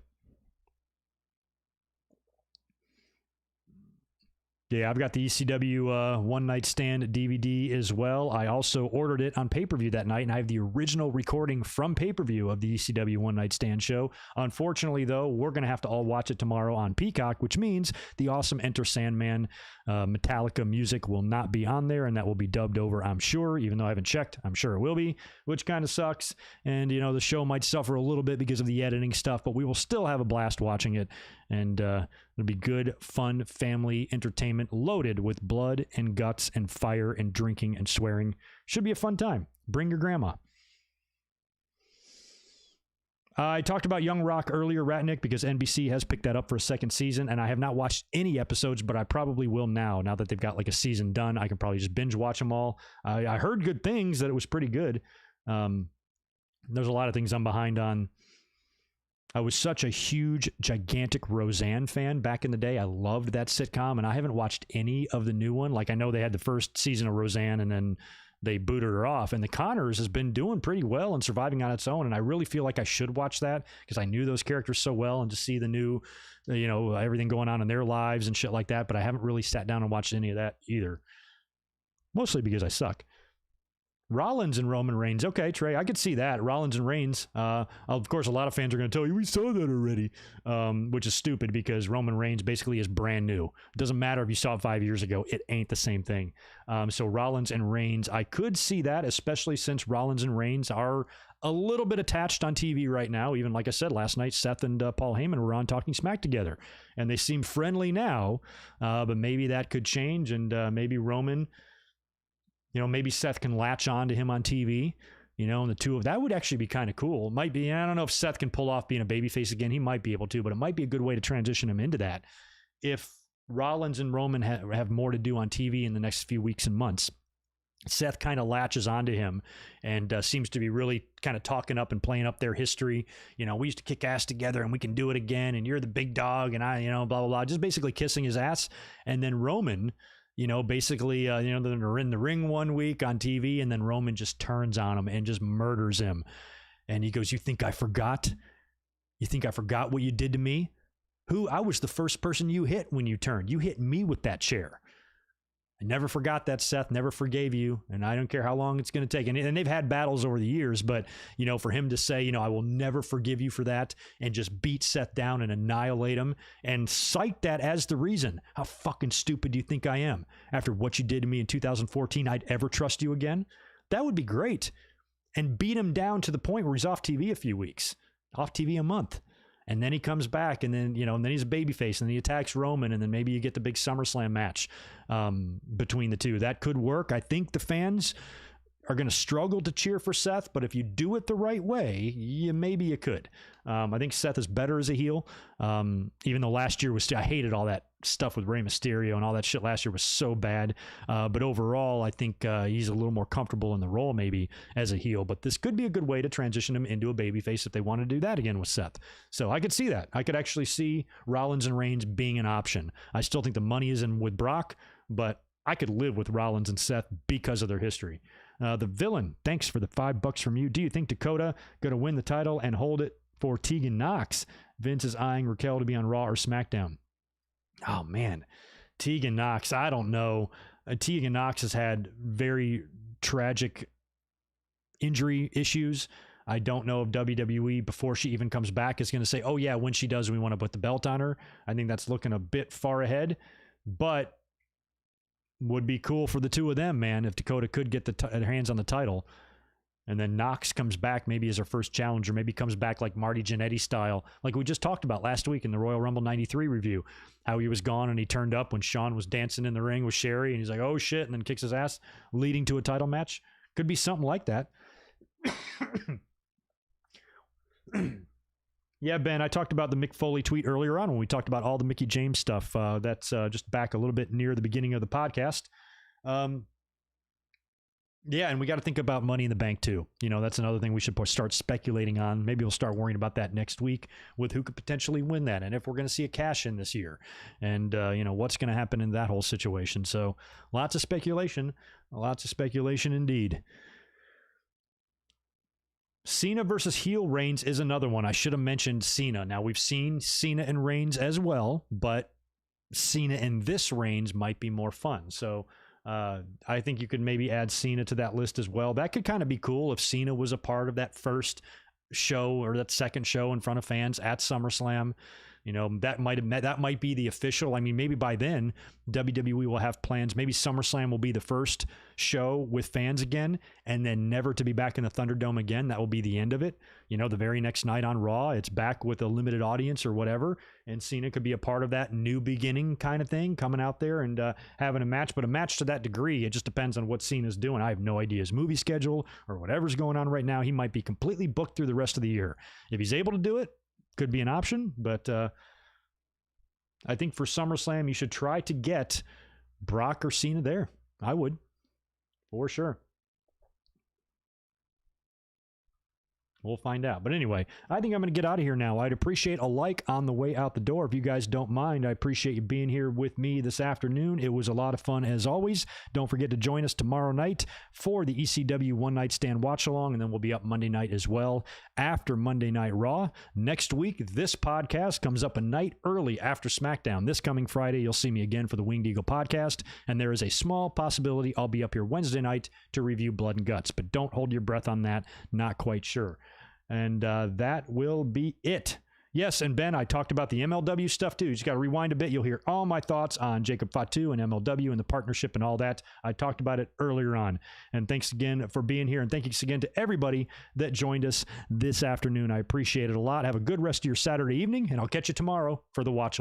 Yeah, I've got the ECW One Night Stand DVD as well. I also ordered it on pay-per-view that night, and I have the original recording from pay-per-view of the ECW One Night Stand show. Unfortunately, though, we're going to have to all watch it tomorrow on Peacock, which means the awesome Enter Sandman Metallica music will not be on there, and that will be dubbed over, I'm sure. Even though I haven't checked, I'm sure it will be, which kind of sucks. And, you know, the show might suffer a little bit because of the editing stuff, but we will still have a blast watching it. And it'll be good, fun, family entertainment loaded with blood and guts and fire and drinking and swearing. Should be a fun time. Bring your grandma. I talked about Young Rock earlier, Ratnick, because NBC has picked that up for a second season, and I have not watched any episodes, but I probably will now that they've got like a season done. I can probably just binge watch them all. I heard good things, that it was pretty good. There's a lot of things I'm behind on. I was such a huge, gigantic Roseanne fan back in the day. I loved that sitcom, and I haven't watched any of the new one. Like, I know they had the first season of Roseanne, and then they booted her off. And The Connors has been doing pretty well and surviving on its own, and I really feel like I should watch that because I knew those characters so well, and to see the new, you know, everything going on in their lives and shit like that. But I haven't really sat down and watched any of that either. Mostly because I suck. Rollins and Roman Reigns. Okay, Trey, I could see that. Rollins and Reigns. Of course, a lot of fans are going to tell you, we saw that already, which is stupid because Roman Reigns basically is brand new. It doesn't matter if you saw it 5 years ago. It ain't the same thing. So Rollins and Reigns, I could see that, especially since Rollins and Reigns are a little bit attached on TV right now. Even like I said, last night, Seth and Paul Heyman were on Talking Smack together, and they seem friendly now, but maybe that could change, and maybe Roman... You know, maybe Seth can latch on to him on TV, you know, and the two of that would actually be kind of cool. It might be, I don't know if Seth can pull off being a babyface again. He might be able to, but it might be a good way to transition him into that. If Rollins and Roman have more to do on TV in the next few weeks and months, Seth kind of latches onto him and seems to be really kind of talking up and playing up their history. You know, we used to kick ass together and we can do it again. And you're the big dog and I, you know, blah, blah, blah. Just basically kissing his ass. And then Roman... You know, basically, you know, they're in the ring one week on TV, and then Roman just turns on him and just murders him. And he goes, "You think I forgot? You think I forgot what you did to me? I was the first person you hit when you turned. You hit me with that chair. I never forgot that, Seth. Never forgave you. And I don't care how long it's going to take." And they've had battles over the years, but, you know, for him to say, you know, "I will never forgive you for that," and just beat Seth down and annihilate him and cite that as the reason. How fucking stupid do you think I am? After what you did to me in 2014, I'd ever trust you again? That would be great. And beat him down to the point where he's off TV a few weeks, off TV a month. And then he comes back, and then, you know, and then he's a babyface, and then he attacks Roman, and then maybe you get the big SummerSlam match between the two. That could work. I think the fans are going to struggle to cheer for Seth, but if you do it the right way, maybe you could. I think Seth is better as a heel, even though last year I hated all that stuff with Rey Mysterio and all that shit last year was so bad. But overall, I think he's a little more comfortable in the role maybe as a heel. But this could be a good way to transition him into a babyface if they want to do that again with Seth. So I could see that. I could actually see Rollins and Reigns being an option. I still think the money is in with Brock, but I could live with Rollins and Seth because of their history. The Villain, thanks for the $5 from you. Do you think Dakota going to win the title and hold it for Tegan Nox? Vince is eyeing Raquel to be on Raw or SmackDown. Oh, man. Tegan Nox, I don't know. Tegan Nox has had very tragic injury issues. I don't know if WWE, before she even comes back, is going to say, "Oh, yeah, when she does, we want to put the belt on her." I think that's looking a bit far ahead. But would be cool for the two of them, man, if Dakota could get their hands on the title. And then Nox comes back maybe as her first challenger, maybe comes back like Marty Jannetty style, like we just talked about last week in the Royal Rumble 93 review, how he was gone and he turned up when Shawn was dancing in the ring with Sherry, and he's like, "Oh, shit," and then kicks his ass, leading to a title match. Could be something like that. Yeah, Ben, I talked about the Mick Foley tweet earlier on when we talked about all the Mickie James stuff. That's just back a little bit near the beginning of the podcast. Yeah, and we got to think about Money in the Bank too. You know, that's another thing we should start speculating on. Maybe we'll start worrying about that next week with who could potentially win that, and if we're going to see a cash in this year, and you know, what's going to happen in that whole situation. So lots of speculation indeed. Cena versus heel Reigns is another one. I should have mentioned Cena. Now, we've seen Cena and Reigns as well, but Cena in this reigns might be more fun. So I think you could maybe add Cena to that list as well. That could kind of be cool if Cena was a part of that first show or that second show in front of fans at SummerSlam. You know, that might be the official. I mean, maybe by then WWE will have plans. Maybe SummerSlam will be the first show with fans again, and then never to be back in the Thunderdome again. That will be the end of it. You know, the very next night on Raw, it's back with a limited audience or whatever, and Cena could be a part of that new beginning kind of thing, coming out there and having a match. But a match to that degree, it just depends on what Cena's doing. I have no idea his movie schedule or whatever's going on right now. He might be completely booked through the rest of the year. If he's able to do it, could be an option, but I think for SummerSlam, you should try to get Brock or Cena there. I would, for sure. We'll find out. But anyway, I think I'm going to get out of here now. I'd appreciate a like on the way out the door if you guys don't mind. I appreciate you being here with me this afternoon. It was a lot of fun as always. Don't forget to join us tomorrow night for the ECW One Night Stand Watch Along, and then we'll be up Monday night as well after Monday Night Raw. Next week, this podcast comes up a night early after Smackdown. This coming Friday, you'll see me again for the Winged Eagle podcast, and there is a small possibility I'll be up here Wednesday night to review Blood and Guts, but don't hold your breath on that. Not quite sure. And that will be it. Yes, and Ben, I talked about the MLW stuff too. You just got to rewind a bit. You'll hear all my thoughts on Jacob Fatu and MLW and the partnership and all that. I talked about it earlier on. And thanks again for being here. And thanks again to everybody that joined us this afternoon. I appreciate it a lot. Have a good rest of your Saturday evening, and I'll catch you tomorrow for the watch along.